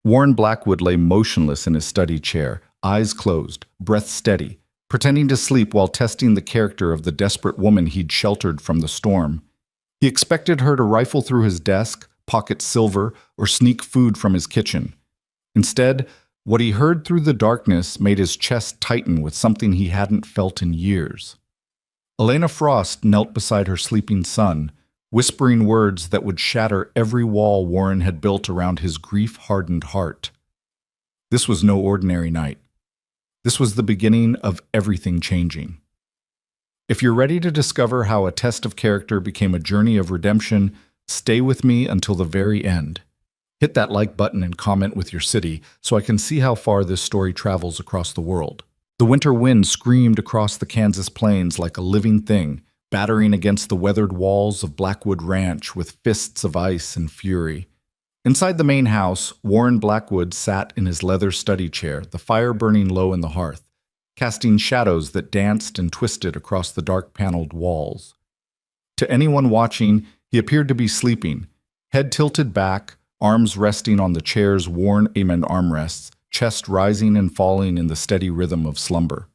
Warren Blackwood lay motionless in his study chair, eyes closed, breath steady, pretending to sleep while testing the character of the desperate woman he'd sheltered from the storm. He expected her to rifle through his desk, pocket silver, or sneak food from his kitchen. Instead, what he heard through the darkness made his chest tighten with something he hadn't felt in years. Elena Frost knelt beside her sleeping son, whispering words that would shatter every wall Warren had built around his grief-hardened heart. This was no ordinary night. This was the beginning of everything changing. If you're ready to discover how a test of character became a journey of redemption, stay with me until the very end. Hit that like button and comment with your city so I can see how far this story travels across the world. The winter wind screamed across the Kansas plains like a living thing, battering against the weathered walls of Blackwood Ranch with fists of ice and fury. Inside the main house, Warren Blackwood sat in his leather study chair, the fire burning low in the hearth, casting shadows that danced and twisted across the dark-paneled walls. To anyone watching, he appeared to be sleeping, head tilted back, arms resting on the chair's worn almond armrests, chest rising and falling in the steady rhythm of slumber.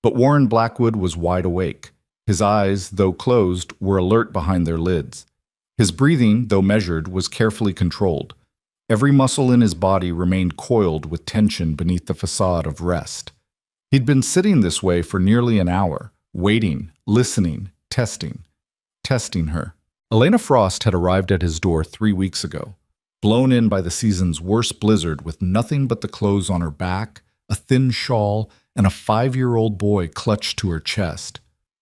But Warren Blackwood was wide awake. His eyes, though closed, were alert behind their lids. His breathing, though measured, was carefully controlled. Every muscle in his body remained coiled with tension beneath the facade of rest. He'd been sitting this way for nearly an hour, waiting, listening, testing her. Elena Frost had arrived at his door 3 weeks ago, blown in by the season's worst blizzard with nothing but the clothes on her back, a thin shawl, and a 5-year-old boy clutched to her chest.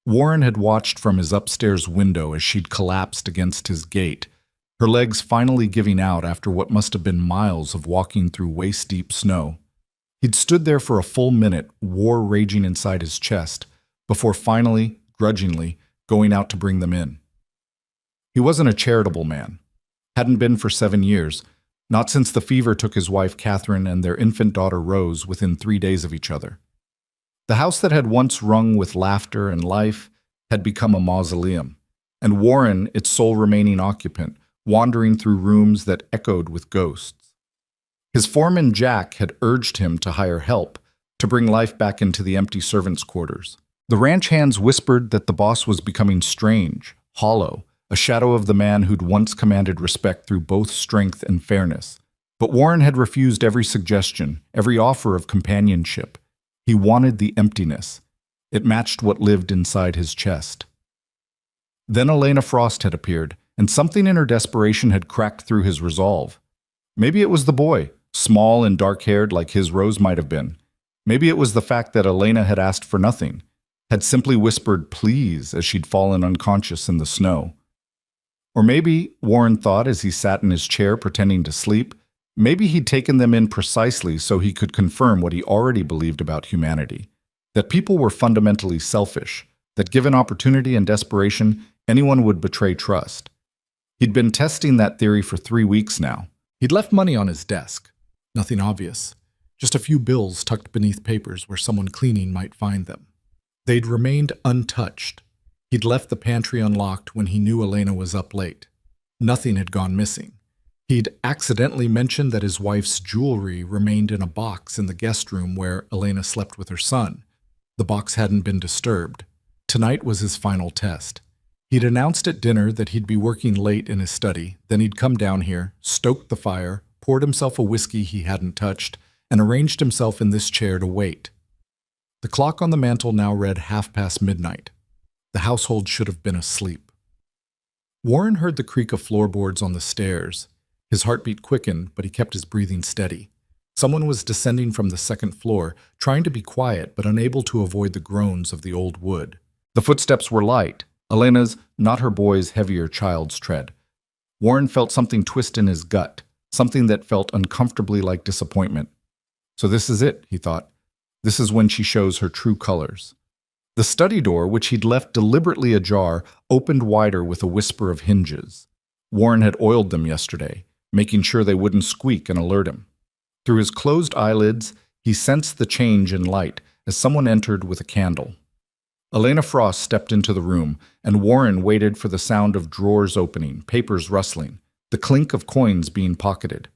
Warren had watched from his upstairs window as she'd collapsed against his gate, her legs finally giving out after what must have been miles of walking through waist-deep snow. He'd stood there for a full minute, war raging inside his chest, before finally, grudgingly, going out to bring them in. He wasn't a charitable man. Hadn't been for 7 years, not since the fever took his wife Catherine and their infant daughter Rose within 3 days of each other. The house that had once rung with laughter and life had become a mausoleum, and Warren, its sole remaining occupant, wandering through rooms that echoed with ghosts. His foreman Jack had urged him to hire help, to bring life back into the empty servants' quarters. The ranch hands whispered that the boss was becoming strange, hollow, a shadow of the man who'd once commanded respect through both strength and fairness. But Warren had refused every suggestion, every offer of companionship. He wanted the emptiness. It matched what lived inside his chest. Then Elena Frost had appeared, and something in her desperation had cracked through his resolve. Maybe it was the boy, small and dark-haired like his Rose might have been. Maybe it was the fact that Elena had asked for nothing, had simply whispered please as she'd fallen unconscious in the snow. Or maybe, Warren thought as he sat in his chair pretending to sleep, maybe he'd taken them in precisely so he could confirm what he already believed about humanity, that people were fundamentally selfish, that given opportunity and desperation, anyone would betray trust. He'd been testing that theory for 3 weeks now. He'd left money on his desk. Nothing obvious. Just a few bills tucked beneath papers where someone cleaning might find them. They'd remained untouched. He'd left the pantry unlocked when he knew Elena was up late. Nothing had gone missing. He'd accidentally mentioned that his wife's jewelry remained in a box in the guest room where Elena slept with her son. The box hadn't been disturbed. Tonight was his final test. He'd announced at dinner that he'd be working late in his study, then he'd come down here, stoked the fire, poured himself a whiskey he hadn't touched, and arranged himself in this chair to wait. The clock on the mantel now read midnight. The household should have been asleep. Warren heard the creak of floorboards on the stairs. His heartbeat quickened, but he kept his breathing steady. Someone was descending from the second floor, trying to be quiet but unable to avoid the groans of the old wood. The footsteps were light, Elena's, not her boy's heavier child's tread. Warren felt something twist in his gut, something that felt uncomfortably like disappointment. So this is it, he thought. This is when she shows her true colors. The study door, which he'd left deliberately ajar, opened wider with a whisper of hinges. Warren had oiled them yesterday, making sure they wouldn't squeak and alert him. Through his closed eyelids, he sensed the change in light as someone entered with a candle. Elena Frost stepped into the room, and Warren waited for the sound of drawers opening, papers rustling, the clink of coins being pocketed.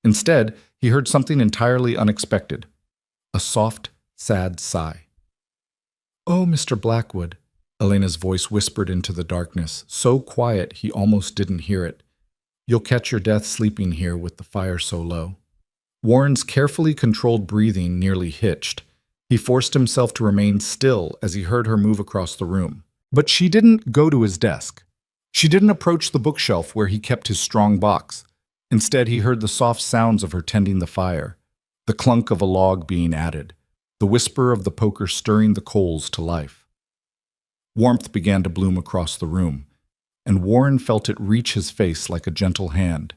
Instead, he heard something entirely unexpected. A soft, sad sigh. "Oh, Mr. Blackwood," Elena's voice whispered into the darkness, so quiet he almost didn't hear it. "You'll catch your death sleeping here with the fire so low." Warren's carefully controlled breathing nearly hitched. He forced himself to remain still as he heard her move across the room. But she didn't go to his desk. She didn't approach the bookshelf where he kept his strong box. Instead, he heard the soft sounds of her tending the fire, the clunk of a log being added, the whisper of the poker stirring the coals to life. Warmth began to bloom across the room, and Warren felt it reach his face like a gentle hand.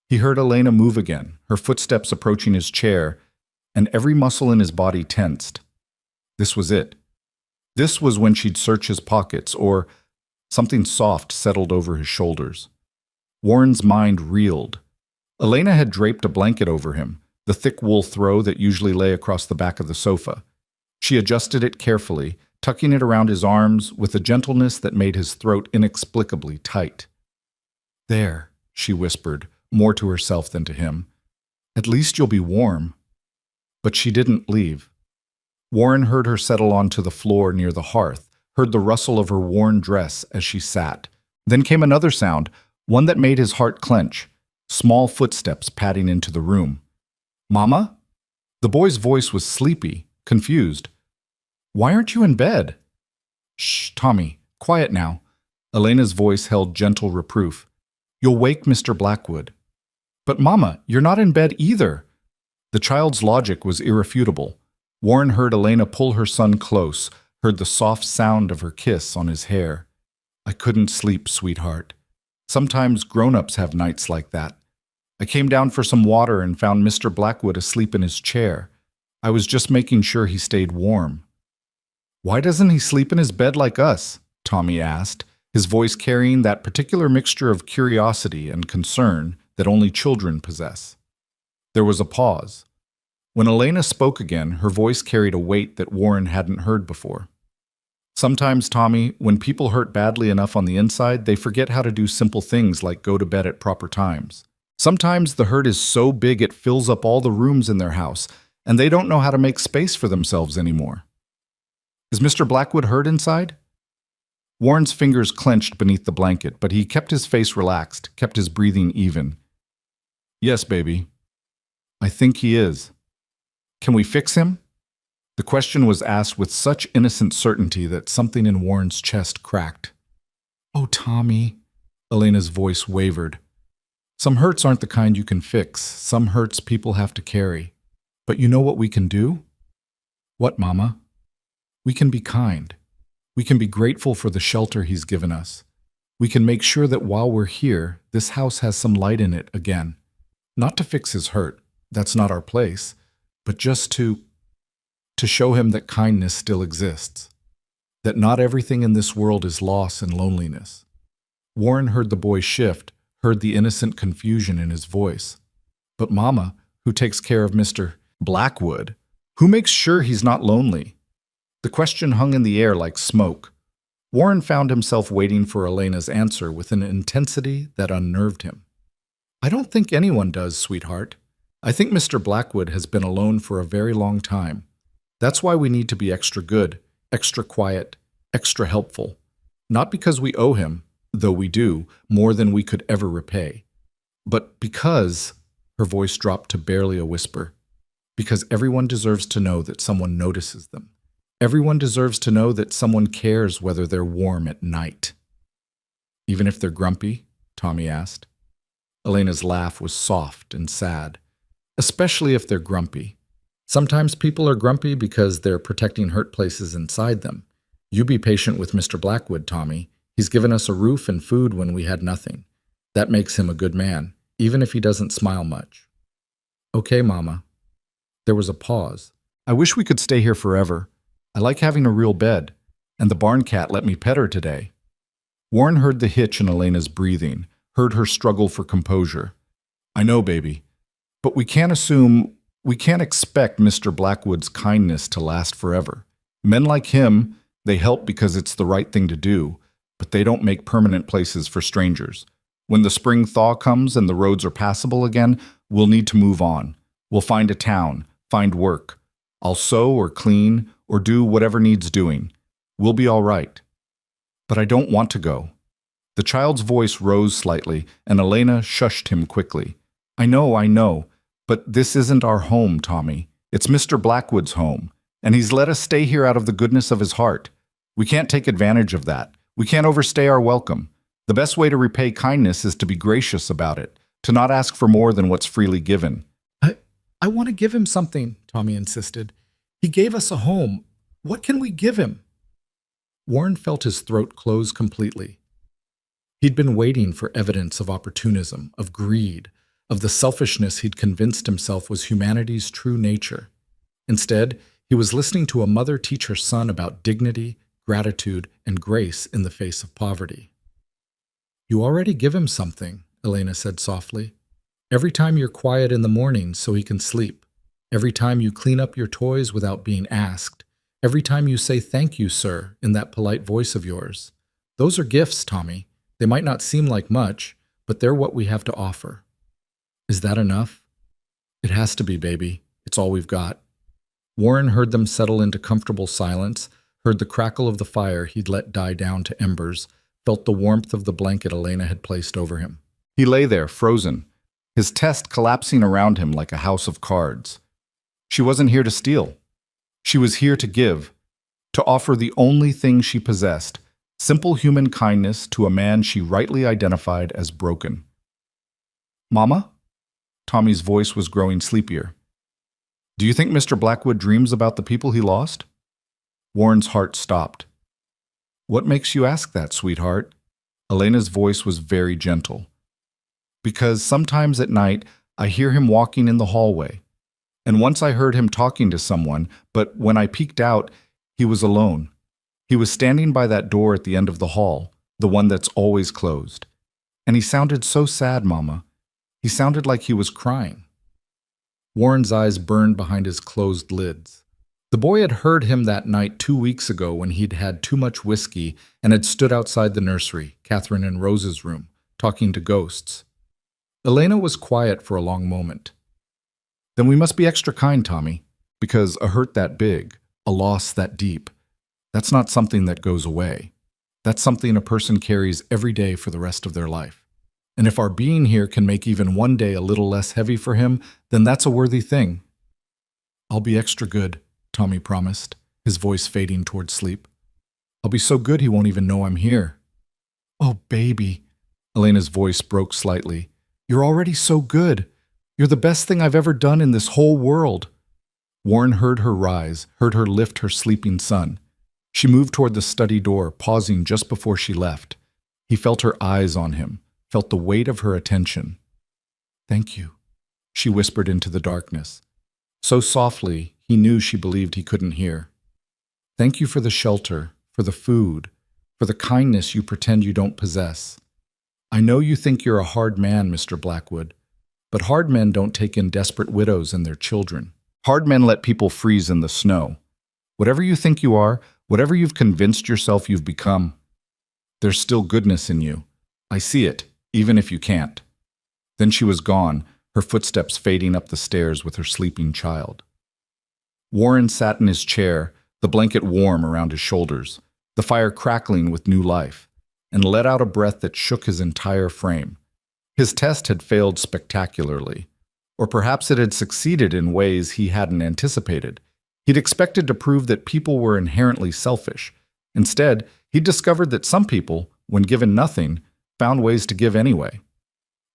He heard Elena move again, her footsteps approaching his chair, and every muscle in his body tensed. This was it. This was when she'd search his pockets, or something soft settled over his shoulders. Warren's mind reeled. Elena had draped a blanket over him, the thick wool throw that usually lay across the back of the sofa. She adjusted it carefully, tucking it around his arms with a gentleness that made his throat inexplicably tight. "There," she whispered, more to herself than to him. "At least you'll be warm." But she didn't leave. Warren heard her settle onto the floor near the hearth, heard the rustle of her worn dress as she sat. Then came another sound, one that made his heart clench, small footsteps padding into the room. "Mama?" The boy's voice was sleepy, confused. "Why aren't you in bed?" "Shh, Tommy, quiet now." Elena's voice held gentle reproof. "You'll wake Mr. Blackwood." "But Mama, you're not in bed either." The child's logic was irrefutable. Warren heard Elena pull her son close, heard the soft sound of her kiss on his hair. "I couldn't sleep, sweetheart. Sometimes grown-ups have nights like that. I came down for some water and found Mr. Blackwood asleep in his chair. I was just making sure he stayed warm." "Why doesn't he sleep in his bed like us?" Tommy asked, his voice carrying that particular mixture of curiosity and concern that only children possess. There was a pause. When Elena spoke again, her voice carried a weight that Warren hadn't heard before. "Sometimes, Tommy, when people hurt badly enough on the inside, they forget how to do simple things like go to bed at proper times. Sometimes the hurt is so big it fills up all the rooms in their house, and they don't know how to make space for themselves anymore." "Is Mr. Blackwood hurt inside?" Warren's fingers clenched beneath the blanket, but he kept his face relaxed, kept his breathing even. "Yes, baby. I think he is." "Can we fix him?" The question was asked with such innocent certainty that something in Warren's chest cracked. "Oh, Tommy," Elena's voice wavered. "Some hurts aren't the kind you can fix. Some hurts people have to carry. But you know what we can do?" "What, Mama?" "We can be kind. We can be grateful for the shelter he's given us. We can make sure that while we're here, this house has some light in it again. Not to fix his hurt. That's not our place. But just to show him that kindness still exists. That not everything in this world is loss and loneliness." Warren heard the boy shift, heard the innocent confusion in his voice. "But Mama, who takes care of Mr. Blackwood? Who makes sure he's not lonely?" The question hung in the air like smoke. Warren found himself waiting for Elena's answer with an intensity that unnerved him. "I don't think anyone does, sweetheart. I think Mr. Blackwood has been alone for a very long time. That's why we need to be extra good, extra quiet, extra helpful. Not because we owe him, though we do, more than we could ever repay. But because," her voice dropped to barely a whisper, "because everyone deserves to know that someone notices them. Everyone deserves to know that someone cares whether they're warm at night." "Even if they're grumpy?" Tommy asked. Elena's laugh was soft and sad. "Especially if they're grumpy. Sometimes people are grumpy because they're protecting hurt places inside them. You be patient with Mr. Blackwood, Tommy. He's given us a roof and food when we had nothing. That makes him a good man, even if he doesn't smile much." "Okay, Mama." There was a pause. "I wish we could stay here forever. I like having a real bed, and the barn cat let me pet her today." Warren heard the hitch in Elena's breathing, heard her struggle for composure. "I know, baby. But we can't expect Mr. Blackwood's kindness to last forever. Men like him, they help because it's the right thing to do, but they don't make permanent places for strangers. When the spring thaw comes and the roads are passable again, we'll need to move on. We'll find a town, find work. I'll sew or clean or do whatever needs doing. We'll be all right. But I don't want to go. The child's voice rose slightly, and Elena shushed him quickly. I know, but this isn't our home, Tommy. It's Mr. Blackwood's home, and he's let us stay here out of the goodness of his heart. We can't take advantage of that. We can't overstay our welcome. The best way to repay kindness is to be gracious about it, to not ask for more than what's freely given. I want to give him something, Tommy insisted. He gave us a home. What can we give him? Warren felt his throat close completely. He'd been waiting for evidence of opportunism, of greed, of the selfishness he'd convinced himself was humanity's true nature. Instead, he was listening to a mother teach her son about dignity, gratitude, and grace in the face of poverty. You already give him something, Elena said softly. Every time you're quiet in the morning so he can sleep. Every time you clean up your toys without being asked. Every time you say thank you, sir, in that polite voice of yours. Those are gifts, Tommy. They might not seem like much, but they're what we have to offer. Is that enough? It has to be, baby. It's all we've got. Warren heard them settle into comfortable silence, heard the crackle of the fire he'd let die down to embers, felt the warmth of the blanket Elena had placed over him. He lay there, frozen, his chest collapsing around him like a house of cards. She wasn't here to steal. She was here to give, to offer the only thing she possessed, simple human kindness to a man she rightly identified as broken. Mama? Tommy's voice was growing sleepier. Do you think Mr. Blackwood dreams about the people he lost? Warren's heart stopped. What makes you ask that, sweetheart? Elena's voice was very gentle. Because sometimes at night I hear him walking in the hallway. And once I heard him talking to someone, but when I peeked out, he was alone. He was standing by that door at the end of the hall, the one that's always closed. And he sounded so sad, Mama. He sounded like he was crying. Warren's eyes burned behind his closed lids. The boy had heard him that night 2 weeks ago when he'd had too much whiskey and had stood outside the nursery, Catherine and Rose's room, talking to ghosts. Elena was quiet for a long moment. Then we must be extra kind, Tommy, because a hurt that big, a loss that deep, that's not something that goes away. That's something a person carries every day for the rest of their life. And if our being here can make even one day a little less heavy for him, then that's a worthy thing. I'll be extra good, Tommy promised, his voice fading toward sleep. I'll be so good he won't even know I'm here. Oh, baby, Elena's voice broke slightly. You're already so good. You're the best thing I've ever done in this whole world. Warren heard her rise, heard her lift her sleeping son. She moved toward the study door, pausing just before she left. He felt her eyes on him, felt the weight of her attention. Thank you, she whispered into the darkness. So softly, he knew she believed he couldn't hear. Thank you for the shelter, for the food, for the kindness you pretend you don't possess. I know you think you're a hard man, Mr. Blackwood, but hard men don't take in desperate widows and their children. Hard men let people freeze in the snow. Whatever you think you are, whatever you've convinced yourself you've become, there's still goodness in you. I see it, even if you can't. Then she was gone, her footsteps fading up the stairs with her sleeping child. Warren sat in his chair, the blanket warm around his shoulders, the fire crackling with new life, and let out a breath that shook his entire frame. His test had failed spectacularly, or perhaps it had succeeded in ways he hadn't anticipated. He'd expected to prove that people were inherently selfish. Instead, he discovered that some people, when given nothing, found ways to give anyway.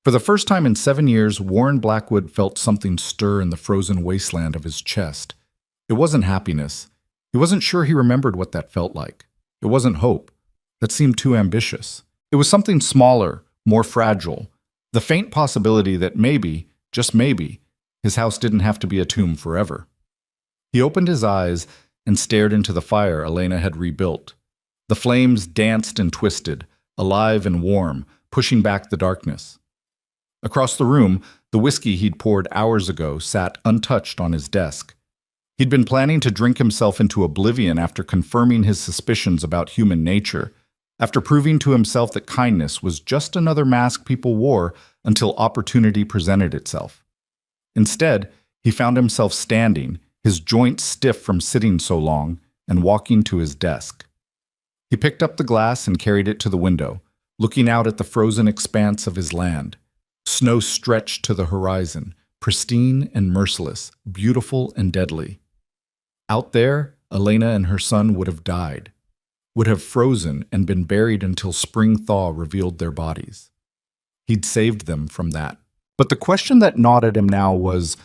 For the first time in 7 years, Warren Blackwood felt something stir in the frozen wasteland of his chest. It wasn't happiness. He wasn't sure he remembered what that felt like. It wasn't hope. That seemed too ambitious. It was something smaller, more fragile. The faint possibility that maybe, just maybe, his house didn't have to be a tomb forever. He opened his eyes and stared into the fire Elena had rebuilt. The flames danced and twisted, alive and warm, pushing back the darkness. Across the room, the whiskey he'd poured hours ago sat untouched on his desk. He'd been planning to drink himself into oblivion after confirming his suspicions about human nature, after proving to himself that kindness was just another mask people wore until opportunity presented itself. Instead, he found himself standing, his joints stiff from sitting so long, and walking to his desk. He picked up the glass and carried it to the window, looking out at the frozen expanse of his land. Snow stretched to the horizon, pristine and merciless, beautiful and deadly. Out there, Elena and her son would have died, would have frozen and been buried until spring thaw revealed their bodies. He'd saved them from that. But the question that gnawed at him now was,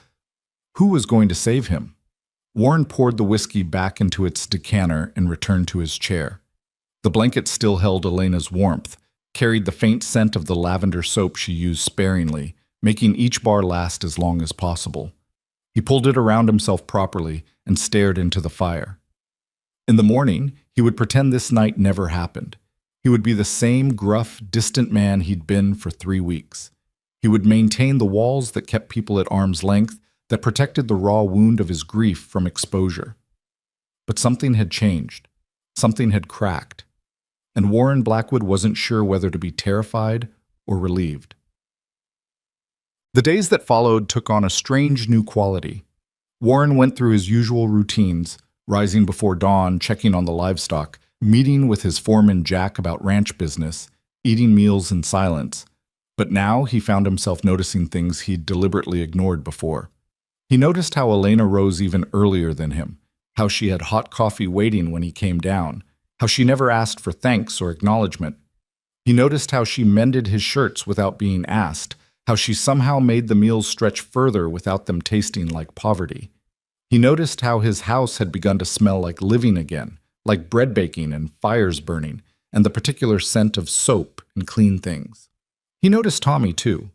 who was going to save him? Warren poured the whiskey back into its decanter and returned to his chair. The blanket still held Elena's warmth, carried the faint scent of the lavender soap she used sparingly, making each bar last as long as possible. He pulled it around himself properly and stared into the fire. In the morning, he would pretend this night never happened. He would be the same gruff, distant man he'd been for 3 weeks. He would maintain the walls that kept people at arm's length, that protected the raw wound of his grief from exposure. But something had changed. Something had cracked. And Warren Blackwood wasn't sure whether to be terrified or relieved. The days that followed took on a strange new quality. Warren went through his usual routines, rising before dawn, checking on the livestock, meeting with his foreman Jack about ranch business, eating meals in silence. But now he found himself noticing things he'd deliberately ignored before. He noticed how Elena rose even earlier than him, how she had hot coffee waiting when he came down, how she never asked for thanks or acknowledgement. He noticed how she mended his shirts without being asked, how she somehow made the meals stretch further without them tasting like poverty. He noticed how his house had begun to smell like living again, like bread baking and fires burning, and the particular scent of soap and clean things. He noticed Tommy, too,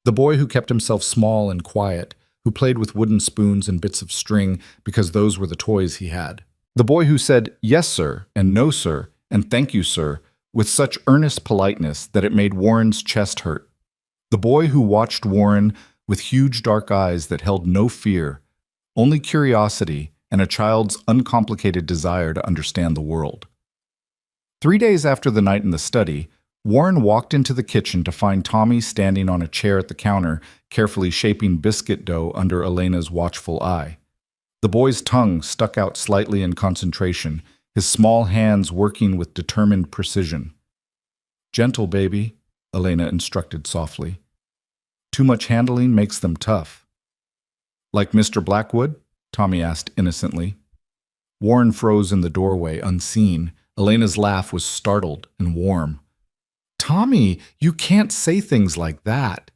the boy who kept himself small and quiet, who played with wooden spoons and bits of string because those were the toys he had. The boy who said, "Yes, sir," and "No, sir," and "Thank you, sir," with such earnest politeness that it made Warren's chest hurt. The boy who watched Warren with huge dark eyes that held no fear, only curiosity and a child's uncomplicated desire to understand the world. 3 days after the night in the study, Warren walked into the kitchen to find Tommy standing on a chair at the counter, carefully shaping biscuit dough under Elena's watchful eye. The boy's tongue stuck out slightly in concentration, his small hands working with determined precision. "Gentle, baby," Elena instructed softly. "Too much handling makes them tough." "Like Mr. Blackwood?" Tommy asked innocently. Warren froze in the doorway, unseen. Elena's laugh was startled and warm. "Tommy, you can't say things like that."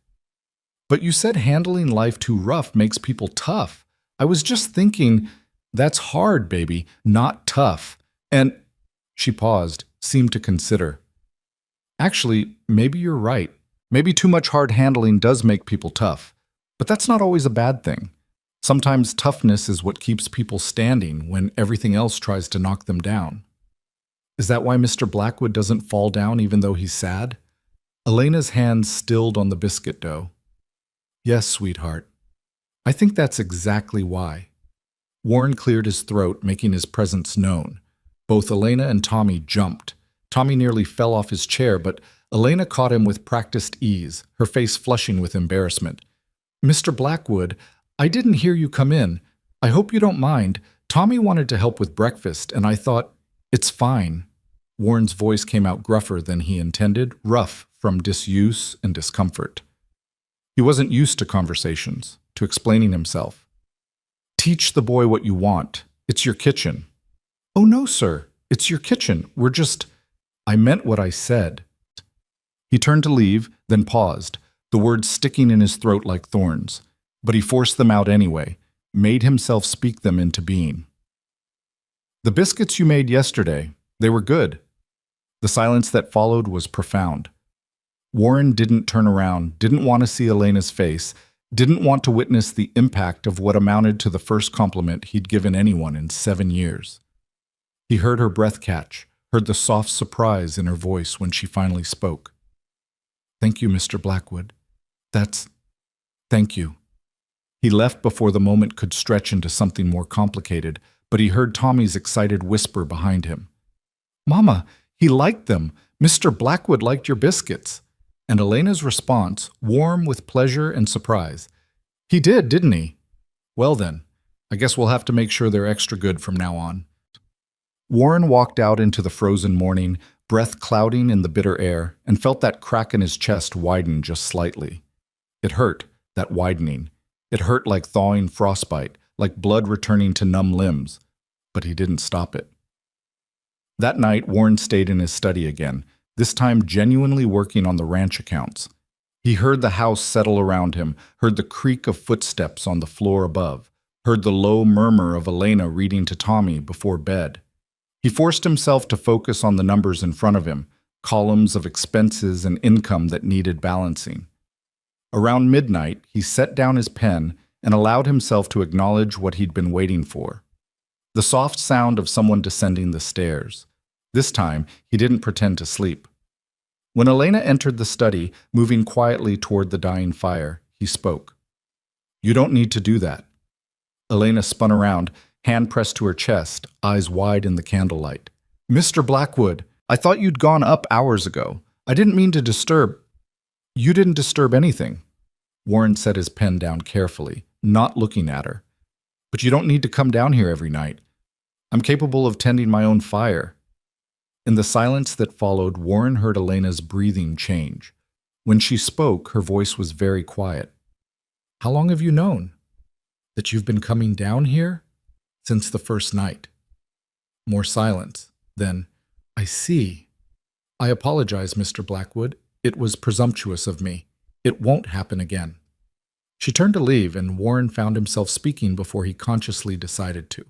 "But you said handling life too rough makes people tough. I was just thinking, that's hard, baby, not tough. And—" She paused, seemed to consider. "Actually, maybe you're right. Maybe too much hard handling does make people tough. But that's not always a bad thing. Sometimes toughness is what keeps people standing when everything else tries to knock them down." "Is that why Mr. Blackwood doesn't fall down even though he's sad?" Elena's hands stilled on the biscuit dough. "Yes, sweetheart. I think that's exactly why." Warren cleared his throat, making his presence known. Both Elena and Tommy jumped. Tommy nearly fell off his chair, but Elena caught him with practiced ease, her face flushing with embarrassment. "Mr. Blackwood, I didn't hear you come in. I hope you don't mind. Tommy wanted to help with breakfast, and I thought, it's fine." Warren's voice came out gruffer than he intended, rough from disuse and discomfort. He wasn't used to conversations, to explaining himself. "Teach the boy what you want. It's your kitchen." "Oh, no, sir. It's your kitchen. We're just—" "I meant what I said." He turned to leave, then paused, the words sticking in his throat like thorns. But he forced them out anyway, made himself speak them into being. "The biscuits you made yesterday, they were good." The silence that followed was profound. Warren didn't turn around, didn't want to see Elena's face, didn't want to witness the impact of what amounted to the first compliment he'd given anyone in 7 years. He heard her breath catch, heard the soft surprise in her voice when she finally spoke. "Thank you, Mr. Blackwood. Thank you." He left before the moment could stretch into something more complicated, but he heard Tommy's excited whisper behind him. "Mama, he liked them. Mr. Blackwood liked your biscuits." And Elena's response, warm with pleasure and surprise. He did, didn't he? Well then, I guess we'll have to make sure they're extra good from now on. Warren walked out into the frozen morning, breath clouding in the bitter air, and felt that crack in his chest widen just slightly. It hurt, that widening. It hurt like thawing frostbite, like blood returning to numb limbs. But he didn't stop it. That night, Warren stayed in his study again, this time genuinely working on the ranch accounts. He heard the house settle around him, heard the creak of footsteps on the floor above, heard the low murmur of Elena reading to Tommy before bed. He forced himself to focus on the numbers in front of him, columns of expenses and income that needed balancing. Around midnight, he set down his pen and allowed himself to acknowledge what he'd been waiting for. The soft sound of someone descending the stairs. This time, he didn't pretend to sleep. When Elena entered the study, moving quietly toward the dying fire, he spoke. "You don't need to do that." Elena spun around, hand pressed to her chest, eyes wide in the candlelight. "Mr. Blackwood, I thought you'd gone up hours ago. I didn't mean to disturb." "You didn't disturb anything." Warren set his pen down carefully, not looking at her. "But you don't need to come down here every night. I'm capable of tending my own fire." In the silence that followed, Warren heard Elena's breathing change. When she spoke, her voice was very quiet. "How long have you known? That you've been coming down here?" "Since the first night." More silence. Then, "I see. I apologize, Mr. Blackwood. It was presumptuous of me. It won't happen again." She turned to leave, and Warren found himself speaking before he consciously decided to.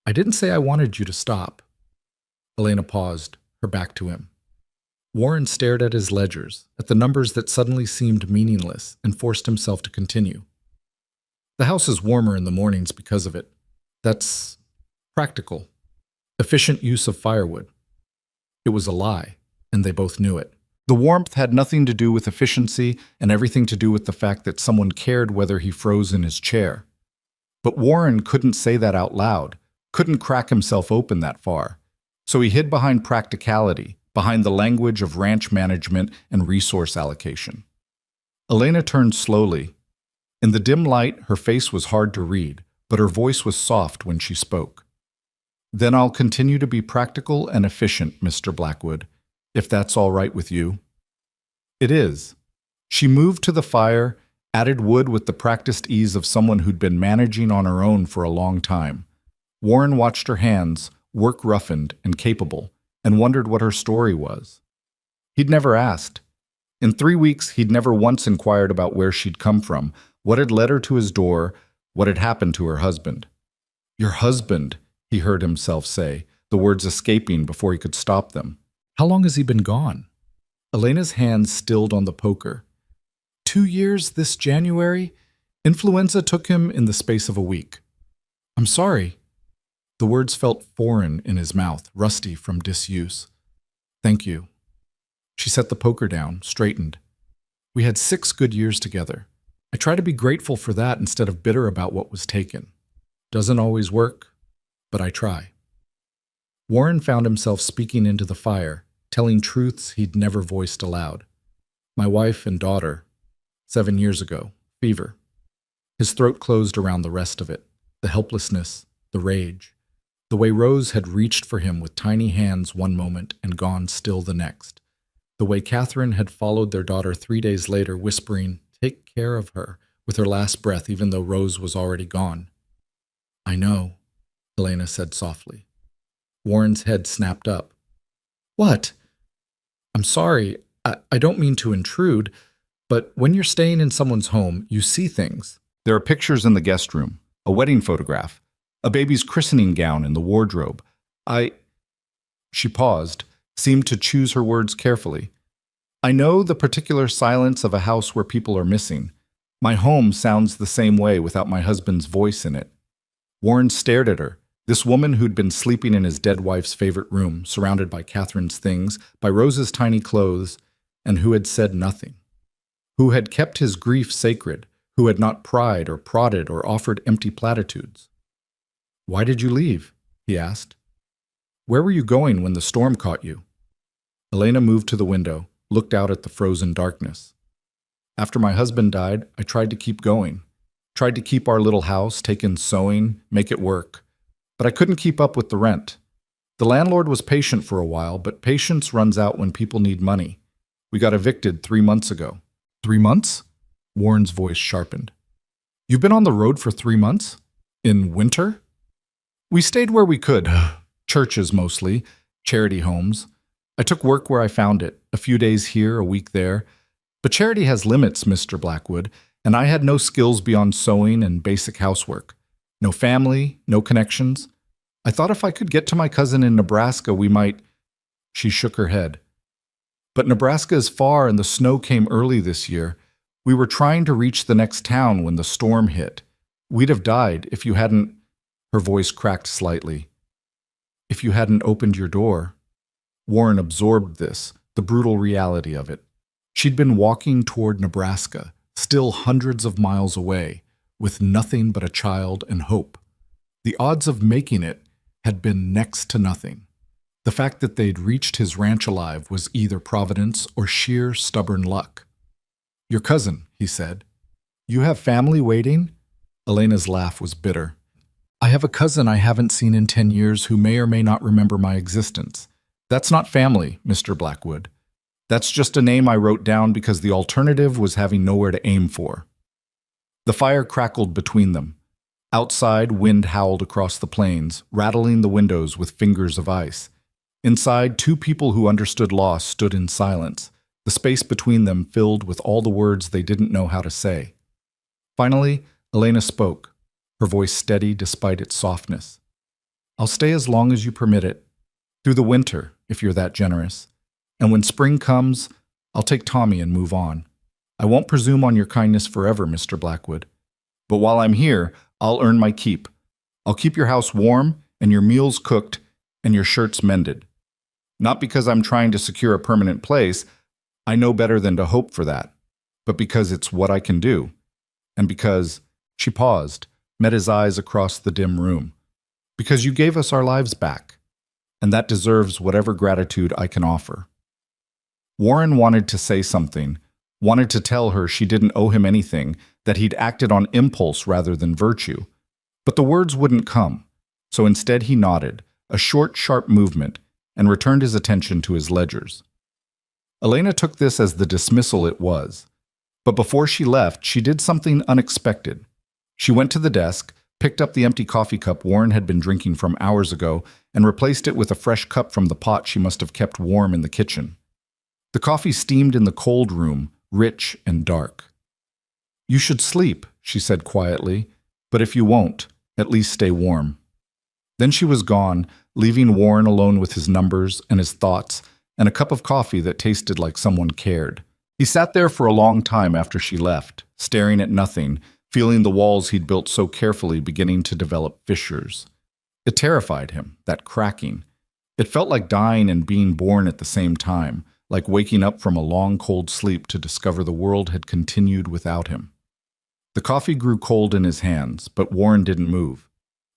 "I didn't say I wanted you to stop." Elena paused, her back to him. Warren stared at his ledgers, at the numbers that suddenly seemed meaningless, and forced himself to continue. "The house is warmer in the mornings because of it. That's practical. Efficient use of firewood." It was a lie, and they both knew it. The warmth had nothing to do with efficiency and everything to do with the fact that someone cared whether he froze in his chair. But Warren couldn't say that out loud, couldn't crack himself open that far. So he hid behind practicality, behind the language of ranch management and resource allocation. Elena turned slowly. In the dim light, her face was hard to read, but her voice was soft when she spoke. "Then I'll continue to be practical and efficient, Mr. Blackwood, if that's all right with you." "It is." She moved to the fire, added wood with the practiced ease of someone who'd been managing on her own for a long time. Warren watched her hands, work-roughened and capable, and wondered what her story was. He'd never asked. In 3 weeks, he'd never once inquired about where she'd come from, what had led her to his door, what had happened to her husband. "Your husband," he heard himself say, the words escaping before he could stop them. "How long has he been gone?" Elena's hands stilled on the poker. 2 years this January. Influenza took him in the space of a week." "I'm sorry." The words felt foreign in his mouth, rusty from disuse. "Thank you." She set the poker down, straightened. "We had 6 good years together. I try to be grateful for that instead of bitter about what was taken. Doesn't always work, but I try." Warren found himself speaking into the fire, telling truths he'd never voiced aloud. "My wife and daughter, 7 years ago, fever." His throat closed around the rest of it, the helplessness, the rage. The way Rose had reached for him with tiny hands one moment and gone still the next. The way Catherine had followed their daughter 3 days later, whispering, "Take care of her," with her last breath, even though Rose was already gone. "I know," Elena said softly. Warren's head snapped up. "What?" "I'm sorry. I don't mean to intrude, but when you're staying in someone's home, you see things." "There are pictures in the guest room, a wedding photograph, a baby's christening gown in the wardrobe. She paused, seemed to choose her words carefully. "I know the particular silence of a house where people are missing. My home sounds the same way without my husband's voice in it." Warren stared at her, this woman who'd been sleeping in his dead wife's favorite room, surrounded by Catherine's things, by Rose's tiny clothes, and who had said nothing. Who had kept his grief sacred, who had not pried or prodded or offered empty platitudes. "Why did you leave?" he asked. "Where were you going when the storm caught you?" Elena moved to the window, looked out at the frozen darkness. "After my husband died, I tried to keep going. Tried to keep our little house, take in sewing, make it work. But I couldn't keep up with the rent. The landlord was patient for a while, but patience runs out when people need money. We got evicted 3 months ago. 3 months? Warren's voice sharpened. You've been on the road for 3 months? In winter? We stayed where we could. Churches mostly, charity homes. I took work where I found it, a few days here, a week there. But charity has limits, Mr. Blackwood, and I had no skills beyond sewing and basic housework. No family, no connections. I thought if I could get to my cousin in Nebraska, we might... She shook her head. But Nebraska is far and the snow came early this year. We were trying to reach the next town when the storm hit. We'd have died if you hadn't... Her voice cracked slightly. If you hadn't opened your door. Warren absorbed this, the brutal reality of it. She'd been walking toward Nebraska, still hundreds of miles away, with nothing but a child and hope. The odds of making it had been next to nothing. The fact that they'd reached his ranch alive was either providence or sheer stubborn luck. Your cousin, he said. You have family waiting? Elena's laugh was bitter. I have a cousin I haven't seen in 10 years who may or may not remember my existence. That's not family, Mr. Blackwood. That's just a name I wrote down because the alternative was having nowhere to aim for. The fire crackled between them. Outside, wind howled across the plains, rattling the windows with fingers of ice. Inside, 2 people who understood loss stood in silence, the space between them filled with all the words they didn't know how to say. Finally, Elena spoke, her voice steady despite its softness. I'll stay as long as you permit it, through the winter, if you're that generous. And when spring comes, I'll take Tommy and move on. I won't presume on your kindness forever, Mr. Blackwood. But while I'm here, I'll earn my keep. I'll keep your house warm and your meals cooked and your shirts mended. Not because I'm trying to secure a permanent place, I know better than to hope for that, but because it's what I can do. And because, she paused, met his eyes across the dim room. Because you gave us our lives back, and that deserves whatever gratitude I can offer. Warren wanted to say something, wanted to tell her she didn't owe him anything, that he'd acted on impulse rather than virtue. But the words wouldn't come, so instead he nodded, a short, sharp movement, and returned his attention to his ledgers. Elena took this as the dismissal it was. But before she left, she did something unexpected. She went to the desk, picked up the empty coffee cup Warren had been drinking from hours ago, and replaced it with a fresh cup from the pot she must have kept warm in the kitchen. The coffee steamed in the cold room, rich and dark. You should sleep, she said quietly, but if you won't, at least stay warm. Then she was gone, leaving Warren alone with his numbers and his thoughts and a cup of coffee that tasted like someone cared. He sat there for a long time after she left, staring at nothing, feeling the walls he'd built so carefully beginning to develop fissures. It terrified him, that cracking. It felt like dying and being born at the same time, like waking up from a long, cold sleep to discover the world had continued without him. The coffee grew cold in his hands, but Warren didn't move.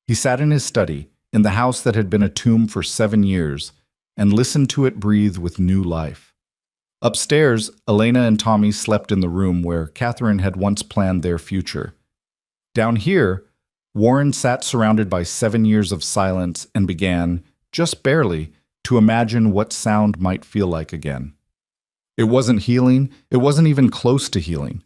He sat in his study, in the house that had been a tomb for 7 years, and listened to it breathe with new life. Upstairs, Elena and Tommy slept in the room where Catherine had once planned their future. Down here, Warren sat surrounded by 7 years of silence and began, just barely, to imagine what sound might feel like again. It wasn't healing, it wasn't even close to healing,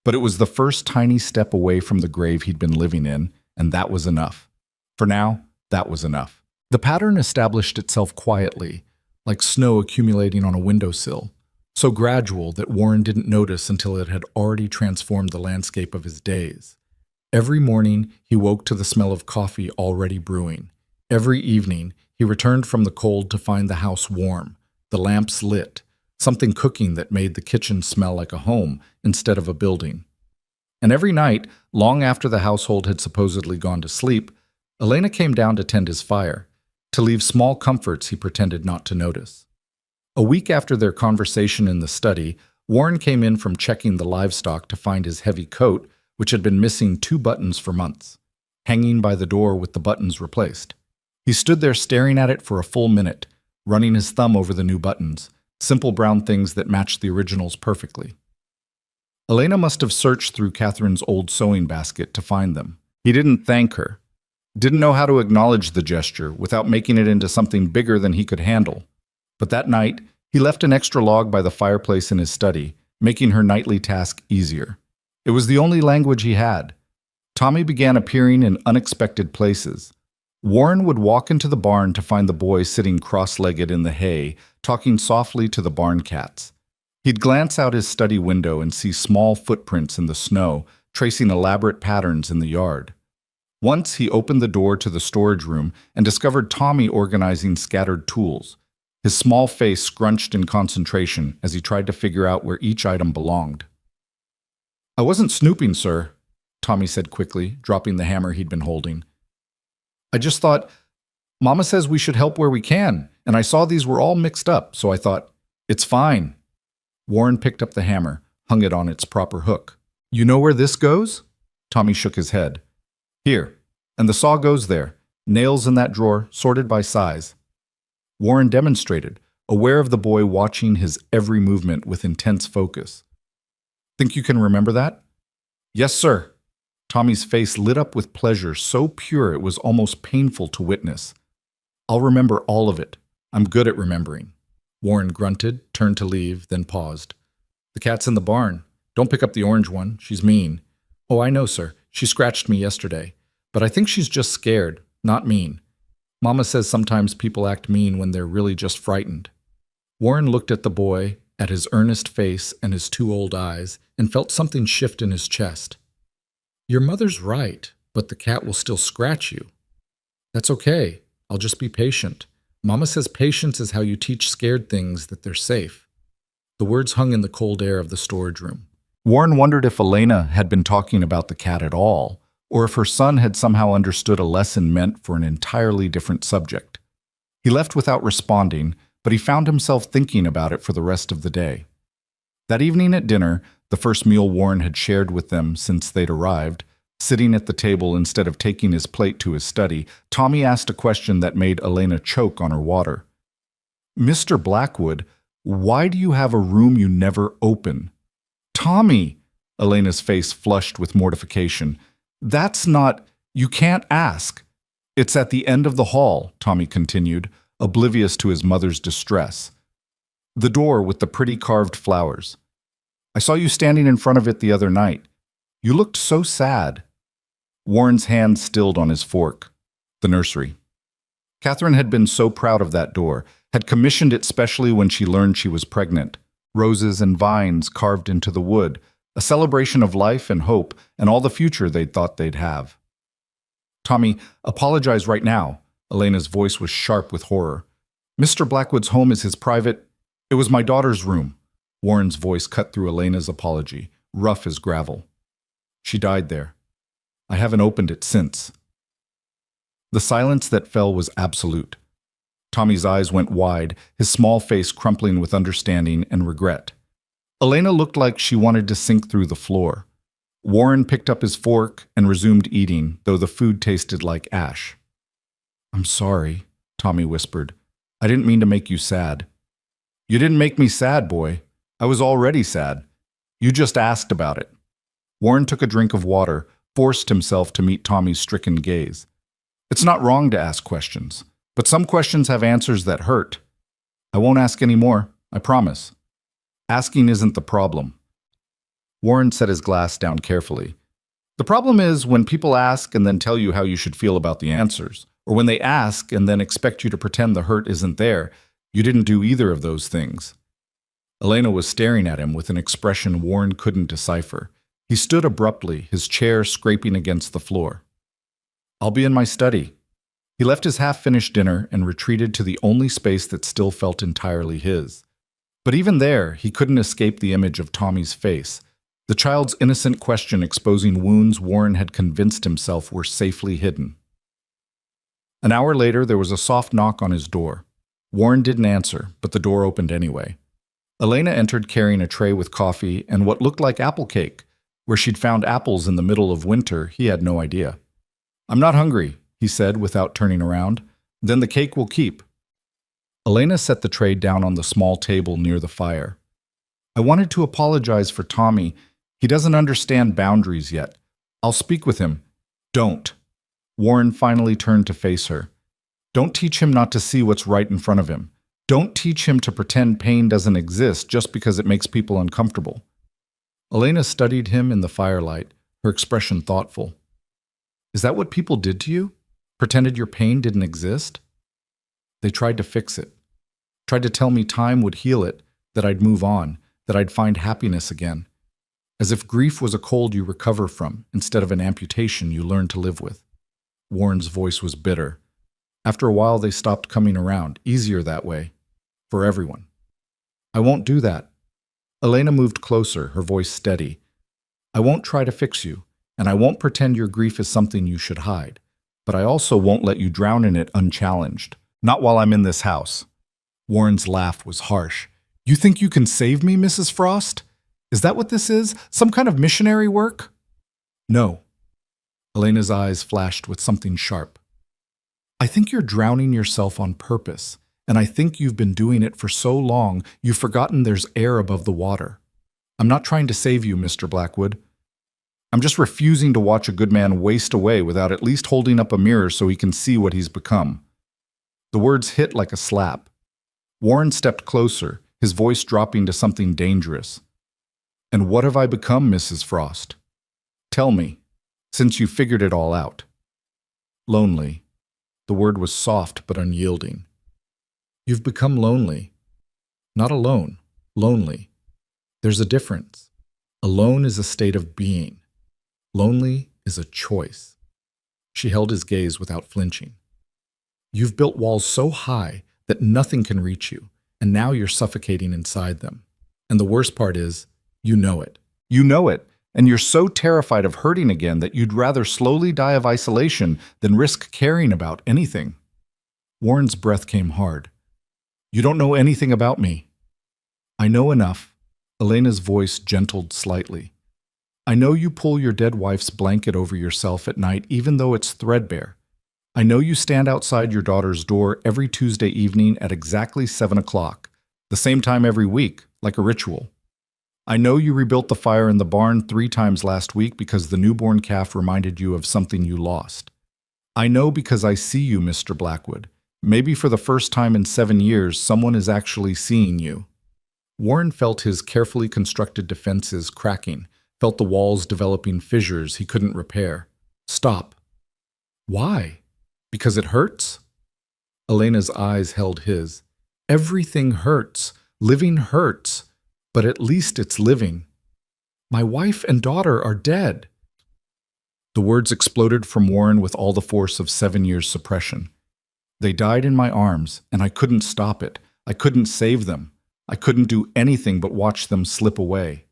but it was the first tiny step away from the grave he'd been living in, and that was enough. For now, that was enough. The pattern established itself quietly, like snow accumulating on a windowsill, so gradual that Warren didn't notice until it had already transformed the landscape of his days. Every morning, he woke to the smell of coffee already brewing. Every evening, he returned from the cold to find the house warm, the lamps lit, something cooking that made the kitchen smell like a home instead of a building. And every night, long after the household had supposedly gone to sleep, Elena came down to tend his fire, to leave small comforts he pretended not to notice. A week after their conversation in the study, Warren came in from checking the livestock to find his heavy coat, which had been missing 2 buttons for months, hanging by the door with the buttons replaced. He stood there staring at it for a full minute, running his thumb over the new buttons, simple brown things that matched the originals perfectly. Elena must have searched through Catherine's old sewing basket to find them. He didn't thank her, didn't know how to acknowledge the gesture without making it into something bigger than he could handle. But that night, he left an extra log by the fireplace in his study, making her nightly task easier. It was the only language he had. Tommy began appearing in unexpected places. Warren would walk into the barn to find the boy sitting cross-legged in the hay, talking softly to the barn cats. He'd glance out his study window and see small footprints in the snow, tracing elaborate patterns in the yard. Once he opened the door to the storage room and discovered Tommy organizing scattered tools, his small face scrunched in concentration as he tried to figure out where each item belonged. "I wasn't snooping, sir," Tommy said quickly, dropping the hammer he'd been holding. "I just thought, Mama says we should help where we can, and I saw these were all mixed up, so I thought, it's fine." Warren picked up the hammer, hung it on its proper hook. "You know where this goes?" Tommy shook his head. "Here, and the saw goes there. Nails in that drawer, sorted by size." Warren demonstrated, aware of the boy watching his every movement with intense focus. "Think you can remember that?" "Yes, sir." Tommy's face lit up with pleasure so pure it was almost painful to witness. "I'll remember all of it. I'm good at remembering." Warren grunted, turned to leave, then paused. "The cat's in the barn. Don't pick up the orange one. She's mean." "Oh, I know, sir. She scratched me yesterday. But I think she's just scared, not mean. Mama says sometimes people act mean when they're really just frightened." Warren looked at the boy, at his earnest face and his two old eyes, and felt something shift in his chest. "Your mother's right, but the cat will still scratch you." "That's okay. I'll just be patient. Mama says patience is how you teach scared things that they're safe." The words hung in the cold air of the storage room. Warren wondered if Elena had been talking about the cat at all, or if her son had somehow understood a lesson meant for an entirely different subject. He left without responding, but he found himself thinking about it for the rest of the day. That evening at dinner, the first meal Warren had shared with them since they'd arrived, sitting at the table instead of taking his plate to his study, Tommy asked a question that made Elena choke on her water. "Mr. Blackwood, why do you have a room you never open?" "Tommy!" Elena's face flushed with mortification. "That's not... You can't ask." "It's at the end of the hall," Tommy continued, oblivious to his mother's distress. "The door with the pretty carved flowers. I saw you standing in front of it the other night. You looked so sad." Warren's hand stilled on his fork. The nursery. Catherine had been so proud of that door, had commissioned it specially when she learned she was pregnant. Roses and vines carved into the wood, a celebration of life and hope and all the future they'd thought they'd have. "Tommy, apologize right now." Elena's voice was sharp with horror. "Mr. Blackwood's home is his private... It was my daughter's room." Warren's voice cut through Elena's apology, rough as gravel. "She died there. I haven't opened it since." The silence that fell was absolute. Tommy's eyes went wide, his small face crumpling with understanding and regret. Elena looked like she wanted to sink through the floor. Warren picked up his fork and resumed eating, though the food tasted like ash. "I'm sorry," Tommy whispered. "I didn't mean to make you sad." "You didn't make me sad, boy. I was already sad. You just asked about it." Warren took a drink of water, forced himself to meet Tommy's stricken gaze. "It's not wrong to ask questions, but some questions have answers that hurt. I won't ask any more, I promise. Asking isn't the problem." Warren set his glass down carefully. "The problem is when people ask and then tell you how you should feel about the answers, or when they ask and then expect you to pretend the hurt isn't there. You didn't do either of those things." Elena was staring at him with an expression Warren couldn't decipher. He stood abruptly, his chair scraping against the floor. "I'll be in my study." He left his half-finished dinner and retreated to the only space that still felt entirely his. But even there, he couldn't escape the image of Tommy's face, the child's innocent question exposing wounds Warren had convinced himself were safely hidden. An hour later, there was a soft knock on his door. Warren didn't answer, but the door opened anyway. Elena entered carrying a tray with coffee and what looked like apple cake. Where she'd found apples in the middle of winter, he had no idea. "I'm not hungry," he said without turning around. "Then the cake will keep." Elena set the tray down on the small table near the fire. "I wanted to apologize for Tommy. He doesn't understand boundaries yet. I'll speak with him. Don't. Warren finally turned to face her. Don't teach him not to see what's right in front of him. Don't teach him to pretend pain doesn't exist just because it makes people uncomfortable. Elena studied him in the firelight, her expression thoughtful. Is that what people did to you? Pretended your pain didn't exist? They tried to fix it. Tried to tell me time would heal it, that I'd move on, that I'd find happiness again. As if grief was a cold you recover from, instead of an amputation you learn to live with. Warren's voice was bitter. After a while they stopped coming around, easier that way. For everyone. I won't do that. Elena moved closer, her voice steady. I won't try to fix you, and I won't pretend your grief is something you should hide. But I also won't let you drown in it unchallenged. Not while I'm in this house. Warren's laugh was harsh. You think you can save me, Mrs. Frost? Is that what this is? Some kind of missionary work? No. Elena's eyes flashed with something sharp. I think you're drowning yourself on purpose, and I think you've been doing it for so long you've forgotten there's air above the water. I'm not trying to save you, Mr. Blackwood. I'm just refusing to watch a good man waste away without at least holding up a mirror so he can see what he's become. The words hit like a slap. Warren stepped closer, his voice dropping to something dangerous. And what have I become, Mrs. Frost? Tell me, since you figured it all out. Lonely. The word was soft but unyielding. You've become lonely. Not alone, lonely. There's a difference. Alone is a state of being. Lonely is a choice. She held his gaze without flinching. You've built walls so high that nothing can reach you, and now you're suffocating inside them. And the worst part is, you know it. You know it, and you're so terrified of hurting again that you'd rather slowly die of isolation than risk caring about anything. Warren's breath came hard. You don't know anything about me. I know enough. Elena's voice gentled slightly. I know you pull your dead wife's blanket over yourself at night even though it's threadbare. I know you stand outside your daughter's door every Tuesday evening at exactly 7 o'clock, the same time every week, like a ritual. I know you rebuilt the fire in the barn 3 times last week because the newborn calf reminded you of something you lost. I know because I see you, Mr. Blackwood. Maybe for the first time in 7 years, someone is actually seeing you. Warren felt his carefully constructed defenses cracking, felt the walls developing fissures he couldn't repair. Stop. Why? Because it hurts? Elena's eyes held his. Everything hurts. Living hurts. But at least it's living. My wife and daughter are dead. The words exploded from Warren with all the force of 7 years' suppression. They died in my arms, and I couldn't stop it. I couldn't save them. I couldn't do anything but watch them slip away.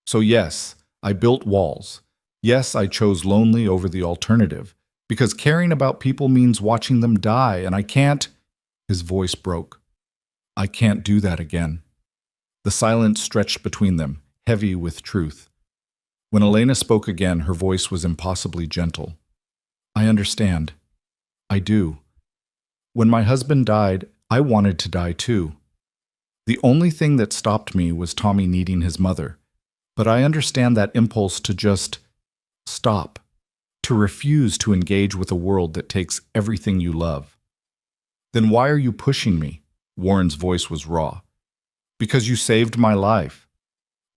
So yes, I built walls. Yes, I chose lonely over the alternative, because caring about people means watching them die, and I can't— His voice broke. I can't do that again. The silence stretched between them, heavy with truth. When Elena spoke again, her voice was impossibly gentle. I understand. I do. When my husband died, I wanted to die too. The only thing that stopped me was Tommy needing his mother. But I understand that impulse to just stop, to refuse to engage with a world that takes everything you love. Then why are you pushing me? Warren's voice was raw. Because you saved my life.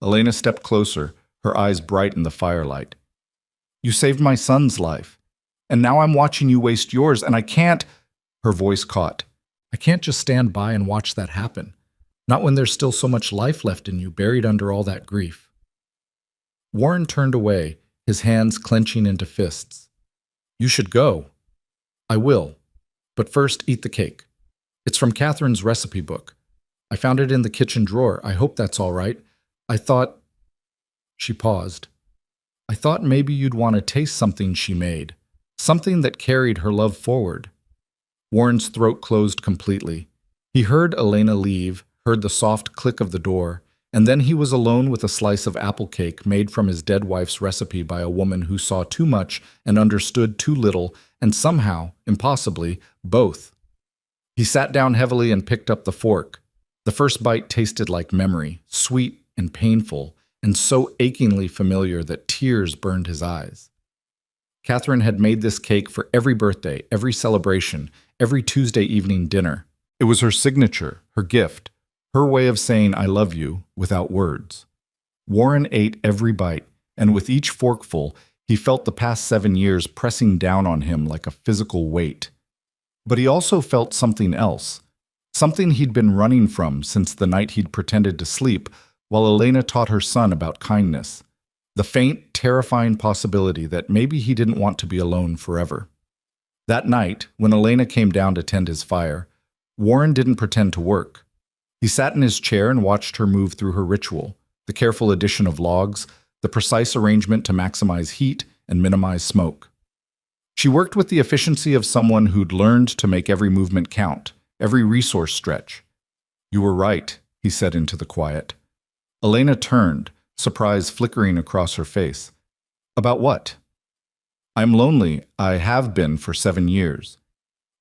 Elena stepped closer, her eyes bright in the firelight. You saved my son's life. And now I'm watching you waste yours, and I can't— Her voice caught. I can't just stand by and watch that happen. Not when there's still so much life left in you, buried under all that grief. Warren turned away, his hands clenching into fists. You should go. I will. But first, eat the cake. It's from Catherine's recipe book. I found it in the kitchen drawer. I hope that's all right. I thought— She paused. I thought maybe you'd want to taste something she made. Something that carried her love forward. Warren's throat closed completely. He heard Elena leave, heard the soft click of the door, and then he was alone with a slice of apple cake made from his dead wife's recipe by a woman who saw too much and understood too little, and somehow, impossibly, both. He sat down heavily and picked up the fork. The first bite tasted like memory, sweet and painful, and so achingly familiar that tears burned his eyes. Catherine had made this cake for every birthday, every celebration, every Tuesday evening dinner. It was her signature, her gift, her way of saying I love you without words. Warren ate every bite, and with each forkful, he felt the past 7 years pressing down on him like a physical weight. But he also felt something else, something he'd been running from since the night he'd pretended to sleep while Elena taught her son about kindness. The faint, terrifying possibility that maybe he didn't want to be alone forever. That night, when Elena came down to tend his fire, Warren didn't pretend to work. He sat in his chair and watched her move through her ritual, the careful addition of logs, the precise arrangement to maximize heat and minimize smoke. She worked with the efficiency of someone who'd learned to make every movement count, every resource stretch. "You were right," he said into the quiet. Elena turned, surprise flickering across her face. "About what?" "I'm lonely. I have been for 7 years."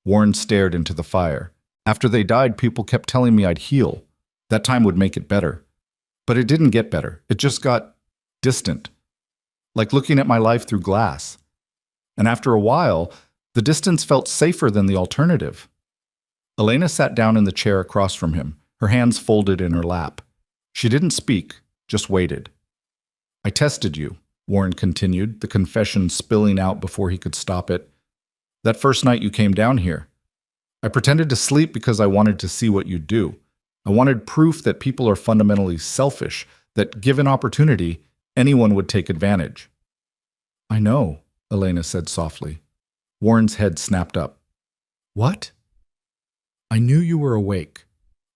Warren stared into the fire. "After they died, people kept telling me I'd heal. That time would make it better. But it didn't get better. It just got distant. Like looking at my life through glass. And after a while, the distance felt safer than the alternative." Elena sat down in the chair across from him, her hands folded in her lap. She didn't speak, just waited. "I tested you," Warren continued, the confession spilling out before he could stop it. "That first night you came down here. I pretended to sleep because I wanted to see what you'd do. I wanted proof that people are fundamentally selfish, that given opportunity, anyone would take advantage." "I know," Elena said softly. Warren's head snapped up. "What?" "I knew you were awake.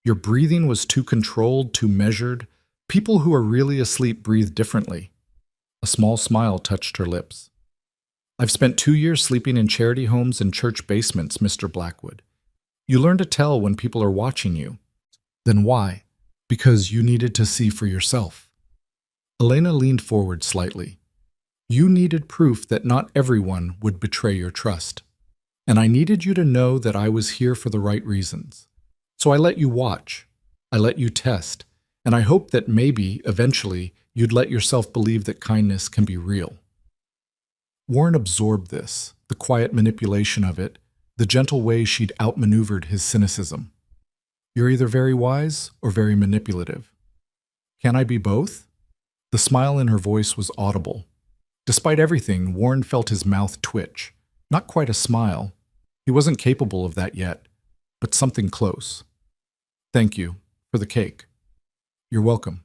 Your breathing was too controlled, too measured. People who are really asleep breathe differently." A small smile touched her lips. "I've spent 2 years sleeping in charity homes and church basements, Mr. Blackwood. You learn to tell when people are watching you. Then why? Because you needed to see for yourself." Elena leaned forward slightly. "You needed proof that not everyone would betray your trust. And I needed you to know that I was here for the right reasons. So I let you watch. I let you test. And I hope that maybe, eventually, you'd let yourself believe that kindness can be real." Warren absorbed this, the quiet manipulation of it, the gentle way she'd outmaneuvered his cynicism. "You're either very wise or very manipulative. Can I be both?" The smile in her voice was audible. Despite everything, Warren felt his mouth twitch. Not quite a smile. He wasn't capable of that yet, but something close. "Thank you for the cake." "You're welcome.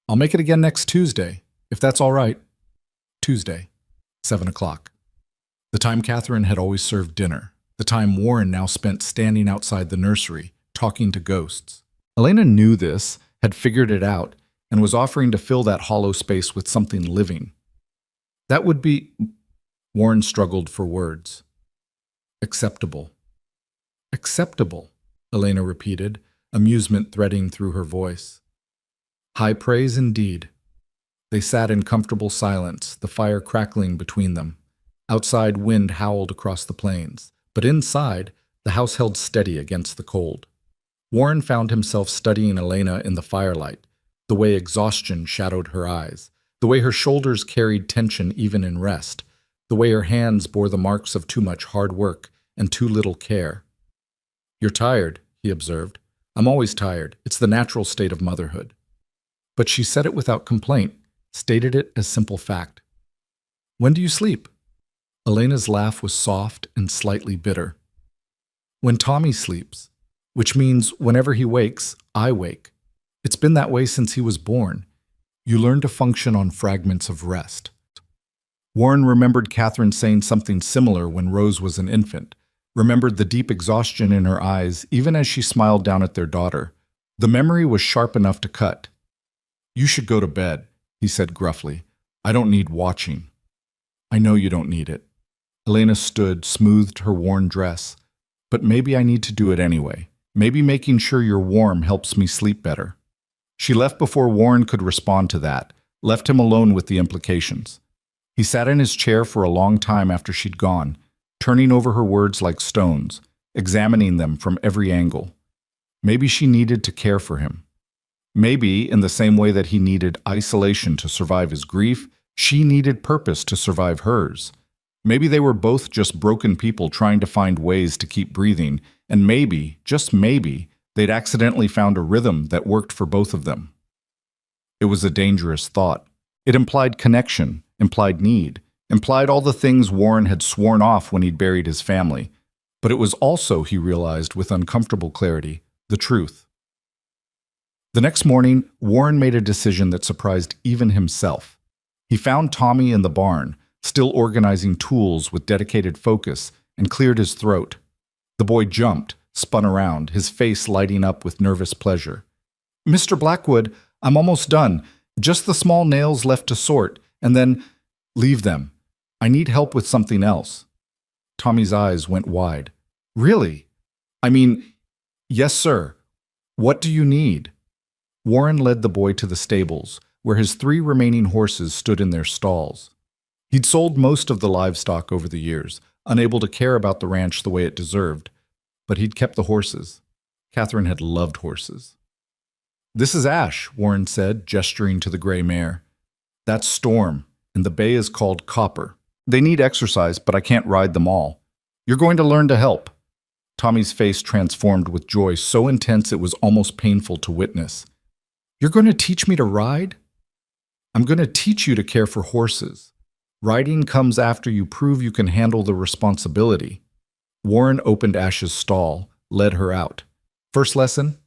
I'll make it again next Tuesday, if that's all right." Tuesday, 7 o'clock. The time Catherine had always served dinner, the time Warren now spent standing outside the nursery, talking to ghosts. Elena knew this, had figured it out, and was offering to fill that hollow space with something living. That would be... Warren struggled for words. "Acceptable." "Acceptable," Elena repeated, amusement threading through her voice. "High praise indeed." They sat in comfortable silence, the fire crackling between them. Outside, wind howled across the plains, but inside, the house held steady against the cold. Warren found himself studying Elena in the firelight, the way exhaustion shadowed her eyes, the way her shoulders carried tension even in rest, the way her hands bore the marks of too much hard work and too little care. "You're tired," he observed. "I'm always tired. It's the natural state of motherhood." But she said it without complaint, stated it as simple fact. "When do you sleep?" Elena's laugh was soft and slightly bitter. "When Tommy sleeps, which means whenever he wakes, I wake. It's been that way since he was born. You learn to function on fragments of rest." Warren remembered Catherine saying something similar when Rose was an infant, remembered the deep exhaustion in her eyes even as she smiled down at their daughter. The memory was sharp enough to cut. "You should go to bed," he said gruffly. "I don't need watching." "I know you don't need it." Elena stood, smoothed her worn dress. "But maybe I need to do it anyway. Maybe making sure you're warm helps me sleep better." She left before Warren could respond to that, left him alone with the implications. He sat in his chair for a long time after she'd gone, turning over her words like stones, examining them from every angle. Maybe she needed to care for him. Maybe, in the same way that he needed isolation to survive his grief, she needed purpose to survive hers. Maybe they were both just broken people trying to find ways to keep breathing, and maybe, just maybe, they'd accidentally found a rhythm that worked for both of them. It was a dangerous thought. It implied connection, implied need, implied all the things Warren had sworn off when he'd buried his family. But it was also, he realized with uncomfortable clarity, the truth. The next morning, Warren made a decision that surprised even himself. He found Tommy in the barn, still organizing tools with dedicated focus, and cleared his throat. The boy jumped, spun around, his face lighting up with nervous pleasure. "Mr. Blackwood, I'm almost done. Just the small nails left to sort, and then leave them. I need help with something else." Tommy's eyes went wide. "Really? I mean, yes, sir. What do you need?" Warren led the boy to the stables, where his 3 remaining horses stood in their stalls. He'd sold most of the livestock over the years, unable to care about the ranch the way it deserved, but he'd kept the horses. Catherine had loved horses. "This is Ash," Warren said, gesturing to the gray mare. "That's Storm, and the bay is called Copper. They need exercise, but I can't ride them all. You're going to learn to help." Tommy's face transformed with joy so intense it was almost painful to witness. "You're going to teach me to ride?" "I'm going to teach you to care for horses. Riding comes after you prove you can handle the responsibility." Warren opened Ash's stall, led her out. "First lesson?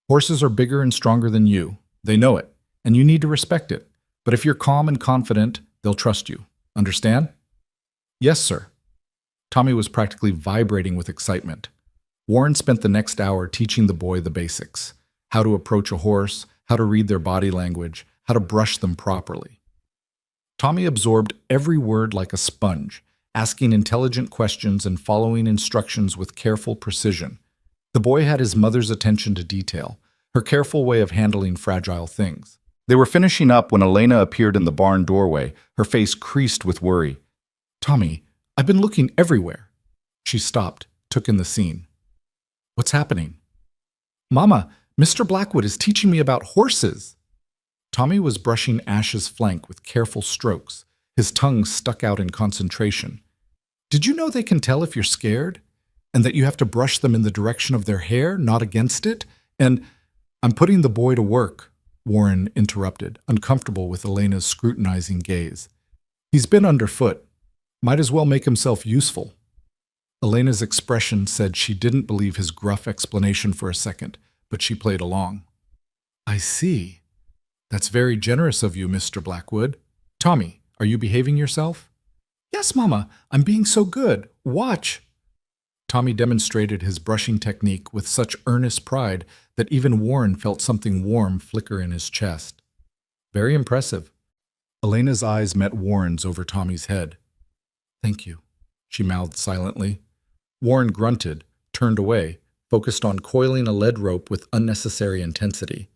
Horses are bigger and stronger than you. They know it, and you need to respect it. But if you're calm and confident, they'll trust you. Understand?" "Yes, sir." Tommy was practically vibrating with excitement. Warren spent the next hour teaching the boy the basics: how to approach a horse, how to read their body language, how to brush them properly. Tommy absorbed every word like a sponge, asking intelligent questions and following instructions with careful precision. The boy had his mother's attention to detail, her careful way of handling fragile things. They were finishing up when Elena appeared in the barn doorway, her face creased with worry. "Tommy, I've been looking everywhere." She stopped, took in the scene. "What's happening?" "Mama, Mr. Blackwood is teaching me about horses." Tommy was brushing Ash's flank with careful strokes, his tongue stuck out in concentration. "Did you know they can tell if you're scared? And that you have to brush them in the direction of their hair, not against it? And—" "I'm putting the boy to work," Warren interrupted, uncomfortable with Elena's scrutinizing gaze. "He's been underfoot. Might as well make himself useful." Elena's expression said she didn't believe his gruff explanation for a second, but she played along. "I see. That's very generous of you, Mr. Blackwood. Tommy, are you behaving yourself?" "Yes, Mama, I'm being so good. Watch." Tommy demonstrated his brushing technique with such earnest pride that even Warren felt something warm flicker in his chest. "Very impressive." Elena's eyes met Warren's over Tommy's head. "Thank you," she mouthed silently. Warren grunted, turned away, focused on coiling a lead rope with unnecessary intensity.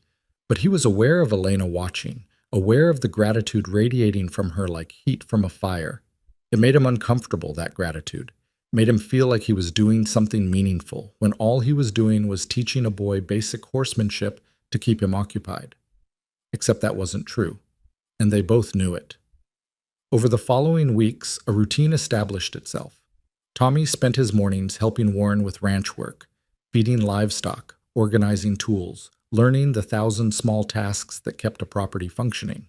But he was aware of Elena watching, aware of the gratitude radiating from her like heat from a fire. It made him uncomfortable, that gratitude. Made him feel like he was doing something meaningful, when all he was doing was teaching a boy basic horsemanship to keep him occupied. Except that wasn't true, and they both knew it. Over the following weeks, a routine established itself. Tommy spent his mornings helping Warren with ranch work, feeding livestock, organizing tools, learning the 1,000 small tasks that kept a property functioning.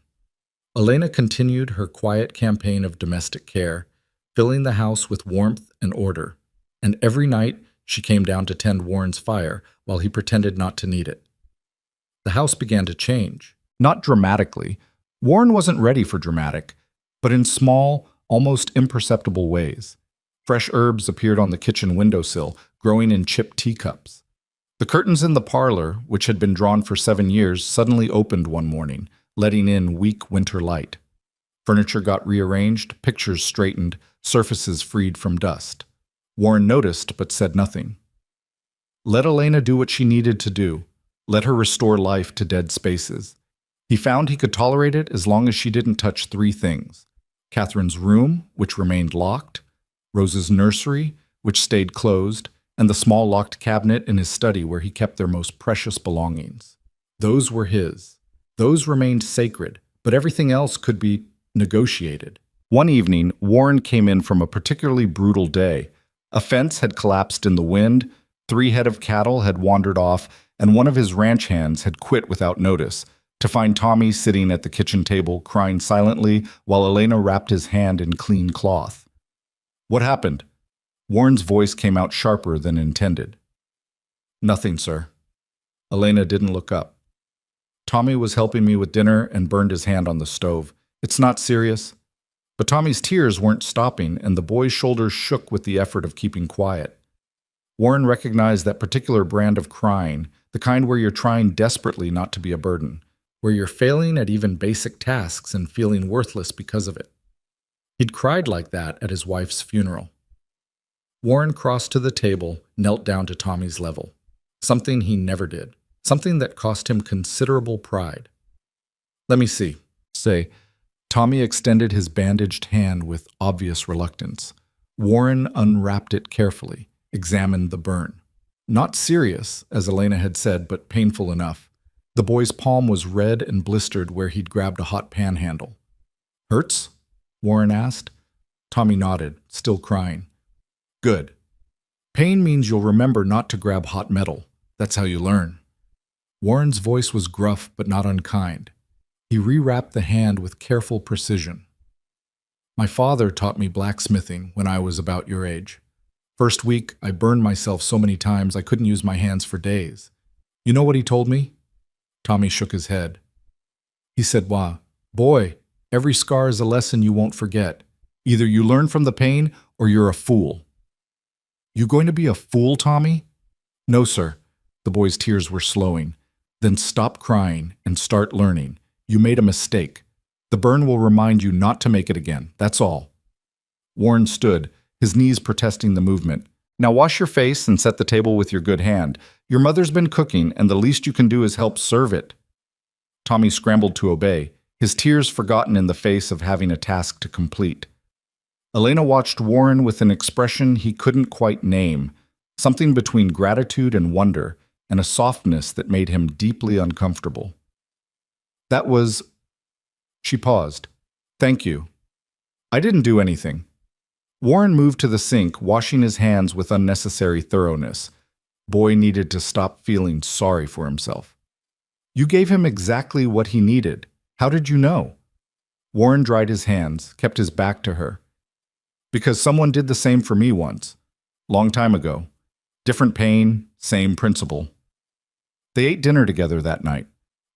Elena continued her quiet campaign of domestic care, filling the house with warmth and order, and every night she came down to tend Warren's fire while he pretended not to need it. The house began to change. Not dramatically. Warren wasn't ready for dramatic, but in small, almost imperceptible ways. Fresh herbs appeared on the kitchen windowsill, growing in chipped teacups. The curtains in the parlor, which had been drawn for 7 years, suddenly opened one morning, letting in weak winter light. Furniture got rearranged, pictures straightened, surfaces freed from dust. Warren noticed but said nothing. Let Elena do what she needed to do. Let her restore life to dead spaces. He found he could tolerate it as long as she didn't touch 3 things: Catherine's room, which remained locked, Rose's nursery, which stayed closed, and the small locked cabinet in his study where he kept their most precious belongings. Those were his. Those remained sacred, but everything else could be negotiated. One evening, Warren came in from a particularly brutal day. A fence had collapsed in the wind, 3 head of cattle had wandered off, and one of his ranch hands had quit without notice, to find Tommy sitting at the kitchen table crying silently while Elena wrapped his hand in clean cloth. "What happened?" Warren's voice came out sharper than intended. "Nothing, sir." Elena didn't look up. "Tommy was helping me with dinner and burned his hand on the stove. It's not serious." But Tommy's tears weren't stopping, and the boy's shoulders shook with the effort of keeping quiet. Warren recognized that particular brand of crying, the kind where you're trying desperately not to be a burden, where you're failing at even basic tasks and feeling worthless because of it. He'd cried like that at his wife's funeral. Warren crossed to the table, knelt down to Tommy's level. Something he never did. Something that cost him considerable pride. "Let me see." Say, Tommy extended his bandaged hand with obvious reluctance. Warren unwrapped it carefully, examined the burn. Not serious, as Elena had said, but painful enough. The boy's palm was red and blistered where he'd grabbed a hot pan handle. "Hurts?" Warren asked. Tommy nodded, still crying. "Good. Pain means you'll remember not to grab hot metal. That's how you learn." Warren's voice was gruff but not unkind. He rewrapped the hand with careful precision. "My father taught me blacksmithing when I was about your age. First week, I burned myself so many times I couldn't use my hands for days. You know what he told me?" Tommy shook his head. He said, "Wah, boy, every scar is a lesson you won't forget. Either you learn from the pain or you're a fool." "You going to be a fool, Tommy?" "No, sir." The boy's tears were slowing. "Then stop crying and start learning. You made a mistake. The burn will remind you not to make it again. That's all." Warren stood, his knees protesting the movement. "Now wash your face and set the table with your good hand. Your mother's been cooking, and the least you can do is help serve it." Tommy scrambled to obey, his tears forgotten in the face of having a task to complete. Elena watched Warren with an expression he couldn't quite name, something between gratitude and wonder, and a softness that made him deeply uncomfortable. "That was—" She paused. "Thank you. I didn't do anything." Warren moved to the sink, washing his hands with unnecessary thoroughness. Boy needed to stop feeling sorry for himself. "You gave him exactly what he needed. How did you know?" Warren dried his hands, kept his back to her. "Because someone did the same for me once. Long time ago. Different pain, same principle." They ate dinner together that night.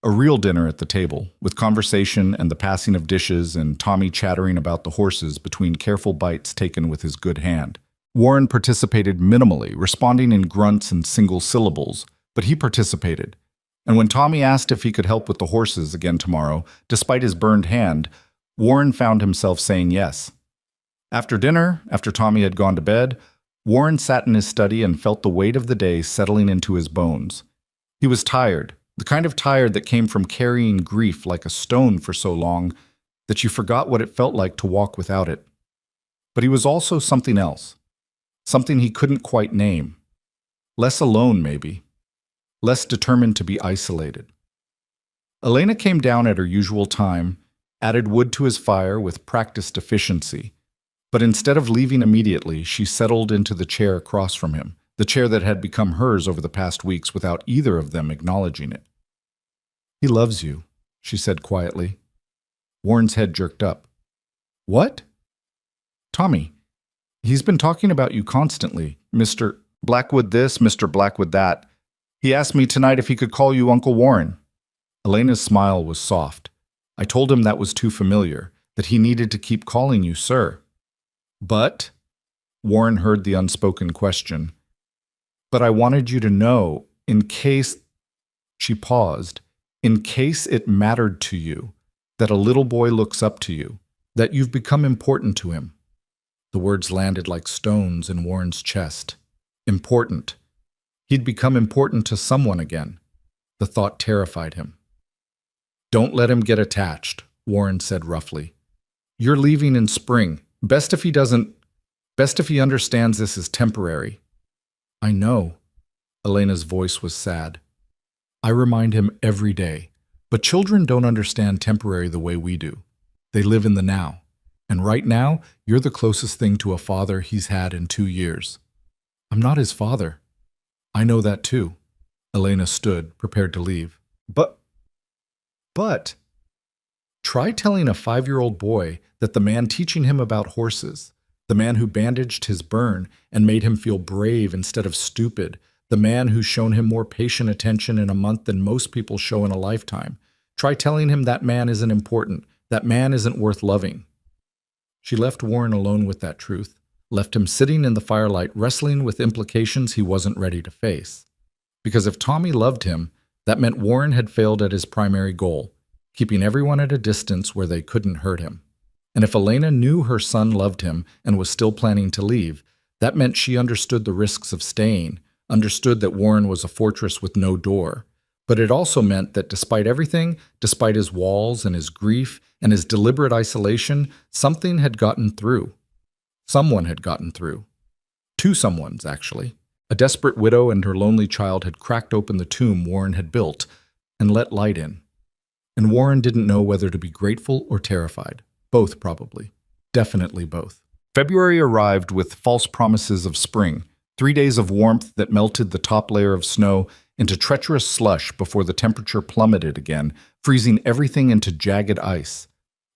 A real dinner at the table, with conversation and the passing of dishes and Tommy chattering about the horses between careful bites taken with his good hand. Warren participated minimally, responding in grunts and single syllables, but he participated. And when Tommy asked if he could help with the horses again tomorrow, despite his burned hand, Warren found himself saying yes. After dinner, after Tommy had gone to bed, Warren sat in his study and felt the weight of the day settling into his bones. He was tired. The kind of tired that came from carrying grief like a stone for so long that you forgot what it felt like to walk without it. But he was also something else, something he couldn't quite name. Less alone, maybe. Less determined to be isolated. Elena came down at her usual time, added wood to his fire with practiced efficiency. But instead of leaving immediately, she settled into the chair across from him, the chair that had become hers over the past weeks without either of them acknowledging it. "He loves you," she said quietly. Warren's head jerked up. "What?" "Tommy. He's been talking about you constantly. Mr. Blackwood this, Mr. Blackwood that. He asked me tonight if he could call you Uncle Warren." Elena's smile was soft. "I told him that was too familiar, that he needed to keep calling you sir." "But?" Warren heard the unspoken question. "But I wanted you to know, in case—" She paused. "In case it mattered to you, that a little boy looks up to you, that you've become important to him." The words landed like stones in Warren's chest. Important. He'd become important to someone again. The thought terrified him. "Don't let him get attached," Warren said roughly. "You're leaving in spring. Best if he understands this is temporary." "I know." Elena's voice was sad. I remind him every day. But children don't understand temporary the way we do. They live in the now. And right now, you're the closest thing to a father he's had in 2 years. I'm not his father. I know that too. Elena stood, prepared to leave. But, try telling a 5-year-old boy that the man teaching him about horses, the man who bandaged his burn and made him feel brave instead of stupid, the man who's shown him more patient attention in a month than most people show in a lifetime. Try telling him that man isn't important, that man isn't worth loving. She left Warren alone with that truth, left him sitting in the firelight wrestling with implications he wasn't ready to face. Because if Tommy loved him, that meant Warren had failed at his primary goal, keeping everyone at a distance where they couldn't hurt him. And if Elena knew her son loved him and was still planning to leave, that meant she understood the risks of staying, understood that Warren was a fortress with no door. But it also meant that despite everything, despite his walls and his grief and his deliberate isolation, something had gotten through. Someone had gotten through. 2 someones, actually. A desperate widow and her lonely child had cracked open the tomb Warren had built and let light in. And Warren didn't know whether to be grateful or terrified. Both, probably. Definitely both. February arrived with false promises of spring, 3 days of warmth that melted the top layer of snow into treacherous slush before the temperature plummeted again, freezing everything into jagged ice.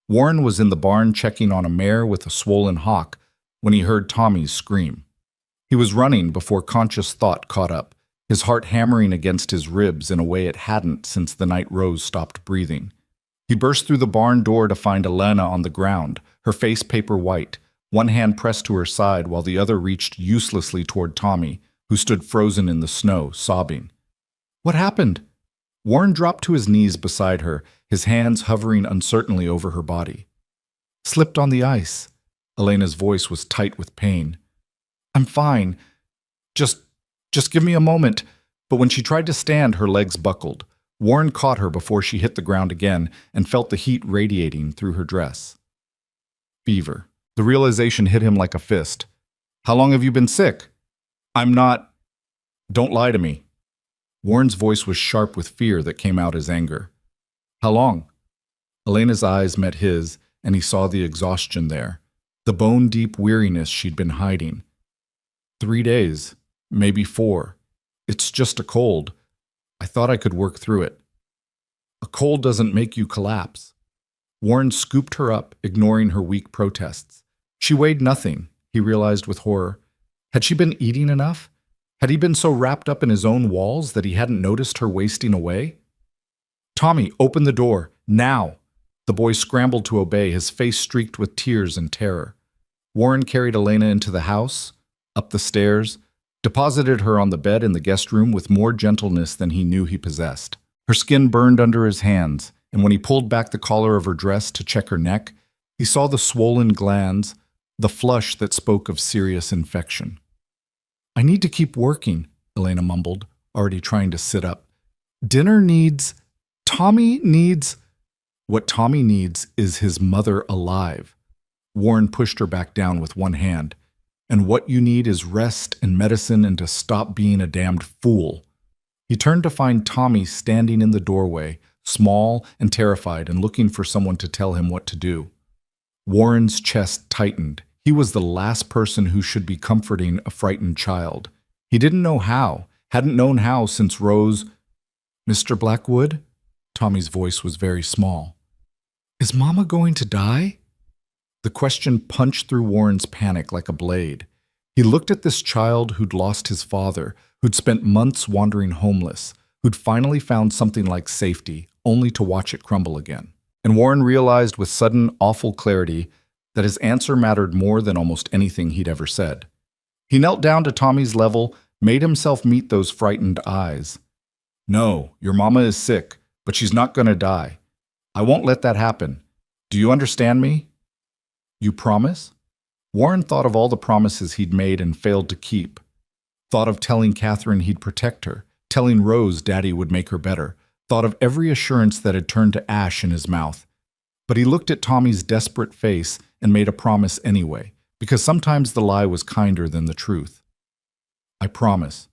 Warren was in the barn checking on a mare with a swollen hock when he heard Tommy's scream. He was running before conscious thought caught up, his heart hammering against his ribs in a way it hadn't since the night Rose stopped breathing. He burst through the barn door to find Elena on the ground, her face paper white, one hand pressed to her side while the other reached uselessly toward Tommy, who stood frozen in the snow, sobbing. What happened? Warren dropped to his knees beside her, his hands hovering uncertainly over her body. Slipped on the ice. Elena's voice was tight with pain. I'm fine. Just give me a moment. But when she tried to stand, her legs buckled. Warren caught her before she hit the ground again and felt the heat radiating through her dress. Fever. The realization hit him like a fist. How long have you been sick? I'm not. Don't lie to me. Warren's voice was sharp with fear that came out as anger. How long? Elena's eyes met his, and he saw the exhaustion there, the bone-deep weariness she'd been hiding. 3 days, maybe 4. It's just a cold. I thought I could work through it. A cold doesn't make you collapse. Warren scooped her up, ignoring her weak protests. She weighed nothing, he realized with horror. Had she been eating enough? Had he been so wrapped up in his own walls that he hadn't noticed her wasting away? Tommy, open the door, now! The boy scrambled to obey, his face streaked with tears and terror. Warren carried Elena into the house, up the stairs, deposited her on the bed in the guest room with more gentleness than he knew he possessed. Her skin burned under his hands, and when he pulled back the collar of her dress to check her neck, he saw the swollen glands, the flush that spoke of serious infection. I need to keep working, Elena mumbled, already trying to sit up. Tommy needs... What Tommy needs is his mother alive. Warren pushed her back down with one hand. And what you need is rest and medicine and to stop being a damned fool. He turned to find Tommy standing in the doorway, small and terrified and looking for someone to tell him what to do. Warren's chest tightened. He was the last person who should be comforting a frightened child. He didn't know how, hadn't known how since Rose... Mr. Blackwood? Tommy's voice was very small. Is Mama going to die? The question punched through Warren's panic like a blade. He looked at this child who'd lost his father, who'd spent months wandering homeless, who'd finally found something like safety, only to watch it crumble again. And Warren realized with sudden, awful clarity that his answer mattered more than almost anything he'd ever said. He knelt down to Tommy's level, made himself meet those frightened eyes. No, your mama is sick, but she's not going to die. I won't let that happen. Do you understand me? You promise? Warren thought of all the promises he'd made and failed to keep. Thought of telling Catherine he'd protect her, telling Rose Daddy would make her better. Thought of every assurance that had turned to ash in his mouth. But he looked at Tommy's desperate face and made a promise anyway, because sometimes the lie was kinder than the truth. I promise.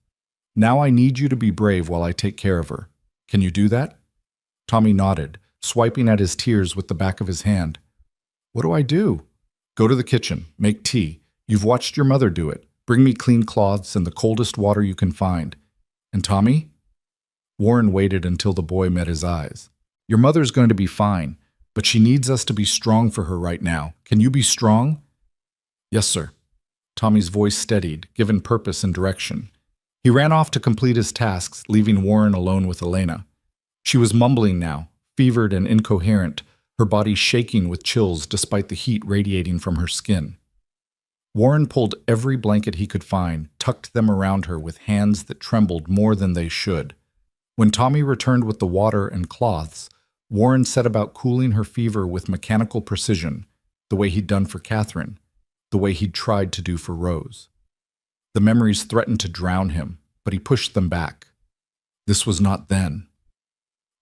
Now I need you to be brave while I take care of her. Can you do that? Tommy nodded, swiping at his tears with the back of his hand. What do I do? Go to the kitchen, make tea. You've watched your mother do it. Bring me clean cloths and the coldest water you can find. And Tommy? Warren waited until the boy met his eyes. Your mother's going to be fine, but she needs us to be strong for her right now. Can you be strong? Yes, sir. Tommy's voice steadied, given purpose and direction. He ran off to complete his tasks, leaving Warren alone with Elena. She was mumbling now, fevered and incoherent, her body shaking with chills despite the heat radiating from her skin. Warren pulled every blanket he could find, tucked them around her with hands that trembled more than they should. When Tommy returned with the water and cloths, Warren set about cooling her fever with mechanical precision, the way he'd done for Catherine, the way he'd tried to do for Rose. The memories threatened to drown him, but he pushed them back. This was not then.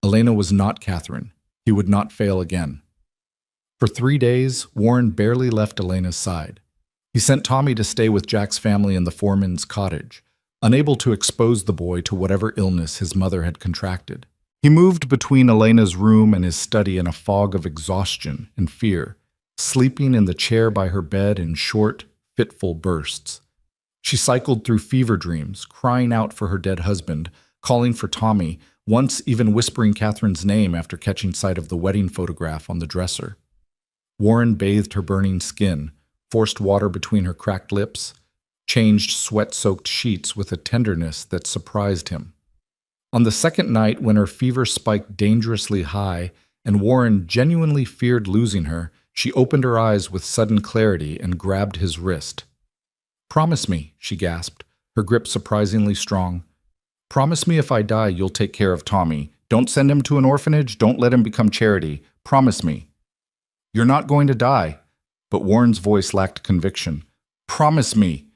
Elena was not Catherine. He would not fail again. For 3 days, Warren barely left Elena's side. He sent Tommy to stay with Jack's family in the foreman's cottage, unable to expose the boy to whatever illness his mother had contracted. He moved between Elena's room and his study in a fog of exhaustion and fear, sleeping in the chair by her bed in short, fitful bursts. She cycled through fever dreams, crying out for her dead husband, calling for Tommy, once even whispering Catherine's name after catching sight of the wedding photograph on the dresser. Warren bathed her burning skin, forced water between her cracked lips, changed sweat-soaked sheets with a tenderness that surprised him. On the second night, when her fever spiked dangerously high and Warren genuinely feared losing her, she opened her eyes with sudden clarity and grabbed his wrist. "Promise me," she gasped, her grip surprisingly strong. "Promise me if I die, you'll take care of Tommy. Don't send him to an orphanage. Don't let him become charity. Promise me." "You're not going to die." But Warren's voice lacked conviction. "Promise me."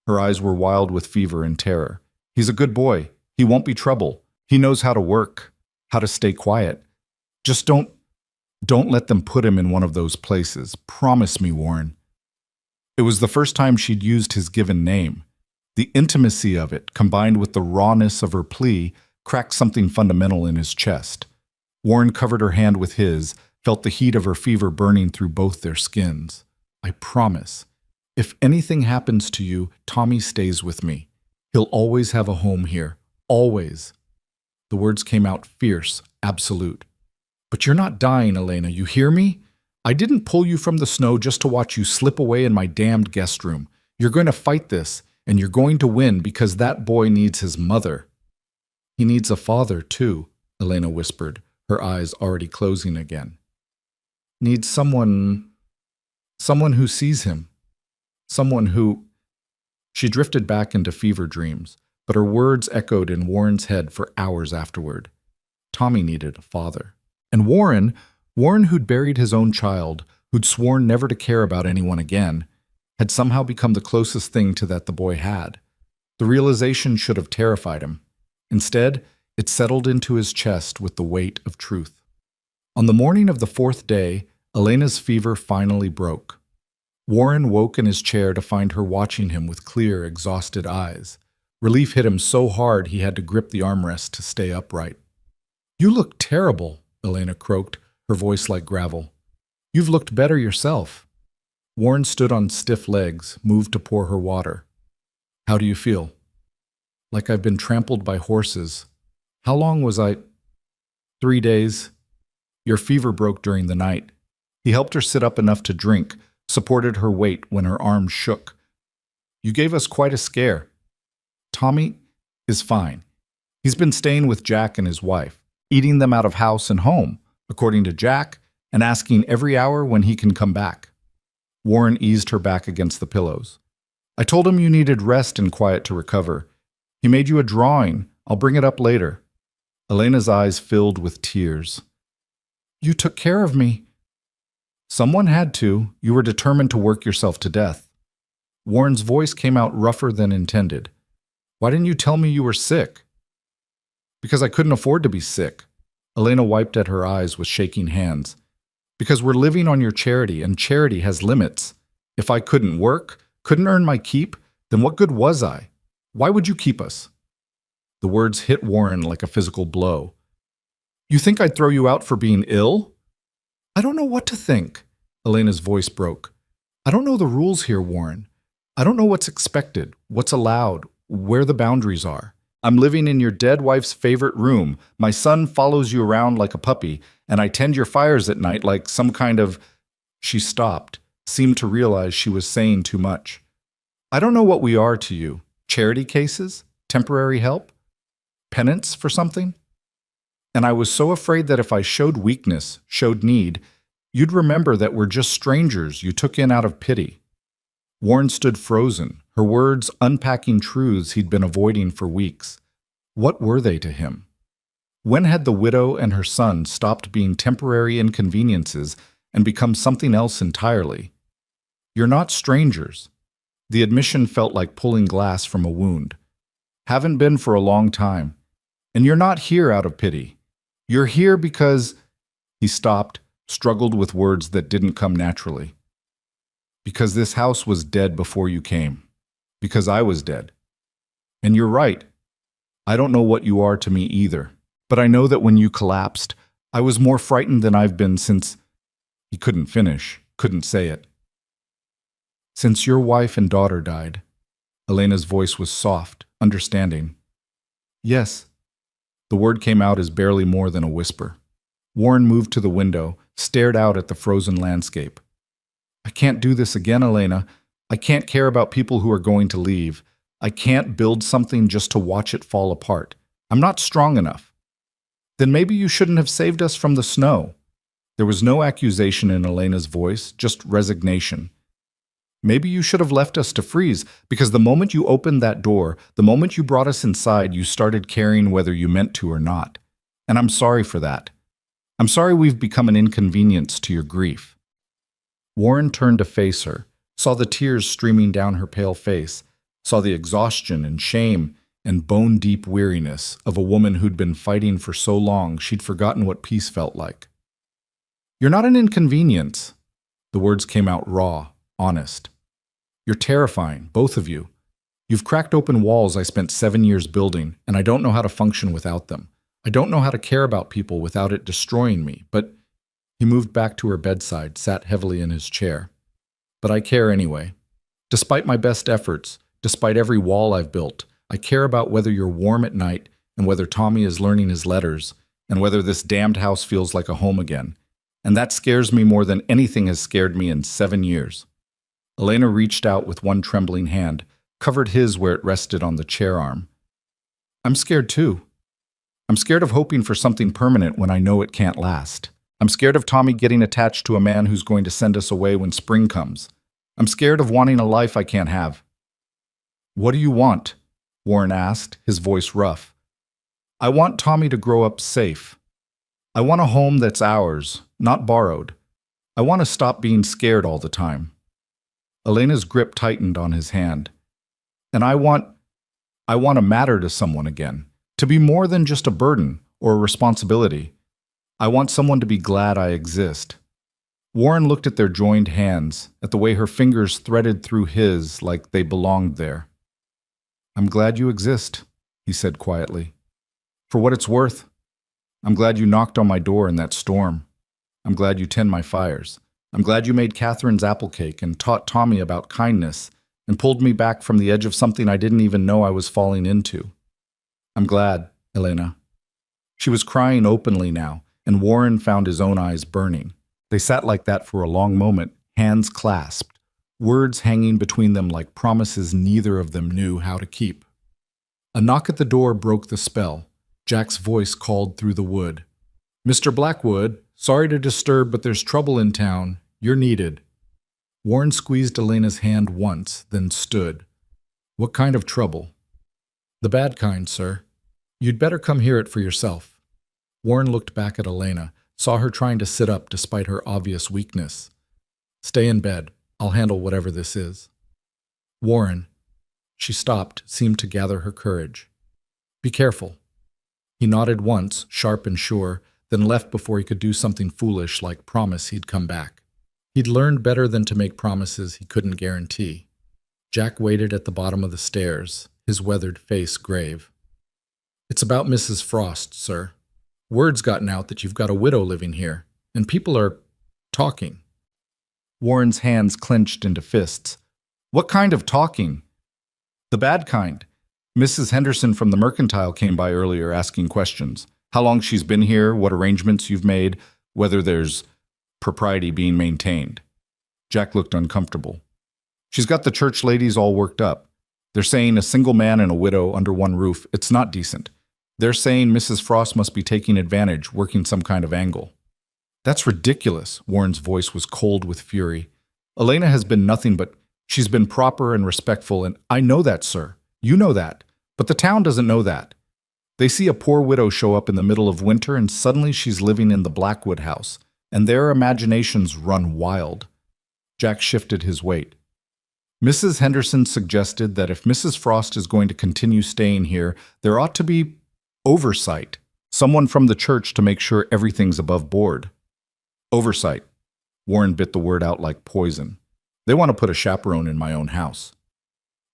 Her eyes were wild with fever and terror. "He's a good boy. He won't be trouble. He knows how to work, how to stay quiet. Just don't let them put him in one of those places. Promise me, Warren." It was the first time she'd used his given name. The intimacy of it, combined with the rawness of her plea, cracked something fundamental in his chest. Warren covered her hand with his, felt the heat of her fever burning through both their skins. "I promise. If anything happens to you, Tommy stays with me. He'll always have a home here. Always." The words came out fierce, absolute. "But you're not dying, Elena, you hear me? I didn't pull you from the snow just to watch you slip away in my damned guest room. You're going to fight this, and you're going to win because that boy needs his mother." "He needs a father, too," Elena whispered, her eyes already closing again. "Needs someone who sees him. Someone who—" She drifted back into fever dreams, but her words echoed in Warren's head for hours afterward. Tommy needed a father. And Warren who'd buried his own child, who'd sworn never to care about anyone again, had somehow become the closest thing to that the boy had. The realization should have terrified him. Instead, it settled into his chest with the weight of truth. On the morning of the 4th day, Elena's fever finally broke. Warren woke in his chair to find her watching him with clear, exhausted eyes. Relief hit him so hard he had to grip the armrest to stay upright. "You look terrible," Elena croaked, her voice like gravel. "You've looked better yourself." Warren stood on stiff legs, moved to pour her water. "How do you feel?" "Like I've been trampled by horses. How long was I—" "3 days. Your fever broke during the night." He helped her sit up enough to drink, supported her weight when her arms shook. "You gave us quite a scare." "Tommy is fine. He's been staying with Jack and his wife, eating them out of house and home, according to Jack, and asking every hour when he can come back." Warren eased her back against the pillows. "I told him you needed rest and quiet to recover. He made you a drawing. I'll bring it up later." Elena's eyes filled with tears. "You took care of me." "Someone had to. You were determined to work yourself to death." Warren's voice came out rougher than intended. "Why didn't you tell me you were sick?" "Because I couldn't afford to be sick." Elena wiped at her eyes with shaking hands. "Because we're living on your charity, and charity has limits. If I couldn't work, couldn't earn my keep, then what good was I? Why would you keep us?" The words hit Warren like a physical blow. You think I'd throw you out for being ill? I don't know what to think. Elena's voice broke. I don't know the rules here, Warren. I don't know what's expected, what's allowed, where the boundaries are. I'm living in your dead wife's favorite room. My son follows you around like a puppy, and I tend your fires at night like some kind of... She stopped, seemed to realize she was saying too much. I don't know what we are to you. Charity cases? Temporary help? Penance for something? And I was so afraid that if I showed weakness, showed need, you'd remember that we're just strangers you took in out of pity. Warren stood frozen, her words unpacking truths he'd been avoiding for weeks. What were they to him? When had the widow and her son stopped being temporary inconveniences and become something else entirely? You're not strangers. The admission felt like pulling glass from a wound. Haven't been for a long time. And you're not here out of pity. You're here because... He stopped, struggled with words that didn't come naturally. Because this house was dead before you came. Because I was dead. And you're right. I don't know what you are to me either. But I know that when you collapsed, I was more frightened than I've been since... He couldn't finish, couldn't say it. Since your wife and daughter died. Elena's voice was soft, understanding. Yes. The word came out as barely more than a whisper. Warren moved to the window, stared out at the frozen landscape. I can't do this again, Elena. I can't care about people who are going to leave. I can't build something just to watch it fall apart. I'm not strong enough. Then maybe you shouldn't have saved us from the snow. There was no accusation in Elena's voice, just resignation. Maybe you should have left us to freeze, because the moment you opened that door, the moment you brought us inside, you started caring whether you meant to or not. And I'm sorry for that. I'm sorry we've become an inconvenience to your grief. Warren turned to face her, saw the tears streaming down her pale face, saw the exhaustion and shame and bone-deep weariness of a woman who'd been fighting for so long she'd forgotten what peace felt like. You're not an inconvenience. The words came out raw, honest. You're terrifying, both of you. You've cracked open walls I spent 7 years building, and I don't know how to function without them. I don't know how to care about people without it destroying me, but... He moved back to her bedside, sat heavily in his chair. But I care anyway. Despite my best efforts, despite every wall I've built, I care about whether you're warm at night and whether Tommy is learning his letters and whether this damned house feels like a home again. And that scares me more than anything has scared me in 7 years. Elena reached out with one trembling hand, covered his where it rested on the chair arm. I'm scared too. I'm scared of hoping for something permanent when I know it can't last. I'm scared of Tommy getting attached to a man who's going to send us away when spring comes. I'm scared of wanting a life I can't have. What do you want? Warren asked, his voice rough. I want Tommy to grow up safe. I want a home that's ours, not borrowed. I want to stop being scared all the time. Elena's grip tightened on his hand. And I want to matter to someone again, to be more than just a burden or a responsibility. I want someone to be glad I exist. Warren looked at their joined hands, at the way her fingers threaded through his like they belonged there. I'm glad you exist, he said quietly. For what it's worth. I'm glad you knocked on my door in that storm. I'm glad you tend my fires. I'm glad you made Catherine's apple cake and taught Tommy about kindness and pulled me back from the edge of something I didn't even know I was falling into. I'm glad, Elena. She was crying openly now, and Warren found his own eyes burning. They sat like that for a long moment, hands clasped, words hanging between them like promises neither of them knew how to keep. A knock at the door broke the spell. Jack's voice called through the wood. Mr. Blackwood, sorry to disturb, but there's trouble in town. You're needed. Warren squeezed Elena's hand once, then stood. What kind of trouble? The bad kind, sir. You'd better come hear it for yourself. Warren looked back at Elena, saw her trying to sit up despite her obvious weakness. Stay in bed. I'll handle whatever this is. Warren. She stopped, seemed to gather her courage. Be careful. He nodded once, sharp and sure, then left before he could do something foolish like promise he'd come back. He'd learned better than to make promises he couldn't guarantee. Jack waited at the bottom of the stairs, his weathered face grave. It's about Mrs. Frost, sir. Word's gotten out that you've got a widow living here, and people are talking. Warren's hands clenched into fists. What kind of talking? The bad kind. Mrs. Henderson from the Mercantile came by earlier asking questions. How long she's been here, what arrangements you've made, whether there's propriety being maintained. Jack looked uncomfortable. She's got the church ladies all worked up. They're saying a single man and a widow under one roof, it's not decent. They're saying Mrs. Frost must be taking advantage, working some kind of angle. That's ridiculous. Warren's voice was cold with fury. Elena has been nothing but she's been proper and respectful, and I know that, sir. You know that. But the town doesn't know that. They see a poor widow show up in the middle of winter, and suddenly she's living in the Blackwood house, and their imaginations run wild. Jack shifted his weight. Mrs. Henderson suggested that if Mrs. Frost is going to continue staying here, there ought to be oversight, someone from the church to make sure everything's above board. Oversight. Warren bit the word out like poison. They want to put a chaperone in my own house.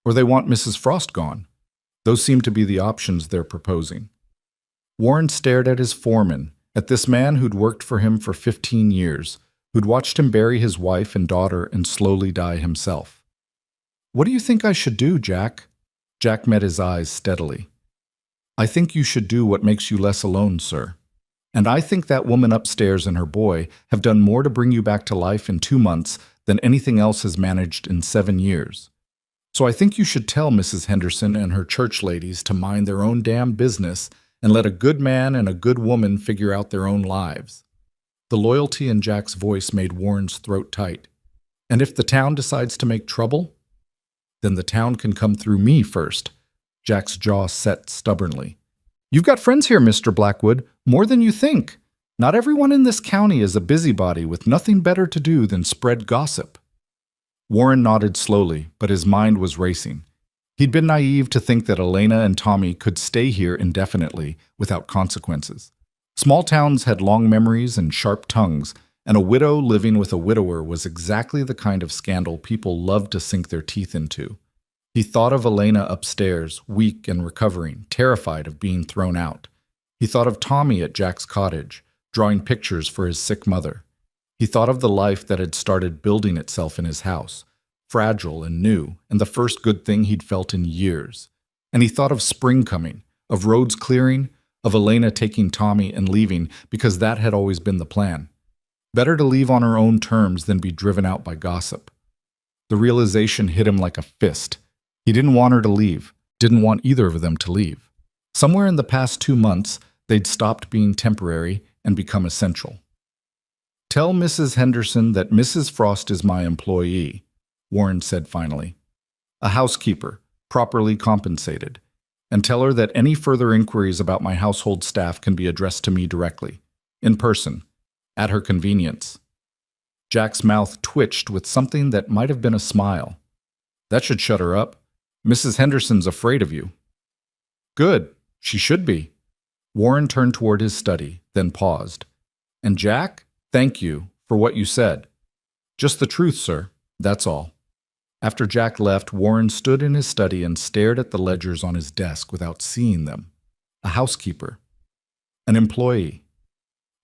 Or they want Mrs. Frost gone. Those seem to be the options they're proposing. Warren stared at his foreman, at this man who'd worked for him for 15 years, who'd watched him bury his wife and daughter and slowly die himself. What do you think I should do, Jack? Jack met his eyes steadily. I think you should do what makes you less alone, sir. And I think that woman upstairs and her boy have done more to bring you back to life in 2 months than anything else has managed in 7 years. So I think you should tell Mrs. Henderson and her church ladies to mind their own damn business and let a good man and a good woman figure out their own lives. The loyalty in Jack's voice made Warren's throat tight. And if the town decides to make trouble, then the town can come through me first. Jack's jaw set stubbornly. You've got friends here, Mr. Blackwood, more than you think. Not everyone in this county is a busybody with nothing better to do than spread gossip. Warren nodded slowly, but his mind was racing. He'd been naive to think that Elena and Tommy could stay here indefinitely without consequences. Small towns had long memories and sharp tongues, and a widow living with a widower was exactly the kind of scandal people loved to sink their teeth into. He thought of Elena upstairs, weak and recovering, terrified of being thrown out. He thought of Tommy at Jack's cottage, drawing pictures for his sick mother. He thought of the life that had started building itself in his house, fragile and new, and the first good thing he'd felt in years. And he thought of spring coming, of roads clearing, of Elena taking Tommy and leaving, because that had always been the plan. Better to leave on her own terms than be driven out by gossip. The realization hit him like a fist. He didn't want her to leave, didn't want either of them to leave. Somewhere in the past 2 months, they'd stopped being temporary and become essential. Tell Mrs. Henderson that Mrs. Frost is my employee, Warren said finally. A housekeeper, properly compensated. And tell her that any further inquiries about my household staff can be addressed to me directly, in person, at her convenience. Jack's mouth twitched with something that might have been a smile. That should shut her up. Mrs. Henderson's afraid of you. Good. She should be. Warren turned toward his study, then paused. And Jack, thank you for what you said. Just the truth, sir. That's all. After Jack left, Warren stood in his study and stared at the ledgers on his desk without seeing them. A housekeeper. An employee.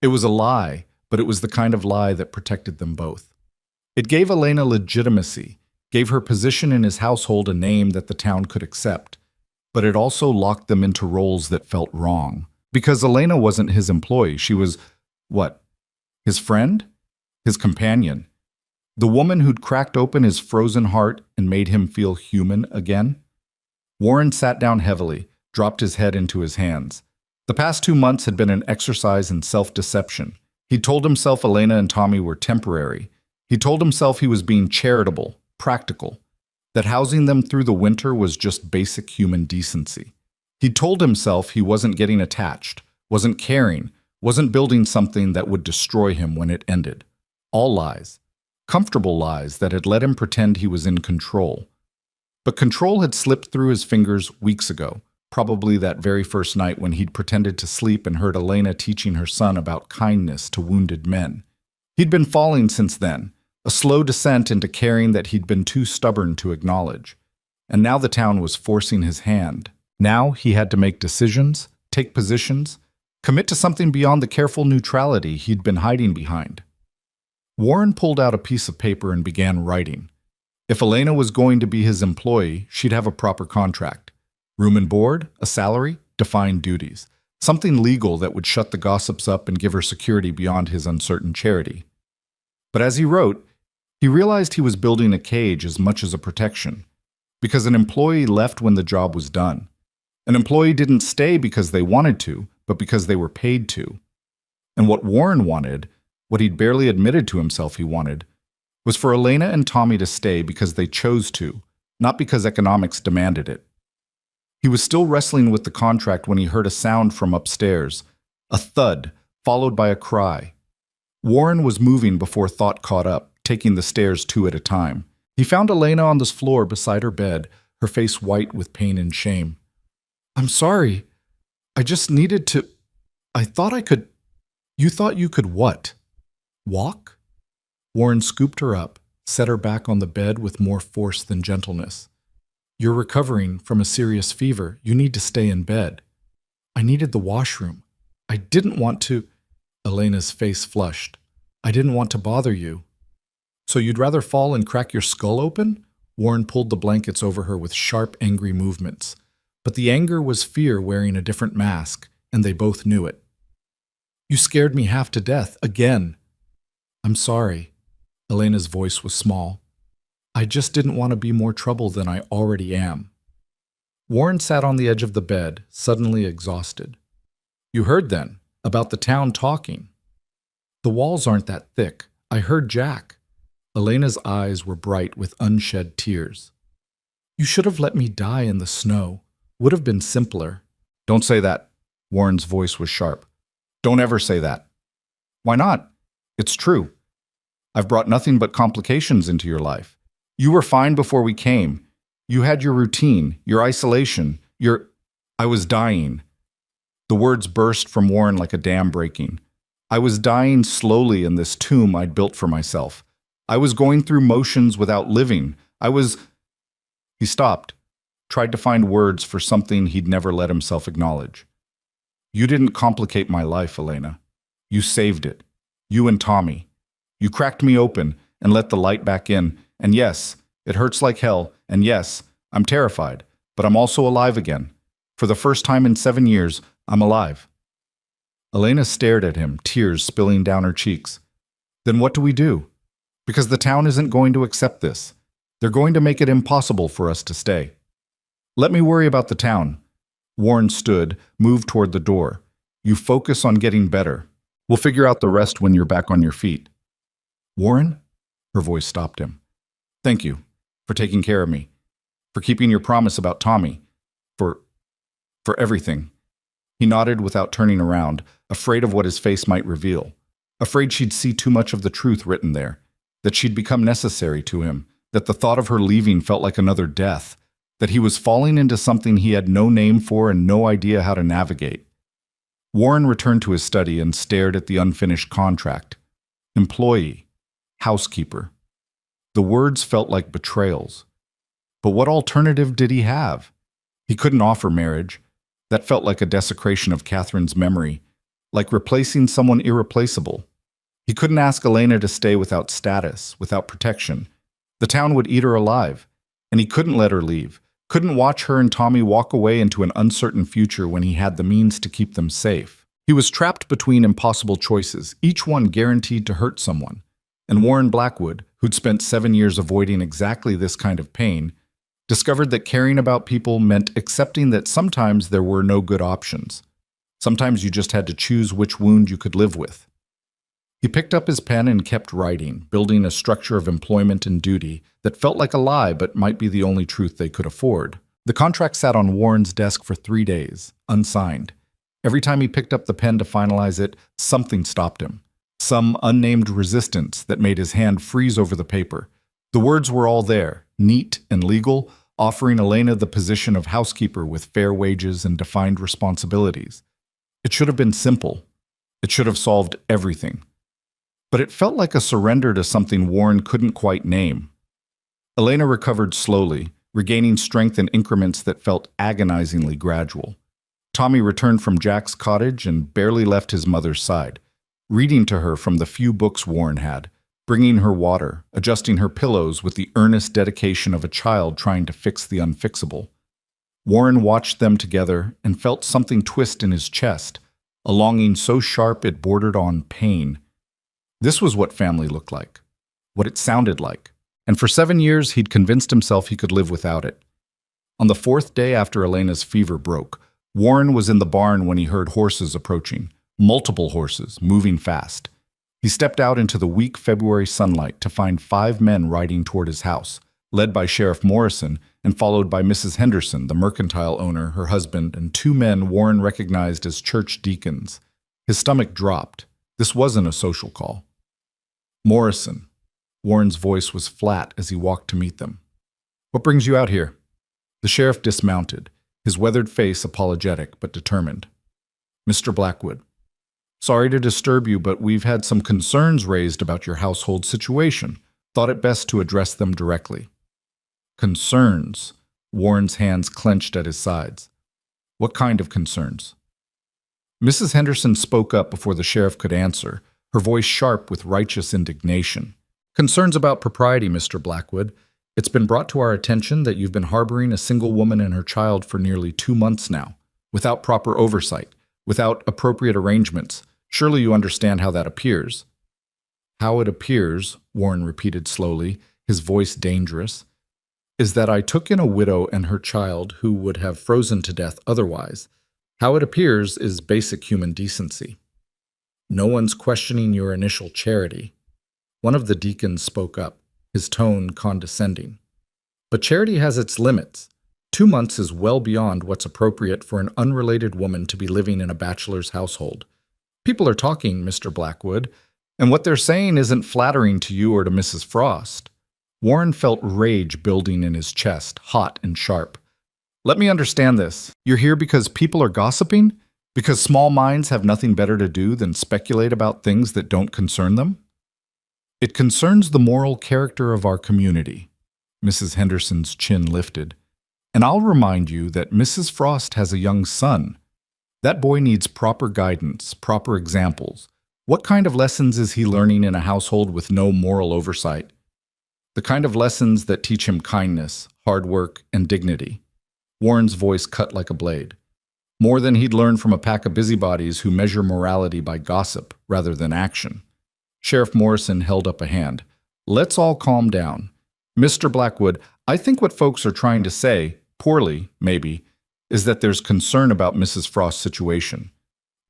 It was a lie, but it was the kind of lie that protected them both. It gave Elena legitimacy, gave her position in his household a name that the town could accept, but it also locked them into roles that felt wrong. Because Elena wasn't his employee, she was, what? His friend? His companion? The woman who'd cracked open his frozen heart and made him feel human again? Warren sat down heavily, dropped his head into his hands. The past 2 months had been an exercise in self-deception. He told himself Elena and Tommy were temporary. He told himself he was being charitable, practical, that housing them through the winter was just basic human decency. He told himself he wasn't getting attached, wasn't caring, wasn't building something that would destroy him when it ended. All lies. Comfortable lies that had let him pretend he was in control. But control had slipped through his fingers weeks ago, probably that very first night when he'd pretended to sleep and heard Elena teaching her son about kindness to wounded men. He'd been falling since then, a slow descent into caring that he'd been too stubborn to acknowledge. And now the town was forcing his hand. Now he had to make decisions, take positions, Commit to something beyond the careful neutrality he'd been hiding behind. Warren pulled out a piece of paper and began writing. If Elena was going to be his employee, she'd have a proper contract. Room and board, a salary, defined duties. Something legal that would shut the gossips up and give her security beyond his uncertain charity. But as he wrote, he realized he was building a cage as much as a protection, because an employee left when the job was done. An employee didn't stay because they wanted to, but because they were paid to. And what Warren wanted, what he'd barely admitted to himself he wanted, was for Elena and Tommy to stay because they chose to, not because economics demanded it. He was still wrestling with the contract when he heard a sound from upstairs, a thud, followed by a cry. Warren was moving before thought caught up, taking the stairs two at a time. He found Elena on the floor beside her bed, her face white with pain and shame. "I'm sorry. I just needed to... I thought I could..." "You thought you could what? Walk?" Warren scooped her up, set her back on the bed with more force than gentleness. "You're recovering from a serious fever. You need to stay in bed." "I needed the washroom. I didn't want to..." Elena's face flushed. "I didn't want to bother you." "So you'd rather fall and crack your skull open?" Warren pulled the blankets over her with sharp, angry movements. But the anger was fear wearing a different mask, and they both knew it. "You scared me half to death, again." "I'm sorry." Elena's voice was small. "I just didn't want to be more trouble than I already am." Warren sat on the edge of the bed, suddenly exhausted. "You heard then, about the town talking." "The walls aren't that thick. I heard Jack." Elena's eyes were bright with unshed tears. "You should have let me die in the snow. Would have been simpler." "Don't say that." Warren's voice was sharp. "Don't ever say that." "Why not? It's true. I've brought nothing but complications into your life. You were fine before we came. You had your routine, your isolation, your... I was dying." The words burst from Warren like a dam breaking. "I was dying slowly in this tomb I'd built for myself. I was going through motions without living. I was..." He stopped, tried to find words for something he'd never let himself acknowledge. "You didn't complicate my life, Elena. You saved it. You and Tommy. You cracked me open and let the light back in. And yes, it hurts like hell. And yes, I'm terrified. But I'm also alive again. For the first time in 7 years, I'm alive." Elena stared at him, tears spilling down her cheeks. "Then what do we do? Because the town isn't going to accept this. They're going to make it impossible for us to stay." "Let me worry about the town." Warren stood, moved toward the door. "You focus on getting better. We'll figure out the rest when you're back on your feet." "Warren?" Her voice stopped him. "Thank you for taking care of me, for keeping your promise about Tommy, for everything." He nodded without turning around, afraid of what his face might reveal, afraid she'd see too much of the truth written there, that she'd become necessary to him, that the thought of her leaving felt like another death, that he was falling into something he had no name for and no idea how to navigate. Warren returned to his study and stared at the unfinished contract. Employee. Housekeeper. The words felt like betrayals. But what alternative did he have? He couldn't offer marriage. That felt like a desecration of Catherine's memory, like replacing someone irreplaceable. He couldn't ask Elena to stay without status, without protection. The town would eat her alive, and he couldn't let her leave, couldn't watch her and Tommy walk away into an uncertain future when he had the means to keep them safe. He was trapped between impossible choices, each one guaranteed to hurt someone. And Warren Blackwood, who'd spent 7 years avoiding exactly this kind of pain, discovered that caring about people meant accepting that sometimes there were no good options. Sometimes you just had to choose which wound you could live with. He picked up his pen and kept writing, building a structure of employment and duty that felt like a lie but might be the only truth they could afford. The contract sat on Warren's desk for 3 days, unsigned. Every time he picked up the pen to finalize it, something stopped him. Some unnamed resistance that made his hand freeze over the paper. The words were all there, neat and legal, offering Elena the position of housekeeper with fair wages and defined responsibilities. It should have been simple. It should have solved everything. But it felt like a surrender to something Warren couldn't quite name. Elena recovered slowly, regaining strength in increments that felt agonizingly gradual. Tommy returned from Jack's cottage and barely left his mother's side, reading to her from the few books Warren had, bringing her water, adjusting her pillows with the earnest dedication of a child trying to fix the unfixable. Warren watched them together and felt something twist in his chest, a longing so sharp it bordered on pain. This was what family looked like, what it sounded like, and for 7 years he'd convinced himself he could live without it. On the 4th day after Elena's fever broke, Warren was in the barn when he heard horses approaching, multiple horses, moving fast. He stepped out into the weak February sunlight to find 5 men riding toward his house, led by Sheriff Morrison and followed by Mrs. Henderson, the mercantile owner, her husband, and 2 men Warren recognized as church deacons. His stomach dropped. This wasn't a social call. Morrison. Warren's voice was flat as he walked to meet them. "What brings you out here?" The sheriff dismounted, his weathered face apologetic but determined. "Mr. Blackwood, sorry to disturb you, but we've had some concerns raised about your household situation. Thought it best to address them directly." Concerns. Warren's hands clenched at his sides. What kind of concerns? Mrs. Henderson spoke up before the sheriff could answer, her voice sharp with righteous indignation. "Concerns about propriety, Mr. Blackwood. It's been brought to our attention that you've been harboring a single woman and her child for nearly 2 months now, without proper oversight, without appropriate arrangements. Surely you understand how that appears." "How it appears," Warren repeated slowly, his voice dangerous, "is that I took in a widow and her child who would have frozen to death otherwise. How it appears is basic human decency. No one's questioning your initial charity." One of the deacons spoke up, his tone condescending. "But charity has its limits. 2 months is well beyond what's appropriate for an unrelated woman to be living in a bachelor's household. People are talking, Mr. Blackwood, and what they're saying isn't flattering to you or to Mrs. Frost." Warren felt rage building in his chest, hot and sharp. "Let me understand this. You're here because people are gossiping? Because small minds have nothing better to do than speculate about things that don't concern them?" "It concerns the moral character of our community." Mrs. Henderson's chin lifted. "And I'll remind you that Mrs. Frost has a young son. That boy needs proper guidance, proper examples. What kind of lessons is he learning in a household with no moral oversight? The kind of lessons that teach him kindness, hard work, and dignity." Warren's voice cut like a blade. "More than he'd learn from a pack of busybodies who measure morality by gossip rather than action." Sheriff Morrison held up a hand. "Let's all calm down. Mr. Blackwood, I think what folks are trying to say, poorly, maybe, is that there's concern about Mrs. Frost's situation.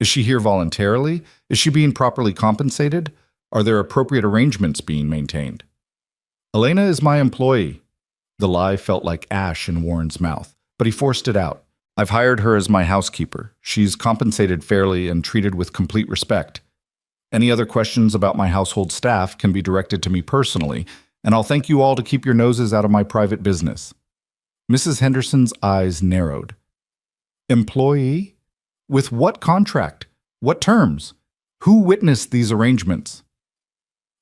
Is she here voluntarily? Is she being properly compensated? Are there appropriate arrangements being maintained?" "Elena is my employee." The lie felt like ash in Warren's mouth, but he forced it out. "I've hired her as my housekeeper. She's compensated fairly and treated with complete respect. Any other questions about my household staff can be directed to me personally, and I'll thank you all to keep your noses out of my private business." Mrs. Henderson's eyes narrowed. "Employee? With what contract? What terms? Who witnessed these arrangements?"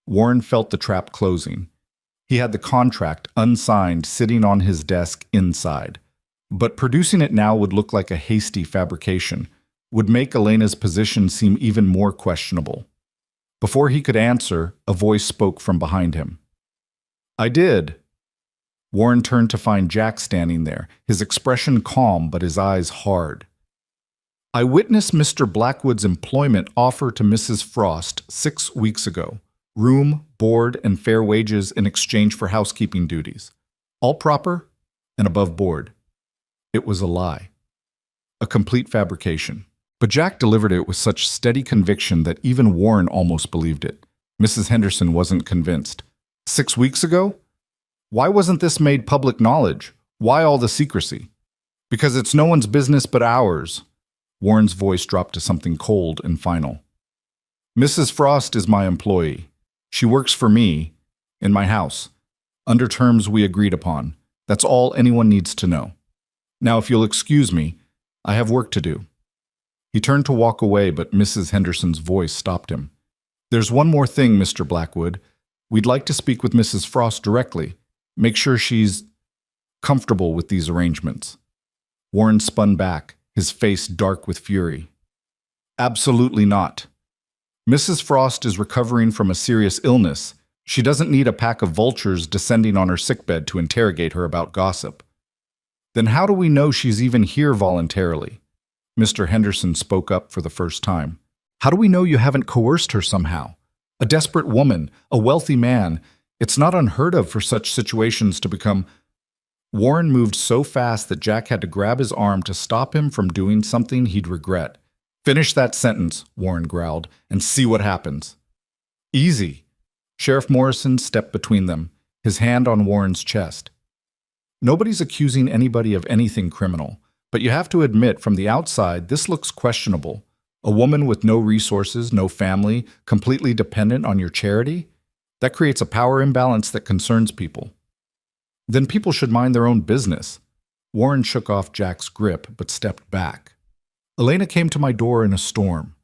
Warren felt the trap closing. He had the contract, unsigned, sitting on his desk inside. But producing it now would look like a hasty fabrication, would make Elena's position seem even more questionable. Before he could answer, a voice spoke from behind him. "I did." Warren turned to find Jack standing there, his expression calm but his eyes hard. "I witnessed Mr. Blackwood's employment offer to Mrs. Frost 6 weeks ago. Room, board, and fair wages in exchange for housekeeping duties. All proper and above board." It was a lie. A complete fabrication. But Jack delivered it with such steady conviction that even Warren almost believed it. Mrs. Henderson wasn't convinced. 6 weeks ago? Why wasn't this made public knowledge? Why all the secrecy? "Because it's no one's business but ours." Warren's voice dropped to something cold and final. "Mrs. Frost is my employee. She works for me, in my house, under terms we agreed upon. That's all anyone needs to know. Now, if you'll excuse me, I have work to do." He turned to walk away, but Mrs. Henderson's voice stopped him. "There's one more thing, Mr. Blackwood. We'd like to speak with Mrs. Frost directly. Make sure she's comfortable with these arrangements." Warren spun back, his face dark with fury. Absolutely not. Mrs. Frost is recovering from a serious illness. She doesn't need a pack of vultures descending on her sickbed to interrogate her about gossip. Then how do we know she's even here voluntarily? Mr. Henderson spoke up for the first time. How do we know you haven't coerced her somehow? A desperate woman, a wealthy man. It's not unheard of for such situations to become... Warren moved so fast that Jack had to grab his arm to stop him from doing something he'd regret. Finish that sentence, Warren growled, and see what happens. Easy. Sheriff Morrison stepped between them, his hand on Warren's chest. Nobody's accusing anybody of anything criminal, but you have to admit from the outside this looks questionable. A woman with no resources, no family, completely dependent on your charity? That creates a power imbalance that concerns people. Then people should mind their own business. Warren shook off Jack's grip, but stepped back. Elena came to my door in a storm.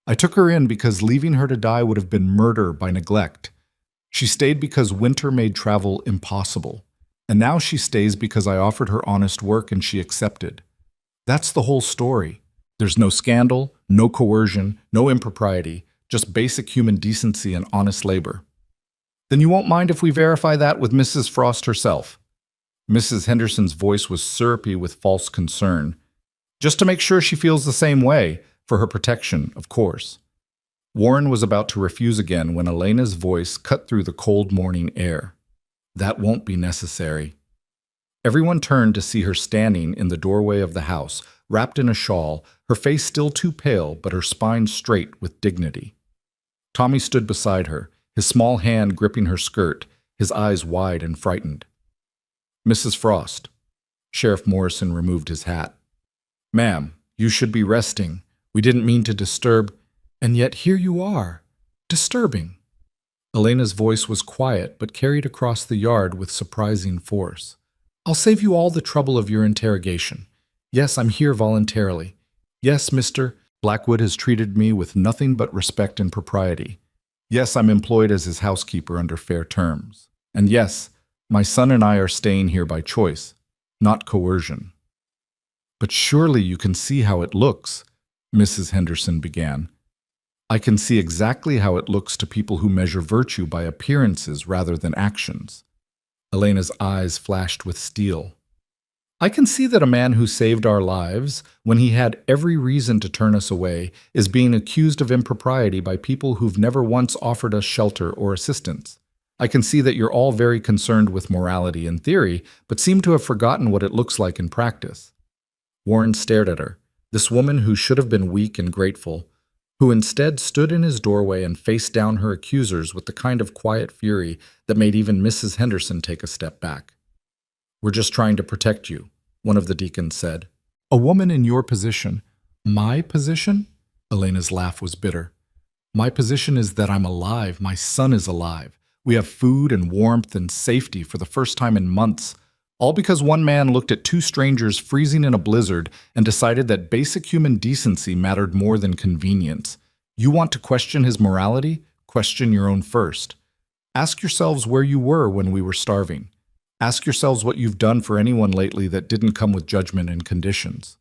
I took her in because leaving her to die would have been murder by neglect. She stayed because winter made travel impossible. And now she stays because I offered her honest work and she accepted. That's the whole story. There's no scandal, no coercion, no impropriety, just basic human decency and honest labor. Then you won't mind if we verify that with Mrs. Frost herself. Mrs. Henderson's voice was syrupy with false concern. Just to make sure she feels the same way, for her protection, of course. Warren was about to refuse again when Elena's voice cut through the cold morning air. That won't be necessary. Everyone turned to see her standing in the doorway of the house, wrapped in a shawl, her face still too pale, but her spine straight with dignity. Tommy stood beside her, his small hand gripping her skirt, his eyes wide and frightened. Mrs. Frost. Sheriff Morrison removed his hat. Ma'am, you should be resting. We didn't mean to disturb, and yet here you are. Disturbing. Elena's voice was quiet, but carried across the yard with surprising force. I'll save you all the trouble of your interrogation. Yes, I'm here voluntarily. Yes, Mr. Blackwood has treated me with nothing but respect and propriety. Yes, I'm employed as his housekeeper under fair terms. And yes, my son and I are staying here by choice, not coercion. But surely you can see how it looks, Mrs. Henderson began. I can see exactly how it looks to people who measure virtue by appearances rather than actions. Elena's eyes flashed with steel. I can see that a man who saved our lives, when he had every reason to turn us away, is being accused of impropriety by people who've never once offered us shelter or assistance. I can see that you're all very concerned with morality in theory, but seem to have forgotten what it looks like in practice. Warren stared at her, this woman who should have been weak and grateful, who instead stood in his doorway and faced down her accusers with the kind of quiet fury that made even Mrs. Henderson take a step back. We're just trying to protect you, one of the deacons said. A woman in your position. My position? Elena's laugh was bitter. My position is that I'm alive. My son is alive. We have food and warmth and safety for the first time in months. All because one man looked at two strangers freezing in a blizzard and decided that basic human decency mattered more than convenience. You want to question his morality? Question your own first. Ask yourselves where you were when we were starving. Ask yourselves what you've done for anyone lately that didn't come with judgment and conditions.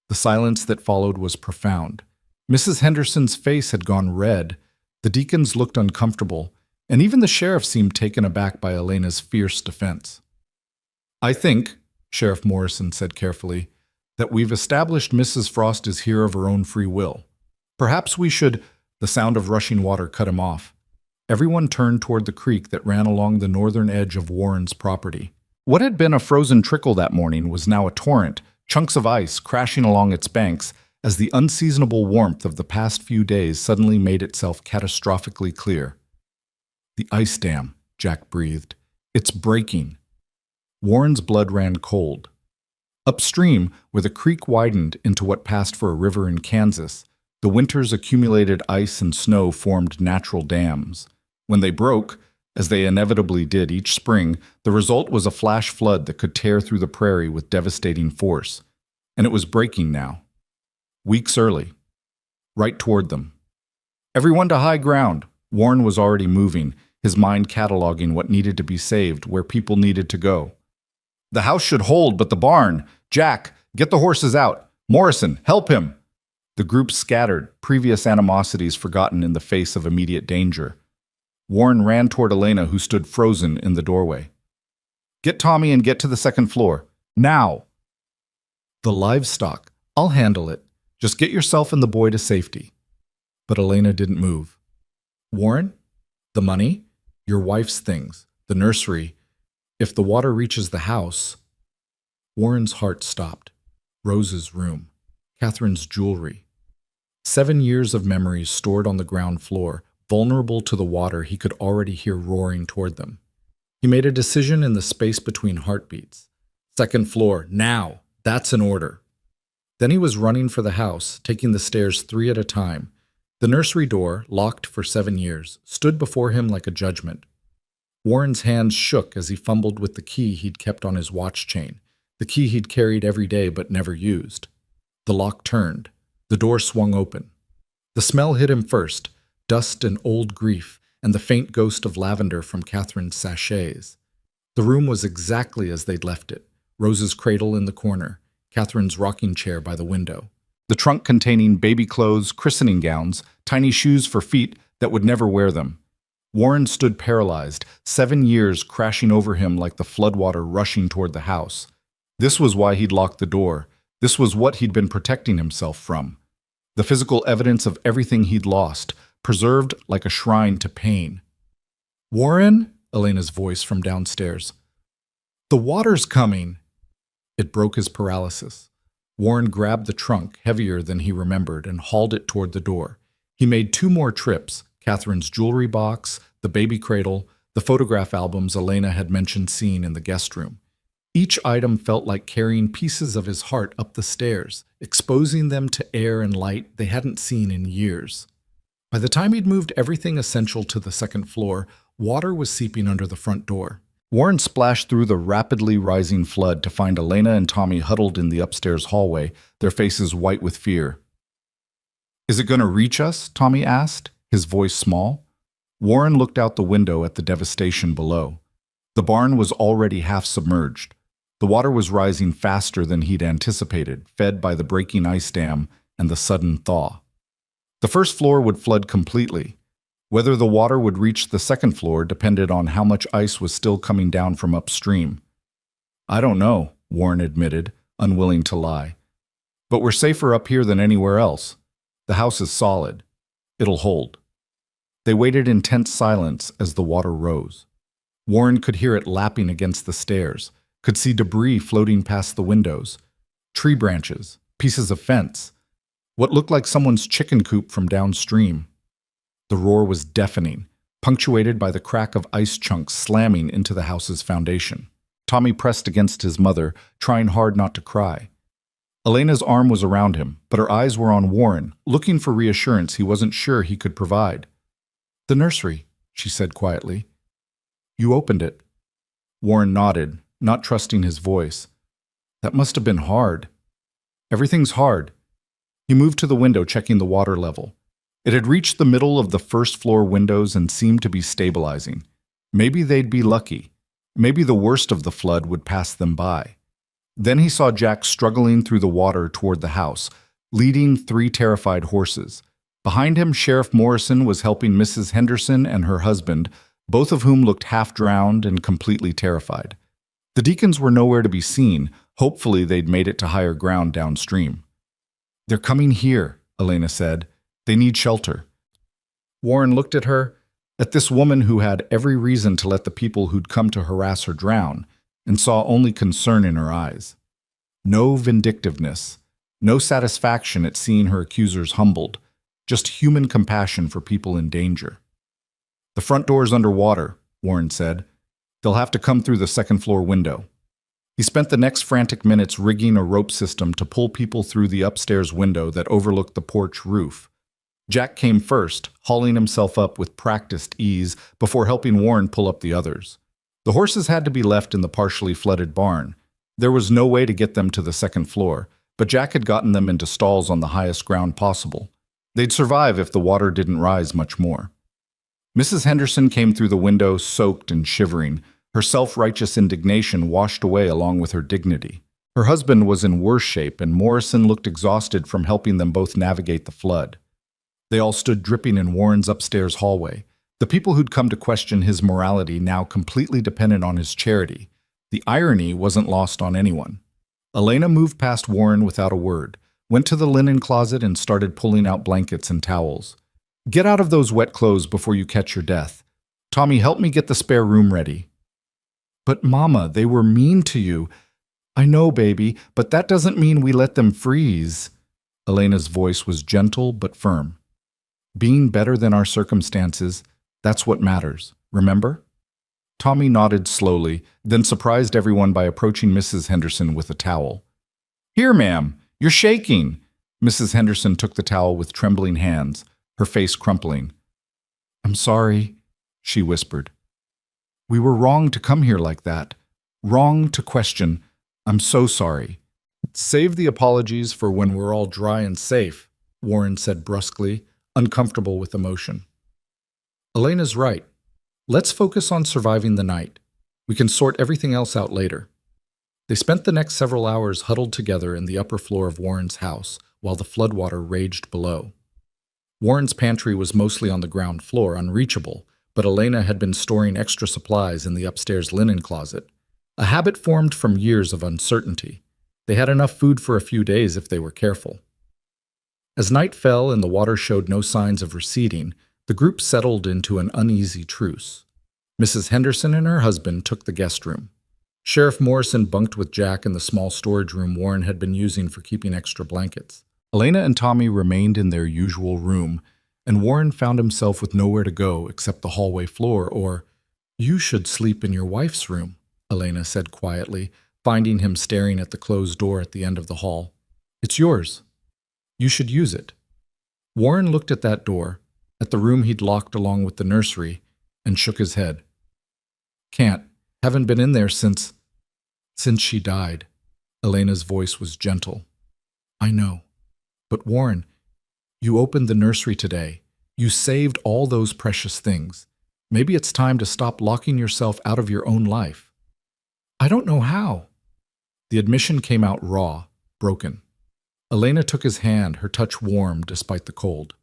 The silence that followed was profound. Mrs. Henderson's face had gone red. The deacons looked uncomfortable, and even the sheriff seemed taken aback by Elena's fierce defense. I think, Sheriff Morrison said carefully, that we've established Mrs. Frost is here of her own free will. Perhaps we should... The sound of rushing water cut him off. Everyone turned toward the creek that ran along the northern edge of Warren's property. What had been a frozen trickle that morning was now a torrent, chunks of ice crashing along its banks as the unseasonable warmth of the past few days suddenly made itself catastrophically clear. The ice dam, Jack breathed. It's breaking. Warren's blood ran cold. Upstream, where the creek widened into what passed for a river in Kansas, the winter's accumulated ice and snow formed natural dams. When they broke, as they inevitably did each spring, the result was a flash flood that could tear through the prairie with devastating force. And it was breaking now. Weeks early. Right toward them. Everyone to high ground. Warren was already moving, his mind cataloging what needed to be saved, where people needed to go. The house should hold, but the barn. Jack, get the horses out. Morrison, help him! The group scattered, previous animosities forgotten in the face of immediate danger. Warren ran toward Elena, who stood frozen in the doorway. Get Tommy and get to the second floor. Now! The livestock. I'll handle it. Just get yourself and the boy to safety. But Elena didn't move. Warren? The money? Your wife's things. The nursery. If the water reaches the house... Warren's heart stopped. Rose's room. Catherine's jewelry. 7 years of memories stored on the ground floor, vulnerable to the water he could already hear roaring toward them. He made a decision in the space between heartbeats. Second floor, now! That's an order. Then he was running for the house, taking the stairs 3 at a time. The nursery door, locked for 7 years, stood before him like a judgment. Warren's hands shook as he fumbled with the key he'd kept on his watch chain, the key he'd carried every day but never used. The lock turned. The door swung open. The smell hit him first, dust and old grief, and the faint ghost of lavender from Catherine's sachets. The room was exactly as they'd left it. Rose's cradle in the corner, Catherine's rocking chair by the window. The trunk containing baby clothes, christening gowns, tiny shoes for feet that would never wear them. Warren stood paralyzed, 7 years crashing over him like the floodwater rushing toward the house. This was why he'd locked the door. This was what he'd been protecting himself from. The physical evidence of everything he'd lost, preserved like a shrine to pain. Warren? Elena's voice from downstairs. The water's coming. It broke his paralysis. Warren grabbed the trunk, heavier than he remembered, and hauled it toward the door. He made 2 more trips, Catherine's jewelry box, the baby cradle, the photograph albums Elena had mentioned seeing in the guest room. Each item felt like carrying pieces of his heart up the stairs, exposing them to air and light they hadn't seen in years. By the time he'd moved everything essential to the second floor, water was seeping under the front door. Warren splashed through the rapidly rising flood to find Elena and Tommy huddled in the upstairs hallway, their faces white with fear. Is it going to reach us? Tommy asked, his voice small. Warren looked out the window at the devastation below. The barn was already half submerged. The water was rising faster than he'd anticipated, fed by the breaking ice dam and the sudden thaw. The first floor would flood completely. Whether the water would reach the second floor depended on how much ice was still coming down from upstream. I don't know, Warren admitted, unwilling to lie. But we're safer up here than anywhere else. The house is solid. It'll hold. They waited in tense silence as the water rose. Warren could hear it lapping against the stairs, could see debris floating past the windows, tree branches, pieces of fence, what looked like someone's chicken coop from downstream. The roar was deafening, punctuated by the crack of ice chunks slamming into the house's foundation. Tommy pressed against his mother, trying hard not to cry. Elena's arm was around him, but her eyes were on Warren, looking for reassurance he wasn't sure he could provide. The nursery, she said quietly. You opened it. Warren nodded, not trusting his voice. That must have been hard. Everything's hard. He moved to the window, checking the water level. It had reached the middle of the first floor windows and seemed to be stabilizing. Maybe they'd be lucky. Maybe the worst of the flood would pass them by. Then he saw Jack struggling through the water toward the house, leading 3 terrified horses. Behind him, Sheriff Morrison was helping Mrs. Henderson and her husband, both of whom looked half-drowned and completely terrified. The deacons were nowhere to be seen. Hopefully they'd made it to higher ground downstream. They're coming here, Elena said. They need shelter. Warren looked at her, at this woman who had every reason to let the people who'd come to harass her drown, and saw only concern in her eyes. No vindictiveness, no satisfaction at seeing her accusers humbled, just human compassion for people in danger. The front door's underwater, Warren said. They'll have to come through the second-floor window. He spent the next frantic minutes rigging a rope system to pull people through the upstairs window that overlooked the porch roof. Jack came first, hauling himself up with practiced ease before helping Warren pull up the others. The horses had to be left in the partially flooded barn. There was no way to get them to the second floor, but Jack had gotten them into stalls on the highest ground possible. They'd survive if the water didn't rise much more. Mrs. Henderson came through the window, soaked and shivering, her self-righteous indignation washed away along with her dignity. Her husband was in worse shape, and Morrison looked exhausted from helping them both navigate the flood. They all stood dripping in Warren's upstairs hallway. The people who'd come to question his morality now completely dependent on his charity. The irony wasn't lost on anyone. Elena moved past Warren without a word, went to the linen closet and started pulling out blankets and towels. "Get out of those wet clothes before you catch your death. Tommy, help me get the spare room ready." "But Mama, they were mean to you." "I know, baby, but that doesn't mean we let them freeze." Elena's voice was gentle but firm. "Being better than our circumstances, that's what matters, remember?" Tommy nodded slowly, then surprised everyone by approaching Mrs. Henderson with a towel. "Here, ma'am, you're shaking." Mrs. Henderson took the towel with trembling hands, her face crumpling. "I'm sorry," she whispered. "We were wrong to come here like that. Wrong to question. I'm so sorry." "Save the apologies for when we're all dry and safe," Warren said brusquely, uncomfortable with emotion. "Elena's right. Let's focus on surviving the night. We can sort everything else out later." They spent the next several hours huddled together in the upper floor of Warren's house while the floodwater raged below. Warren's pantry was mostly on the ground floor, unreachable, but Elena had been storing extra supplies in the upstairs linen closet, a habit formed from years of uncertainty. They had enough food for a few days if they were careful. As night fell and the water showed no signs of receding, the group settled into an uneasy truce. Mrs. Henderson and her husband took the guest room. Sheriff Morrison bunked with Jack in the small storage room Warren had been using for keeping extra blankets. Elena and Tommy remained in their usual room, and Warren found himself with nowhere to go except the hallway floor, or, "You should sleep in your wife's room," Elena said quietly, finding him staring at the closed door at the end of the hall. "It's yours. You should use it." Warren looked at that door, at the room he'd locked along with the nursery, and shook his head. "Can't. Haven't been in there since she died." Elena's voice was gentle. "I know. But Warren, you opened the nursery today. You saved all those precious things. Maybe it's time to stop locking yourself out of your own life." "I don't know how." The admission came out raw, broken. Elena took his hand, her touch warm despite the cold.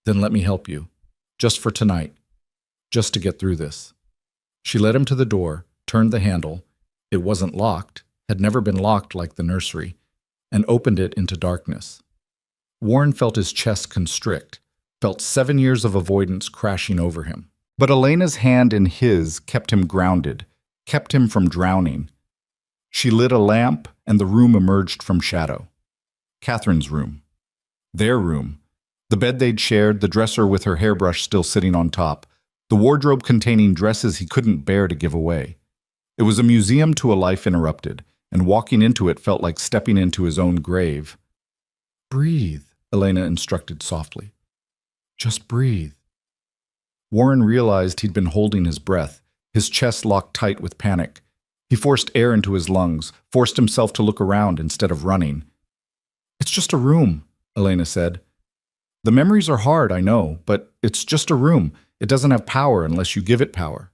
"Then let me help you. Just for tonight. Just to get through this." She led him to the door, turned the handle. It wasn't locked, had never been locked like the nursery, and opened it into darkness. Warren felt his chest constrict, felt 7 years of avoidance crashing over him. But Elena's hand in his kept him grounded, kept him from drowning. She lit a lamp, and the room emerged from shadow. Catherine's room. Their room. The bed they'd shared, the dresser with her hairbrush still sitting on top, the wardrobe containing dresses he couldn't bear to give away. It was a museum to a life interrupted, and walking into it felt like stepping into his own grave. "Breathe," Elena instructed softly. "Just breathe." Warren realized he'd been holding his breath, his chest locked tight with panic. He forced air into his lungs, forced himself to look around instead of running. "It's just a room," Elena said. "The memories are hard, I know, but it's just a room. It doesn't have power unless you give it power."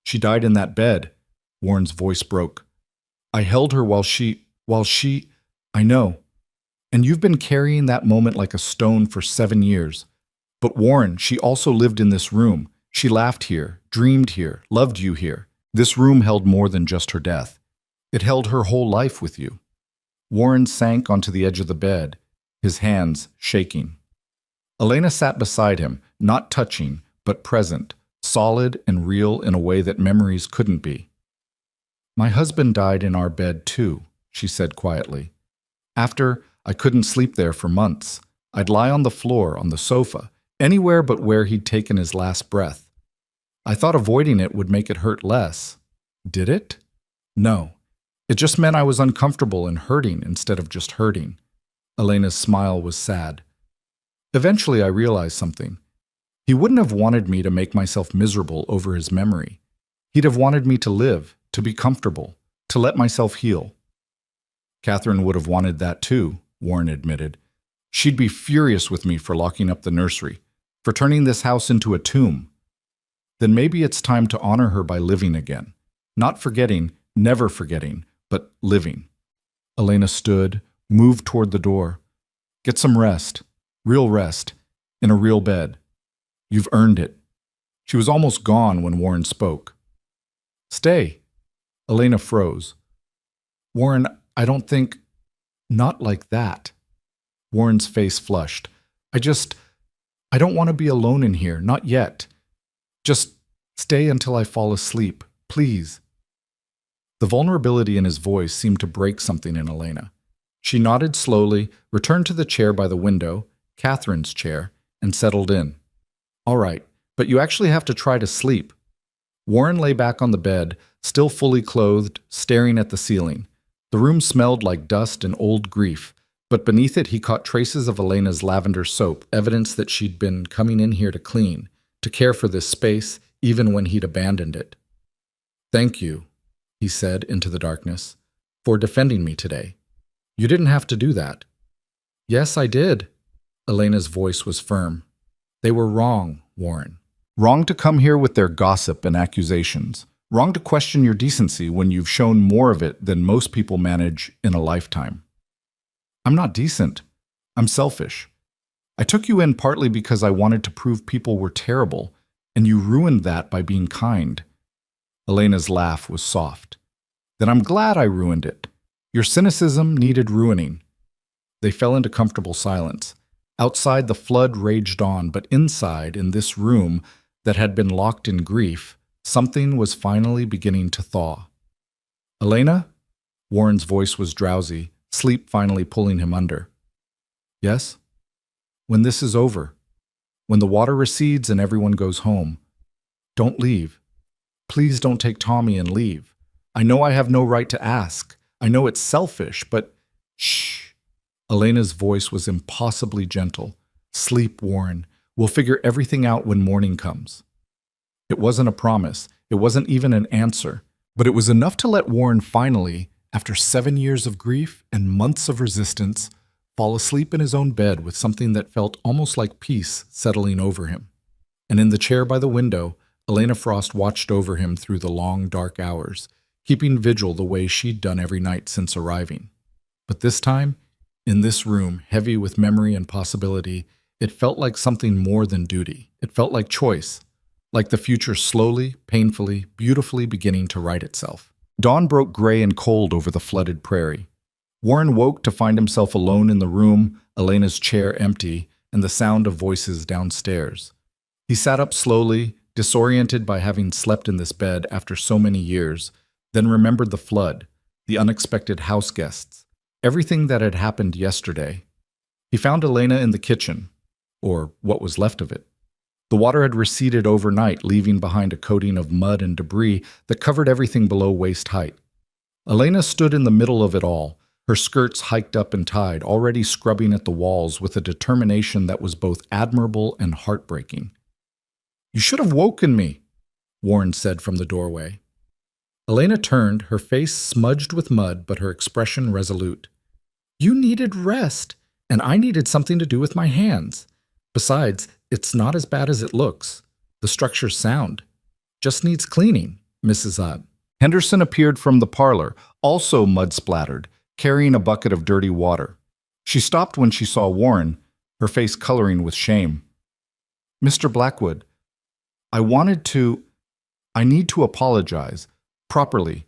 "She died in that bed." Warren's voice broke. "I held her while she... I know. And you've been carrying that moment like a stone for 7 years. But Warren, she also lived in this room. She laughed here, dreamed here, loved you here. This room held more than just her death. It held her whole life with you." Warren sank onto the edge of the bed, his hands shaking. Elena sat beside him, not touching, but present, solid and real in a way that memories couldn't be. "My husband died in our bed too," she said quietly. "After, I couldn't sleep there for months. I'd lie on the floor, on the sofa, anywhere but where he'd taken his last breath. I thought avoiding it would make it hurt less. Did it? No. It just meant I was uncomfortable and hurting instead of just hurting." Elena's smile was sad. "Eventually I realized something. He wouldn't have wanted me to make myself miserable over his memory. He'd have wanted me to live, to be comfortable, to let myself heal." "Catherine would have wanted that too," Warren admitted. "She'd be furious with me for locking up the nursery, for turning this house into a tomb." "Then maybe it's time to honor her by living again. Not forgetting, never forgetting, but living." Elena stood, moved toward the door. Get some rest. Real rest. In a real bed. You've earned it. She was almost gone when Warren spoke. Stay. Elena froze. Warren, I don't think... Not like that. Warren's face flushed. I don't want to be alone in here, not yet. Just stay until I fall asleep, please. The vulnerability in his voice seemed to break something in Elena. She nodded slowly, returned to the chair by the window, Catherine's chair, and settled in. All right, but you actually have to try to sleep. Warren lay back on the bed, still fully clothed, staring at the ceiling. The room smelled like dust and old grief, but beneath it he caught traces of Elena's lavender soap, evidence that she'd been coming in here to clean, to care for this space, even when he'd abandoned it. Thank you, he said into the darkness, for defending me today. You didn't have to do that. Yes, I did. Elena's voice was firm. They were wrong, Warren. Wrong to come here with their gossip and accusations. Wrong to question your decency when you've shown more of it than most people manage in a lifetime. I'm not decent. I'm selfish. I took you in partly because I wanted to prove people were terrible, and you ruined that by being kind. Elena's laugh was soft. Then I'm glad I ruined it. Your cynicism needed ruining. They fell into comfortable silence. Outside, the flood raged on, but inside, in this room that had been locked in grief, something was finally beginning to thaw. Elena? Warren's voice was drowsy, sleep finally pulling him under. Yes? When this is over, when the water recedes and everyone goes home, don't leave. Please don't take Tommy and leave. I know I have no right to ask. I know it's selfish, but shh. Elena's voice was impossibly gentle. Sleep, Warren. We'll figure everything out when morning comes. It wasn't a promise. It wasn't even an answer. But it was enough to let Warren finally, after 7 years of grief and months of resistance, fall asleep in his own bed with something that felt almost like peace settling over him. And in the chair by the window, Elena Frost watched over him through the long, dark hours, keeping vigil the way she'd done every night since arriving. But this time, in this room, heavy with memory and possibility, it felt like something more than duty. It felt like choice, like the future slowly, painfully, beautifully beginning to right itself. Dawn broke gray and cold over the flooded prairie. Warren woke to find himself alone in the room, Elena's chair empty, and the sound of voices downstairs. He sat up slowly, disoriented by having slept in this bed after so many years, then remembered the flood, the unexpected house guests, everything that had happened yesterday. He found Elena in the kitchen, or what was left of it. The water had receded overnight, leaving behind a coating of mud and debris that covered everything below waist height. Elena stood in the middle of it all, her skirts hiked up and tied, already scrubbing at the walls with a determination that was both admirable and heartbreaking. You should have woken me, Warren said from the doorway. Elena turned, her face smudged with mud, but her expression resolute. You needed rest, and I needed something to do with my hands. Besides, it's not as bad as it looks. The structure's sound. Just needs cleaning, Mrs. Ott. Henderson appeared from the parlor, also mud-splattered, carrying a bucket of dirty water. She stopped when she saw Warren, her face coloring with shame. Mr. Blackwood, I need to apologize, properly.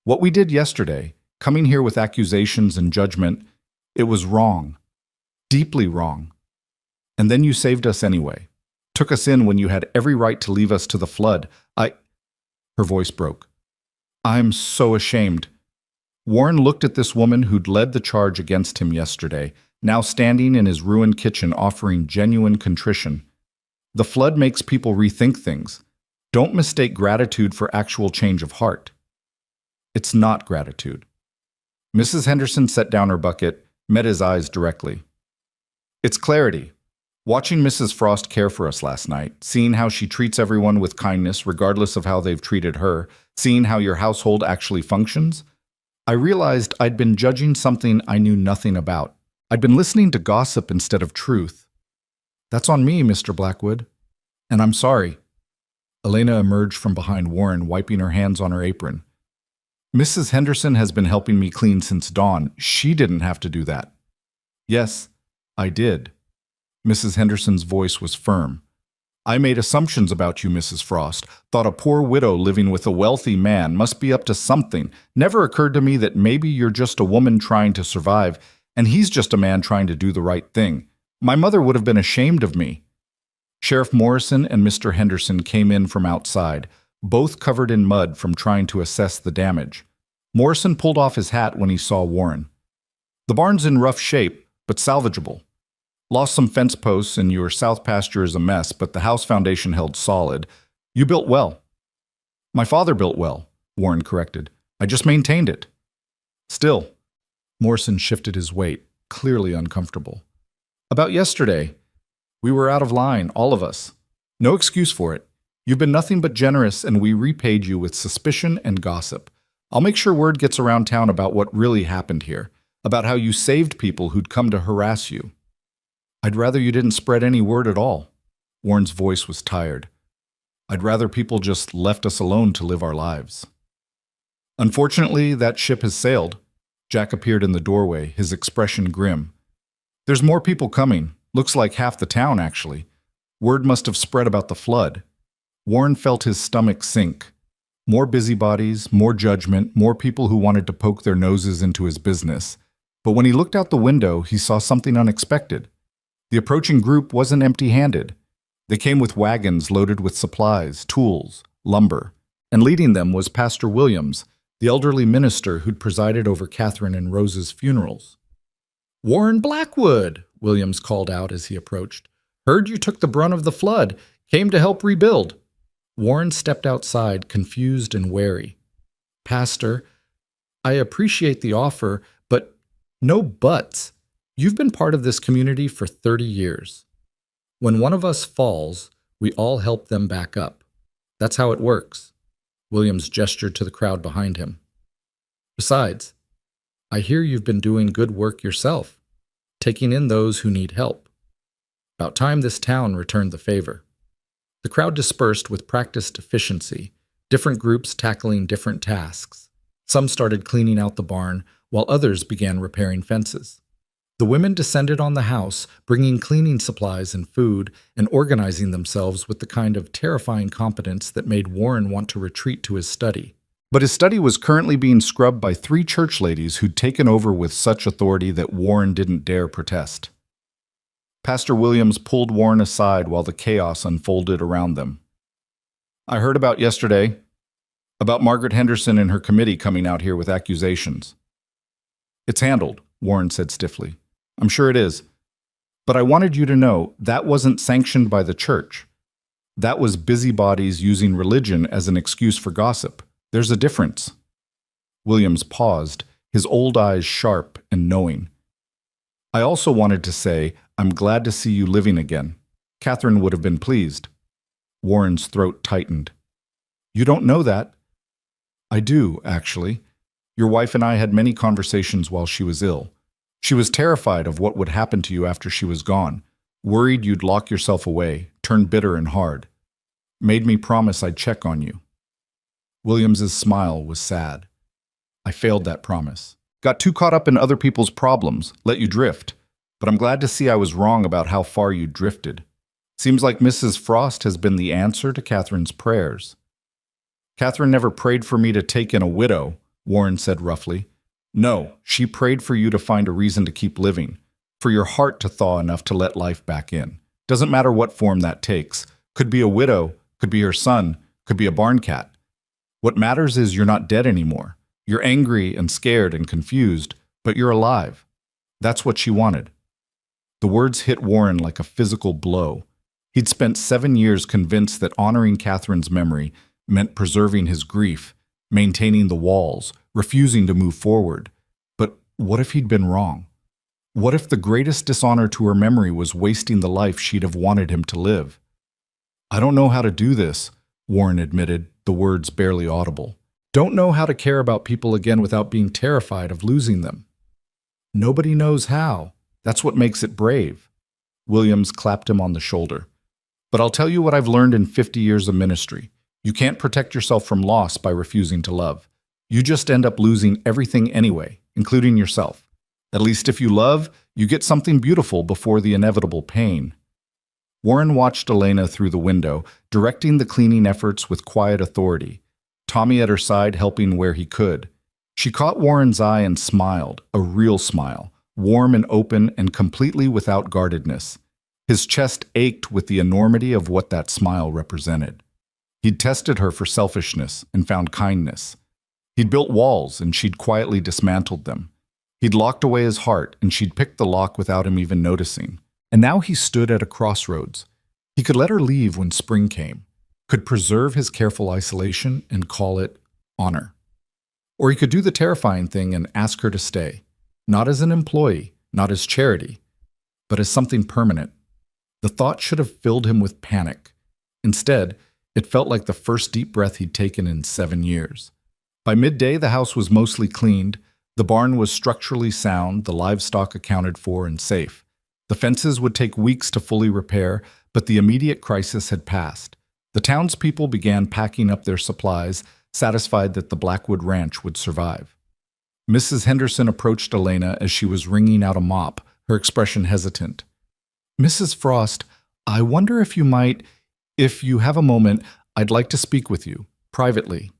What we did yesterday, coming here with accusations and judgment, it was wrong. Deeply wrong. And then you saved us anyway. Took us in when you had every right to leave us to the flood. Her voice broke. I'm so ashamed. Warren looked at this woman who'd led the charge against him yesterday, now standing in his ruined kitchen offering genuine contrition. The flood makes people rethink things. Don't mistake gratitude for actual change of heart. It's not gratitude. Mrs. Henderson set down her bucket, met his eyes directly. It's clarity. Watching Mrs. Frost care for us last night, seeing how she treats everyone with kindness regardless of how they've treated her, seeing how your household actually functions, I realized I'd been judging something I knew nothing about. I'd been listening to gossip instead of truth. That's on me, Mr. Blackwood. And I'm sorry. Elena emerged from behind Warren, wiping her hands on her apron. Mrs. Henderson has been helping me clean since dawn. She didn't have to do that. Yes, I did. Mrs. Henderson's voice was firm. I made assumptions about you, Mrs. Frost. Thought a poor widow living with a wealthy man must be up to something. Never occurred to me that maybe you're just a woman trying to survive, and he's just a man trying to do the right thing. My mother would have been ashamed of me. Sheriff Morrison and Mr. Henderson came in from outside, both covered in mud from trying to assess the damage. Morrison pulled off his hat when he saw Warren. The barn's in rough shape, but salvageable. Lost some fence posts and your south pasture is a mess, but the house foundation held solid. You built well. My father built well, Warren corrected. I just maintained it. Still, Morrison shifted his weight, clearly uncomfortable. About yesterday, we were out of line, all of us. No excuse for it. You've been nothing but generous, and we repaid you with suspicion and gossip. I'll make sure word gets around town about what really happened here, about how you saved people who'd come to harass you. I'd rather you didn't spread any word at all. Warren's voice was tired. I'd rather people just left us alone to live our lives. Unfortunately, that ship has sailed. Jack appeared in the doorway, his expression grim. There's more people coming. Looks like half the town, actually. Word must have spread about the flood. Warren felt his stomach sink. More busybodies, more judgment, more people who wanted to poke their noses into his business. But when he looked out the window, he saw something unexpected. The approaching group wasn't empty-handed. They came with wagons loaded with supplies, tools, lumber, and leading them was Pastor Williams, the elderly minister who'd presided over Catherine and Rose's funerals. "Warren Blackwood," Williams called out as he approached. "Heard you took the brunt of the flood. Came to help rebuild." Warren stepped outside, confused and wary. "Pastor, I appreciate the offer, but no buts. You've been part of this community for 30 years. When one of us falls, we all help them back up. That's how it works." Williams gestured to the crowd behind him. "Besides, I hear you've been doing good work yourself, taking in those who need help. About time this town returned the favor." The crowd dispersed with practiced efficiency, different groups tackling different tasks. Some started cleaning out the barn, while others began repairing fences. The women descended on the house, bringing cleaning supplies and food, and organizing themselves with the kind of terrifying competence that made Warren want to retreat to his study. But his study was currently being scrubbed by 3 church ladies who'd taken over with such authority that Warren didn't dare protest. Pastor Williams pulled Warren aside while the chaos unfolded around them. "I heard about yesterday, about Margaret Henderson and her committee coming out here with accusations." "It's handled," Warren said stiffly. "I'm sure it is. But I wanted you to know that wasn't sanctioned by the church. That was busybodies using religion as an excuse for gossip. There's a difference." Williams paused, his old eyes sharp and knowing. "I also wanted to say, I'm glad to see you living again. Catherine would have been pleased." Warren's throat tightened. "You don't know that." "I do, actually. Your wife and I had many conversations while she was ill. She was terrified of what would happen to you after she was gone, worried you'd lock yourself away, turn bitter and hard. Made me promise I'd check on you." Williams's smile was sad. "I failed that promise. Got too caught up in other people's problems, let you drift. But I'm glad to see I was wrong about how far you drifted. Seems like Mrs. Frost has been the answer to Catherine's prayers." "Catherine never prayed for me to take in a widow," Warren said roughly. "No, she prayed for you to find a reason to keep living, for your heart to thaw enough to let life back in. Doesn't matter what form that takes. Could be a widow, could be her son, could be a barn cat. What matters is you're not dead anymore. You're angry and scared and confused, but you're alive. That's what she wanted." The words hit Warren like a physical blow. He'd spent 7 years convinced that honoring Catherine's memory meant preserving his grief, maintaining the walls, refusing to move forward. But what if he'd been wrong? What if the greatest dishonor to her memory was wasting the life she'd have wanted him to live? "I don't know how to do this," Warren admitted, the words barely audible. "Don't know how to care about people again without being terrified of losing them." "Nobody knows how. That's what makes it brave." Williams clapped him on the shoulder. "But I'll tell you what I've learned in 50 years of ministry. You can't protect yourself from loss by refusing to love. You just end up losing everything anyway, including yourself. At least if you love, you get something beautiful before the inevitable pain. Warren watched Elena through the window, directing the cleaning efforts with quiet authority, Tommy at her side helping where he could. She caught Warren's eye and smiled, a real smile, warm and open and completely without guardedness. His chest ached with the enormity of what that smile represented. He'd tested her for selfishness and found kindness. He'd built walls and she'd quietly dismantled them. He'd locked away his heart and she'd picked the lock without him even noticing. And now he stood at a crossroads. He could let her leave when spring came, could preserve his careful isolation and call it honor. Or he could do the terrifying thing and ask her to stay, not as an employee, not as charity, but as something permanent. The thought should have filled him with panic. Instead, it felt like the first deep breath he'd taken in 7 years. By midday, the house was mostly cleaned, the barn was structurally sound, the livestock accounted for and safe. The fences would take weeks to fully repair, but the immediate crisis had passed. The townspeople began packing up their supplies, satisfied that the Blackwood Ranch would survive. Mrs. Henderson approached Elena as she was wringing out a mop, her expression hesitant. "Mrs. Frost, I wonder if you have a moment, I'd like to speak with you, privately."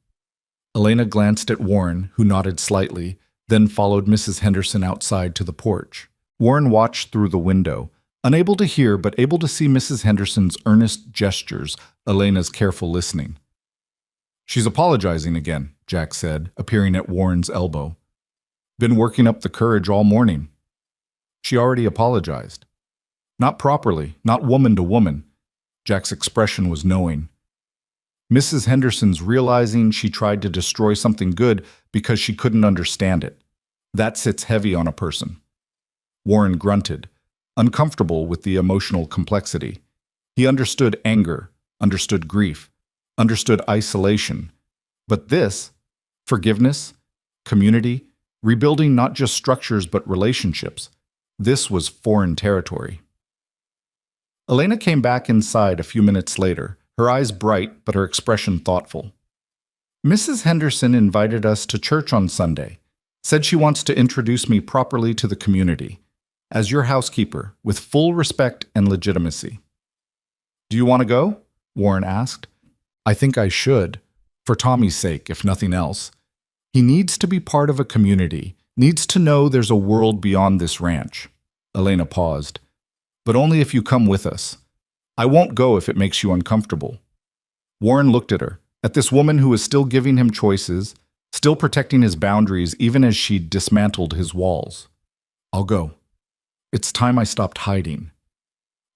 Elena glanced at Warren, who nodded slightly, then followed Mrs. Henderson outside to the porch. Warren watched through the window, unable to hear but able to see Mrs. Henderson's earnest gestures, Elena's careful listening. "She's apologizing again," Jack said, appearing at Warren's elbow. "Been working up the courage all morning." "She already apologized." "Not properly, not woman to woman." Jack's expression was knowing. Mrs. Henderson's realizing she tried to destroy something good because she couldn't understand it. That sits heavy on a person. Warren grunted, uncomfortable with the emotional complexity. He understood anger, understood grief, understood isolation. But this, forgiveness, community, rebuilding not just structures but relationships, this was foreign territory. Elena came back inside a few minutes later, her eyes bright but her expression thoughtful. "Mrs. Henderson invited us to church on Sunday, said she wants to introduce me properly to the community, as your housekeeper, with full respect and legitimacy." "Do you want to go?" Warren asked. "I think I should, for Tommy's sake, if nothing else. He needs to be part of a community, needs to know there's a world beyond this ranch." Elena paused. "But only if you come with us. I won't go if it makes you uncomfortable." Warren looked at her, at this woman who was still giving him choices, still protecting his boundaries even as she dismantled his walls. "I'll go. It's time I stopped hiding."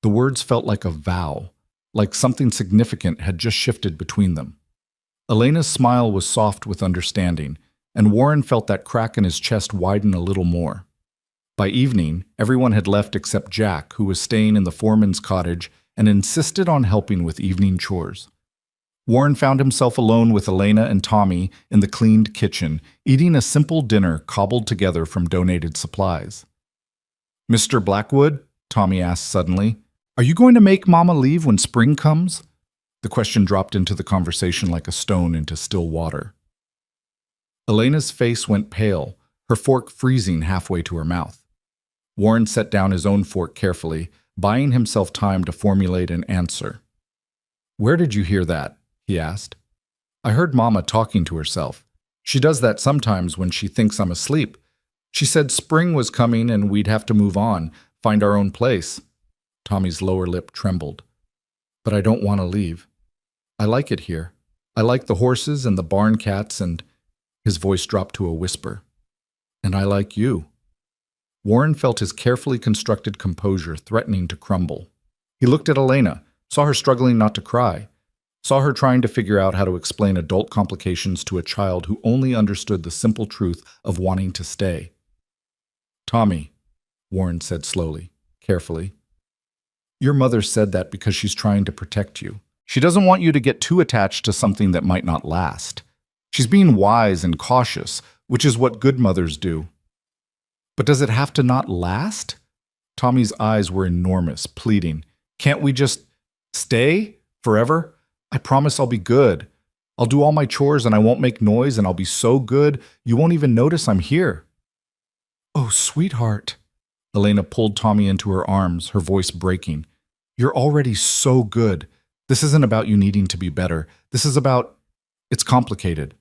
The words felt like a vow, like something significant had just shifted between them. Elena's smile was soft with understanding, and Warren felt that crack in his chest widen a little more. By evening, everyone had left except Jack, who was staying in the foreman's cottage and insisted on helping with evening chores. Warren found himself alone with Elena and Tommy in the cleaned kitchen, eating a simple dinner cobbled together from donated supplies. "Mr. Blackwood?" Tommy asked suddenly. "Are you going to make Mama leave when spring comes?" The question dropped into the conversation like a stone into still water. Elena's face went pale, her fork freezing halfway to her mouth. Warren set down his own fork carefully, buying himself time to formulate an answer. "Where did you hear that?" he asked. "I heard Mama talking to herself. She does that sometimes when she thinks I'm asleep. She said spring was coming and we'd have to move on, find our own place." Tommy's lower lip trembled. "But I don't want to leave. I like it here. I like the horses and the barn cats and—" His voice dropped to a whisper. "And I like you." Warren felt his carefully constructed composure threatening to crumble. He looked at Elena, saw her struggling not to cry, saw her trying to figure out how to explain adult complications to a child who only understood the simple truth of wanting to stay. "Tommy," Warren said slowly, carefully, "your mother said that because she's trying to protect you. She doesn't want you to get too attached to something that might not last. She's being wise and cautious, which is what good mothers do." "But does it have to not last?" Tommy's eyes were enormous, pleading. "Can't we just stay forever? I promise I'll be good. I'll do all my chores and I won't make noise and I'll be so good you won't even notice I'm here." Oh, sweetheart. Elena pulled Tommy into her arms, her voice breaking. "You're already so good. This isn't about you needing to be better. This is about... It's complicated."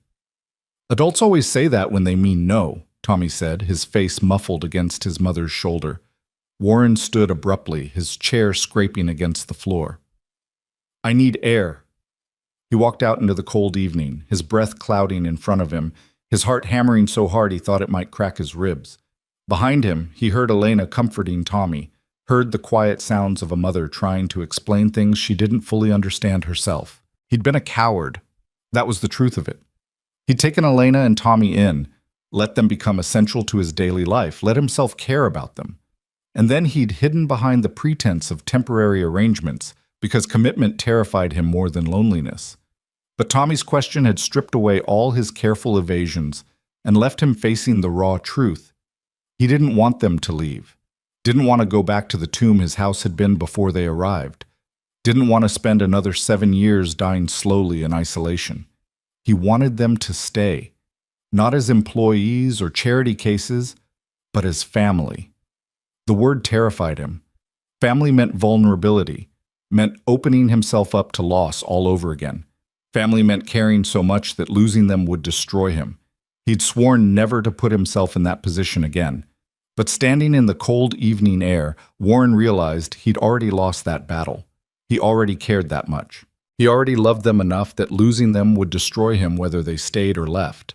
"Adults always say that when they mean no," Tommy said, his face muffled against his mother's shoulder. Warren stood abruptly, his chair scraping against the floor. "I need air." He walked out into the cold evening, his breath clouding in front of him, his heart hammering so hard he thought it might crack his ribs. Behind him, he heard Elena comforting Tommy, heard the quiet sounds of a mother trying to explain things she didn't fully understand herself. He'd been a coward. That was the truth of it. He'd taken Elena and Tommy in, let them become essential to his daily life, let himself care about them. And then he'd hidden behind the pretense of temporary arrangements because commitment terrified him more than loneliness. But Tommy's question had stripped away all his careful evasions and left him facing the raw truth. He didn't want them to leave. Didn't want to go back to the tomb his house had been before they arrived. Didn't want to spend another 7 years dying slowly in isolation. He wanted them to stay, not as employees or charity cases, but as family. The word terrified him. Family meant vulnerability, meant opening himself up to loss all over again. Family meant caring so much that losing them would destroy him. He'd sworn never to put himself in that position again. But standing in the cold evening air, Warren realized he'd already lost that battle. He already cared that much. He already loved them enough that losing them would destroy him whether they stayed or left.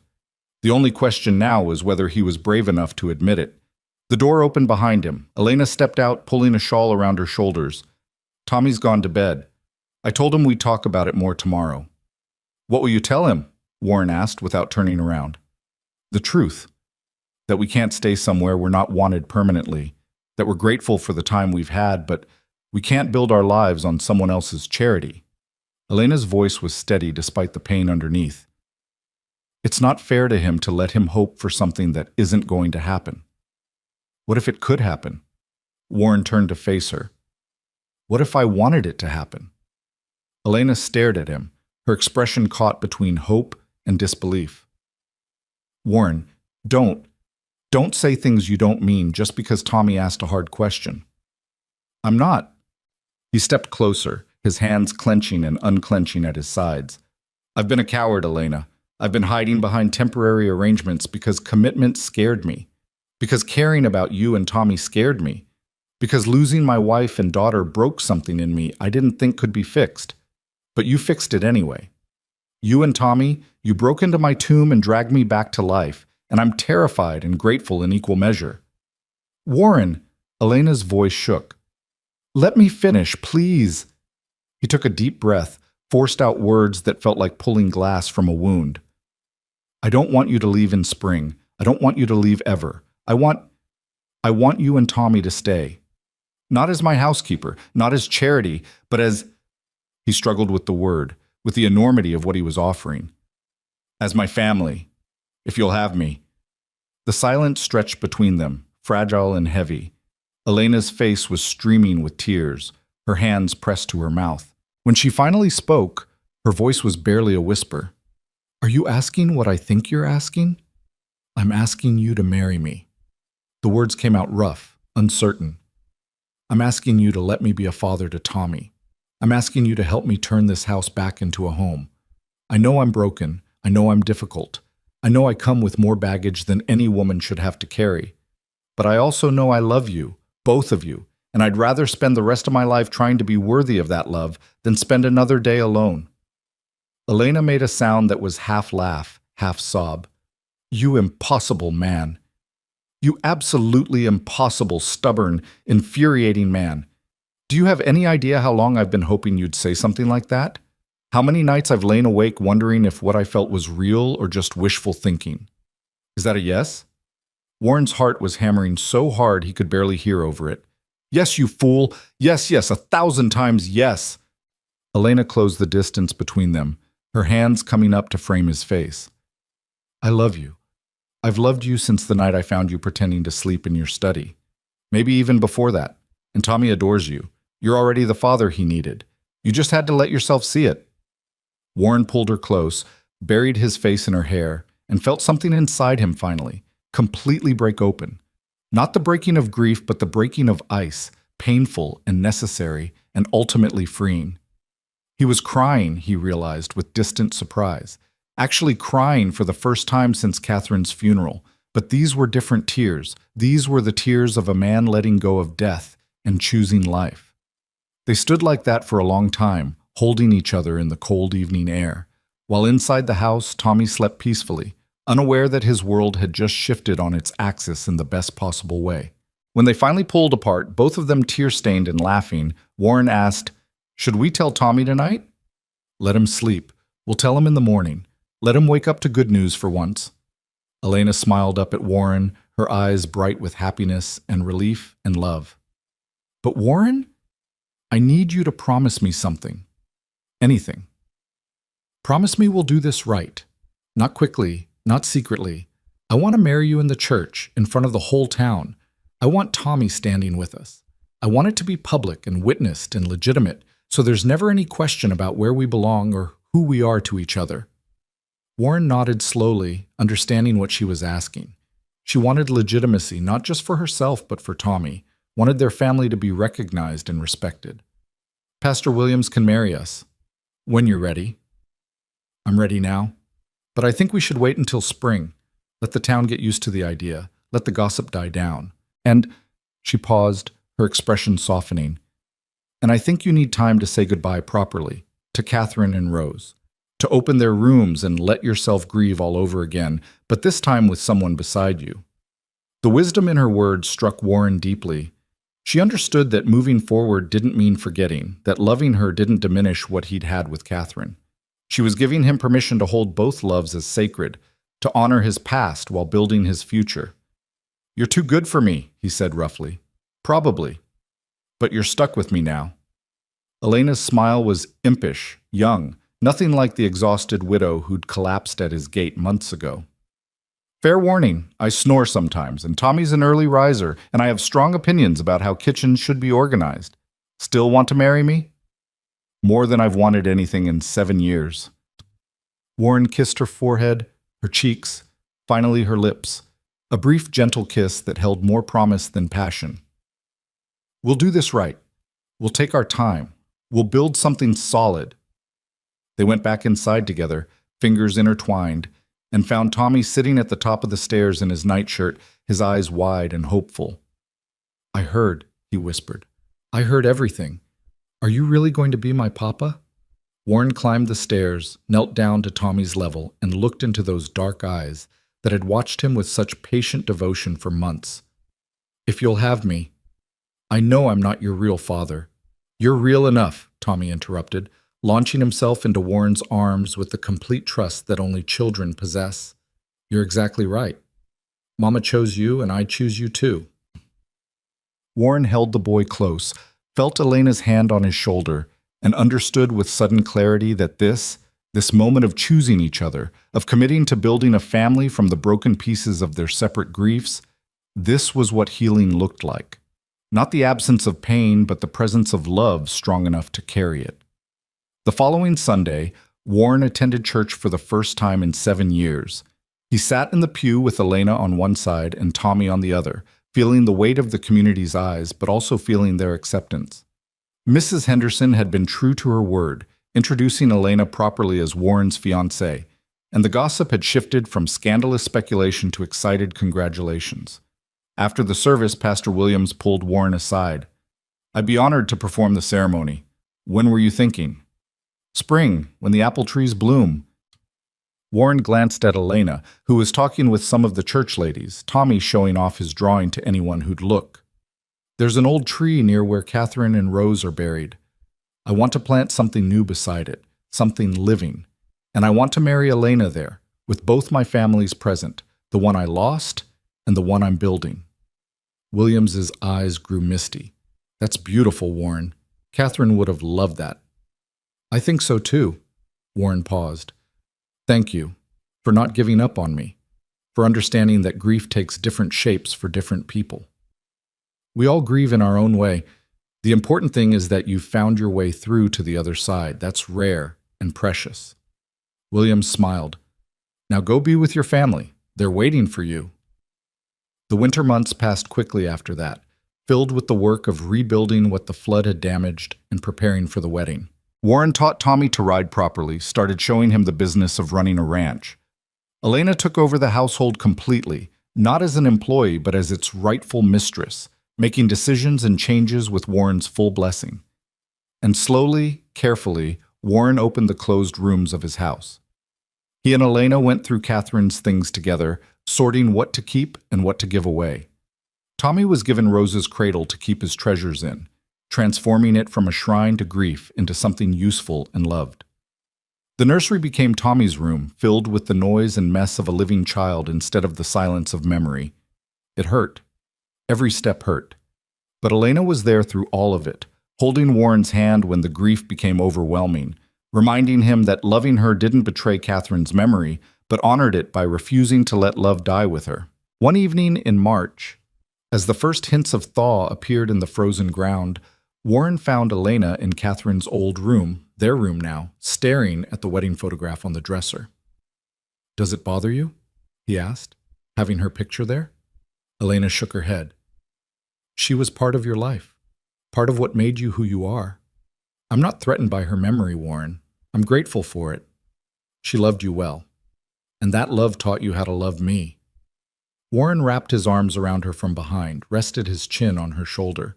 The only question now was whether he was brave enough to admit it. The door opened behind him. Elena stepped out, pulling a shawl around her shoulders. "Tommy's gone to bed. I told him we'd talk about it more tomorrow." "What will you tell him?" Warren asked without turning around. "The truth. That we can't stay somewhere we're not wanted permanently. That we're grateful for the time we've had, but we can't build our lives on someone else's charity." Elena's voice was steady despite the pain underneath. It's not fair to him to let him hope for something that isn't going to happen. What if it could happen? Warren turned to face her. What if I wanted it to happen? Elena stared at him, her expression caught between hope and disbelief. "Warren, don't say things you don't mean just because Tommy asked a hard question." "I'm not." He stepped closer, his hands clenching and unclenching at his sides. "I've been a coward, Elena. I've been hiding behind temporary arrangements because commitment scared me, because caring about you and Tommy scared me, because losing my wife and daughter broke something in me I didn't think could be fixed. But you fixed it anyway. You and Tommy, you broke into my tomb and dragged me back to life, and I'm terrified and grateful in equal measure." "Warren," Elena's voice shook. "Let me finish, please." He took a deep breath, forced out words that felt like pulling glass from a wound. "I don't want you to leave in spring. I don't want you to leave ever. I want you and Tommy to stay. Not as my housekeeper, not as charity, but as..." He struggled with the word, with the enormity of what he was offering. "As my family, if you'll have me." The silence stretched between them, fragile and heavy. Elena's face was streaming with tears, her hands pressed to her mouth. When she finally spoke, her voice was barely a whisper. "Are you asking what I think you're asking? I'm asking you to marry me." The words came out rough, uncertain. "I'm asking you to let me be a father to Tommy. I'm asking you to help me turn this house back into a home. I know I'm broken. I know I'm difficult. I know I come with more baggage than any woman should have to carry. But I also know I love you, both of you, and I'd rather spend the rest of my life trying to be worthy of that love than spend another day alone." Elena made a sound that was half laugh, half sob. "You impossible man. You absolutely impossible, stubborn, infuriating man. Do you have any idea how long I've been hoping you'd say something like that? How many nights I've lain awake wondering if what I felt was real or just wishful thinking? Is that a yes?" Warren's heart was hammering so hard he could barely hear over it. "Yes, you fool! Yes, yes, 1,000 times yes!" Elena closed the distance between them, her hands coming up to frame his face. "I love you. I've loved you since the night I found you pretending to sleep in your study. Maybe even before that. And Tommy adores you. You're already the father he needed. You just had to let yourself see it." Warren pulled her close, buried his face in her hair, and felt something inside him finally, completely break open. Not the breaking of grief, but the breaking of ice, painful and necessary, and ultimately freeing. He was crying, he realized with distant surprise, actually crying for the first time since Catherine's funeral. But these were different tears. These were the tears of a man letting go of death and choosing life. They stood like that for a long time, holding each other in the cold evening air, while inside the house Tommy slept peacefully, unaware that his world had just shifted on its axis in the best possible way. When they finally pulled apart, both of them tear-stained and laughing, Warren asked, "Should we tell Tommy tonight?" "Let him sleep. We'll tell him in the morning. Let him wake up to good news for once." Elena smiled up at Warren, her eyes bright with happiness and relief and love. "But Warren, I need you to promise me something. Anything. Promise me we'll do this right. Not quickly, not secretly. I want to marry you in the church, in front of the whole town. I want Tommy standing with us. I want it to be public and witnessed and legitimate, so there's never any question about where we belong or who we are to each other." Warren nodded slowly, understanding what she was asking. She wanted legitimacy, not just for herself, but for Tommy, wanted their family to be recognized and respected. "Pastor Williams can marry us. When you're ready." "I'm ready now. But I think we should wait until spring. Let the town get used to the idea. Let the gossip die down. And," she paused, her expression softening, "and I think you need time to say goodbye properly, to Catherine and Rose. To open their rooms and let yourself grieve all over again, but this time with someone beside you." The wisdom in her words struck Warren deeply. She understood that moving forward didn't mean forgetting, that loving her didn't diminish what he'd had with Catherine. She was giving him permission to hold both loves as sacred, to honor his past while building his future. "You're too good for me," he said roughly. "Probably. But you're stuck with me now." Elena's smile was impish, young, nothing like the exhausted widow who'd collapsed at his gate months ago. "Fair warning, I snore sometimes, and Tommy's an early riser, and I have strong opinions about how kitchens should be organized. Still want to marry me?" "More than I've wanted anything in 7 years." Warren kissed her forehead, her cheeks, finally her lips, a brief gentle kiss that held more promise than passion. "We'll do this right. We'll take our time. We'll build something solid." They went back inside together, fingers intertwined, and found Tommy sitting at the top of the stairs in his nightshirt, his eyes wide and hopeful. "I heard," he whispered. "I heard everything. Are you really going to be my papa?" Warren climbed the stairs, knelt down to Tommy's level, and looked into those dark eyes that had watched him with such patient devotion for months. "If you'll have me." "I know I'm not your real father." "You're real enough," Tommy interrupted, launching himself into Warren's arms with the complete trust that only children possess. "You're exactly right. Mama chose you, and I choose you too." Warren held the boy close, felt Elena's hand on his shoulder, and understood with sudden clarity that this moment of choosing each other, of committing to building a family from the broken pieces of their separate griefs, this was what healing looked like. Not the absence of pain, but the presence of love strong enough to carry it. The following Sunday, Warren attended church for the first time in 7 years. He sat in the pew with Elena on one side and Tommy on the other, feeling the weight of the community's eyes, but also feeling their acceptance. Mrs. Henderson had been true to her word, introducing Elena properly as Warren's fiancée, and the gossip had shifted from scandalous speculation to excited congratulations. After the service, Pastor Williams pulled Warren aside. "I'd be honored to perform the ceremony. When were you thinking?" "Spring, when the apple trees bloom." Warren glanced at Elena, who was talking with some of the church ladies, Tommy showing off his drawing to anyone who'd look. "There's an old tree near where Catherine and Rose are buried. I want to plant something new beside it, something living. And I want to marry Elena there, with both my families present, the one I lost and the one I'm building." Williams's eyes grew misty. "That's beautiful, Warren. Catherine would have loved that." "I think so too." Warren paused. "Thank you for not giving up on me, for understanding that grief takes different shapes for different people. We all grieve in our own way. The important thing is that you've found your way through to the other side. That's rare and precious." Williams smiled. Now go be with your family. They're waiting for you. The winter months passed quickly after that, filled with the work of rebuilding what the flood had damaged and preparing for the wedding. Warren taught Tommy to ride properly, started showing him the business of running a ranch. Elena took over the household completely, not as an employee but as its rightful mistress, making decisions and changes with Warren's full blessing. And slowly, carefully, Warren opened the closed rooms of his house. He and Elena went through Catherine's things together, sorting what to keep and what to give away. Tommy was given Rose's cradle to keep his treasures in, transforming it from a shrine to grief into something useful and loved. The nursery became Tommy's room, filled with the noise and mess of a living child instead of the silence of memory. It hurt. Every step hurt. But Elena was there through all of it, holding Warren's hand when the grief became overwhelming, reminding him that loving her didn't betray Catherine's memory, but honored it by refusing to let love die with her. One evening in March, as the first hints of thaw appeared in the frozen ground, Warren found Elena in Catherine's old room, their room now, staring at the wedding photograph on the dresser. "Does it bother you?" he asked, having her picture there. Elena shook her head. "She was part of your life, part of what made you who you are. I'm not threatened by her memory, Warren. I'm grateful for it. She loved you well, and that love taught you how to love me." Warren wrapped his arms around her from behind, rested his chin on her shoulder.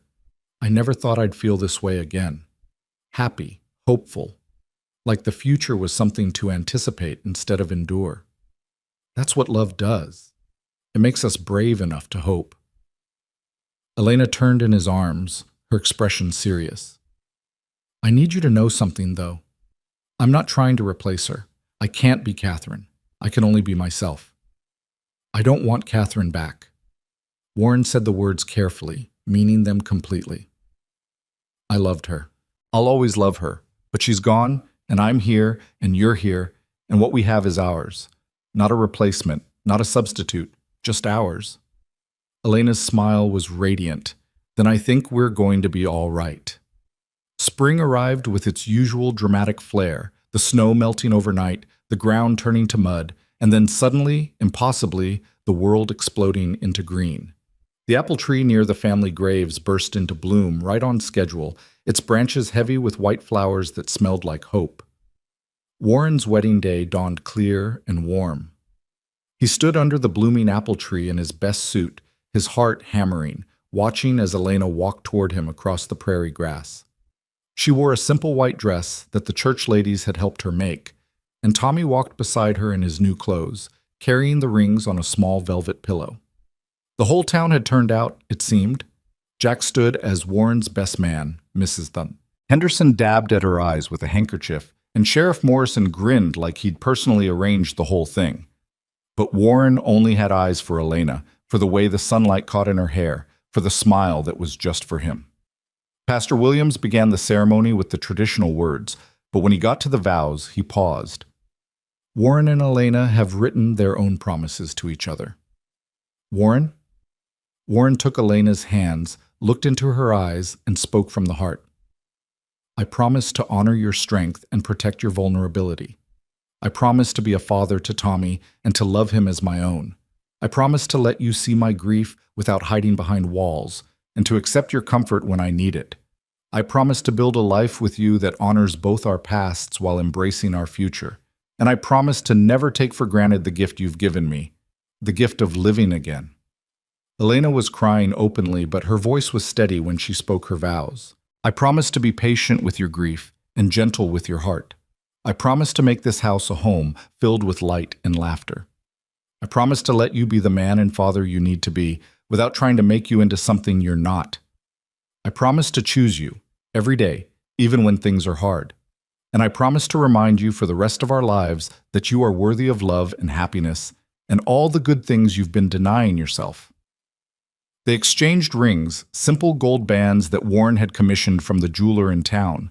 "I never thought I'd feel this way again. Happy, hopeful, like the future was something to anticipate instead of endure. That's what love does. It makes us brave enough to hope." Elena turned in his arms, her expression serious. "I need you to know something, though. I'm not trying to replace her. I can't be Catherine. I can only be myself. I don't want Catherine back." Warren said the words carefully, meaning them completely. "I loved her. I'll always love her. But she's gone, and I'm here, and you're here, and what we have is ours. Not a replacement, not a substitute, just ours." Elena's smile was radiant. "Then I think we're going to be all right." Spring arrived with its usual dramatic flair, the snow melting overnight, the ground turning to mud, and then suddenly, impossibly, the world exploding into green. The apple tree near the family graves burst into bloom right on schedule, its branches heavy with white flowers that smelled like hope. Warren's wedding day dawned clear and warm. He stood under the blooming apple tree in his best suit, his heart hammering, watching as Elena walked toward him across the prairie grass. She wore a simple white dress that the church ladies had helped her make, and Tommy walked beside her in his new clothes, carrying the rings on a small velvet pillow. The whole town had turned out, it seemed. Jack stood as Warren's best man, Mrs. Thun. Henderson dabbed at her eyes with a handkerchief, and Sheriff Morrison grinned like he'd personally arranged the whole thing. But Warren only had eyes for Elena, for the way the sunlight caught in her hair, for the smile that was just for him. Pastor Williams began the ceremony with the traditional words, but when he got to the vows, he paused. "Warren and Elena have written their own promises to each other." "Warren?" Warren took Elena's hands, looked into her eyes, and spoke from the heart. "I promise to honor your strength and protect your vulnerability. I promise to be a father to Tommy and to love him as my own. I promise to let you see my grief without hiding behind walls, and to accept your comfort when I need it. I promise to build a life with you that honors both our pasts while embracing our future. And I promise to never take for granted the gift you've given me, the gift of living again." Elena was crying openly, but her voice was steady when she spoke her vows. "I promise to be patient with your grief and gentle with your heart. I promise to make this house a home filled with light and laughter. I promise to let you be the man and father you need to be without trying to make you into something you're not. I promise to choose you every day, even when things are hard. And I promise to remind you for the rest of our lives that you are worthy of love and happiness and all the good things you've been denying yourself." They exchanged rings, simple gold bands that Warren had commissioned from the jeweler in town.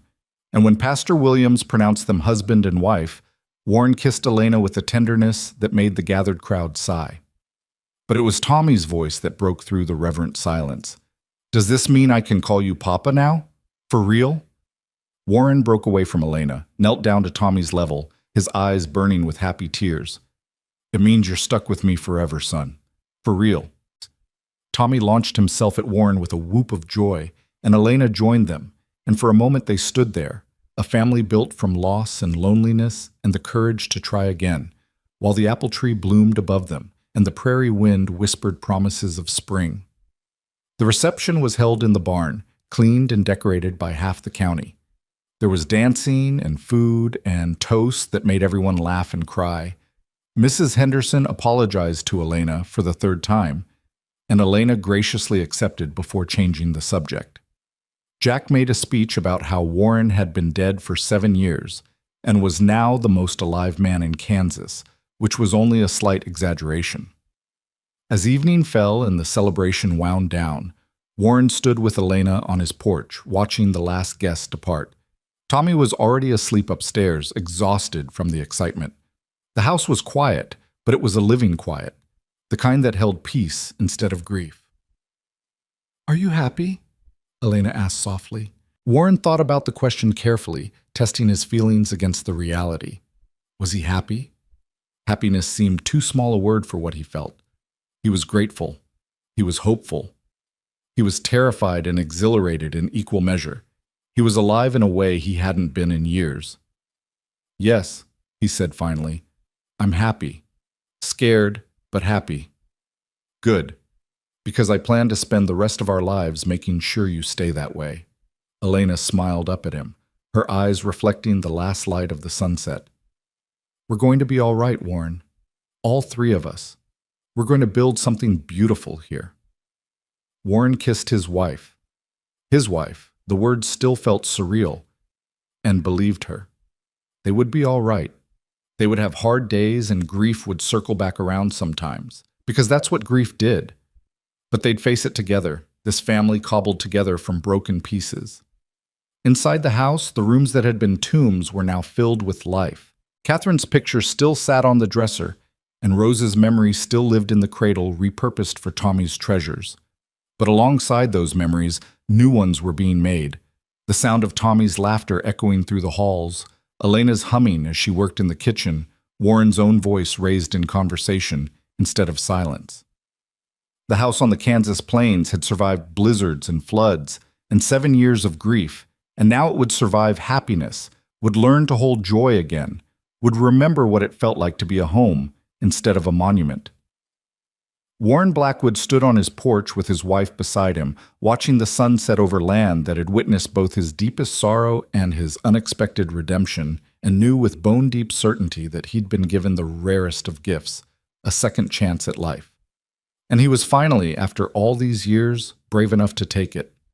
And when Pastor Williams pronounced them husband and wife, Warren kissed Elena with a tenderness that made the gathered crowd sigh. But it was Tommy's voice that broke through the reverent silence. "Does this mean I can call you Papa now? For real?" Warren broke away from Elena, knelt down to Tommy's level, his eyes burning with happy tears. "It means you're stuck with me forever, son. For real." Tommy launched himself at Warren with a whoop of joy, and Elena joined them, and for a moment they stood there, a family built from loss and loneliness and the courage to try again, while the apple tree bloomed above them and the prairie wind whispered promises of spring. The reception was held in the barn, cleaned and decorated by half the county. There was dancing and food and toast that made everyone laugh and cry. Mrs. Henderson apologized to Elena for the third time, and Elena graciously accepted before changing the subject. Jack made a speech about how Warren had been dead for 7 years and was now the most alive man in Kansas, which was only a slight exaggeration. As evening fell and the celebration wound down, Warren stood with Elena on his porch, watching the last guest depart. Tommy was already asleep upstairs, exhausted from the excitement. The house was quiet, but it was a living quiet, the kind that held peace instead of grief. "Are you happy?" Elena asked softly. Warren thought about the question carefully, testing his feelings against the reality. Was he happy? Happiness seemed too small a word for what he felt. He was grateful. He was hopeful. He was terrified and exhilarated in equal measure. He was alive in a way he hadn't been in years. "Yes," he said finally, "I'm happy. Scared, but happy." "Good, because I plan to spend the rest of our lives making sure you stay that way." Elena smiled up at him, her eyes reflecting the last light of the sunset. "We're going to be all right, Warren. All 3 of us. We're going to build something beautiful here." Warren kissed his wife. His wife, the words still felt surreal, and believed her. They would be all right. They would have hard days and grief would circle back around sometimes, because that's what grief did. But they'd face it together, this family cobbled together from broken pieces. Inside the house, the rooms that had been tombs were now filled with life. Catherine's picture still sat on the dresser, and Rose's memory still lived in the cradle repurposed for Tommy's treasures. But alongside those memories, new ones were being made. The sound of Tommy's laughter echoing through the halls, Elena's humming as she worked in the kitchen, Warren's own voice raised in conversation instead of silence. The house on the Kansas plains had survived blizzards and floods and 7 years of grief, and now it would survive happiness, would learn to hold joy again, would remember what it felt like to be a home instead of a monument. Warren Blackwood stood on his porch with his wife beside him, watching the sun set over land that had witnessed both his deepest sorrow and his unexpected redemption, and knew with bone-deep certainty that he'd been given the rarest of gifts, a second chance at life. And he was finally, after all these years, brave enough to take it.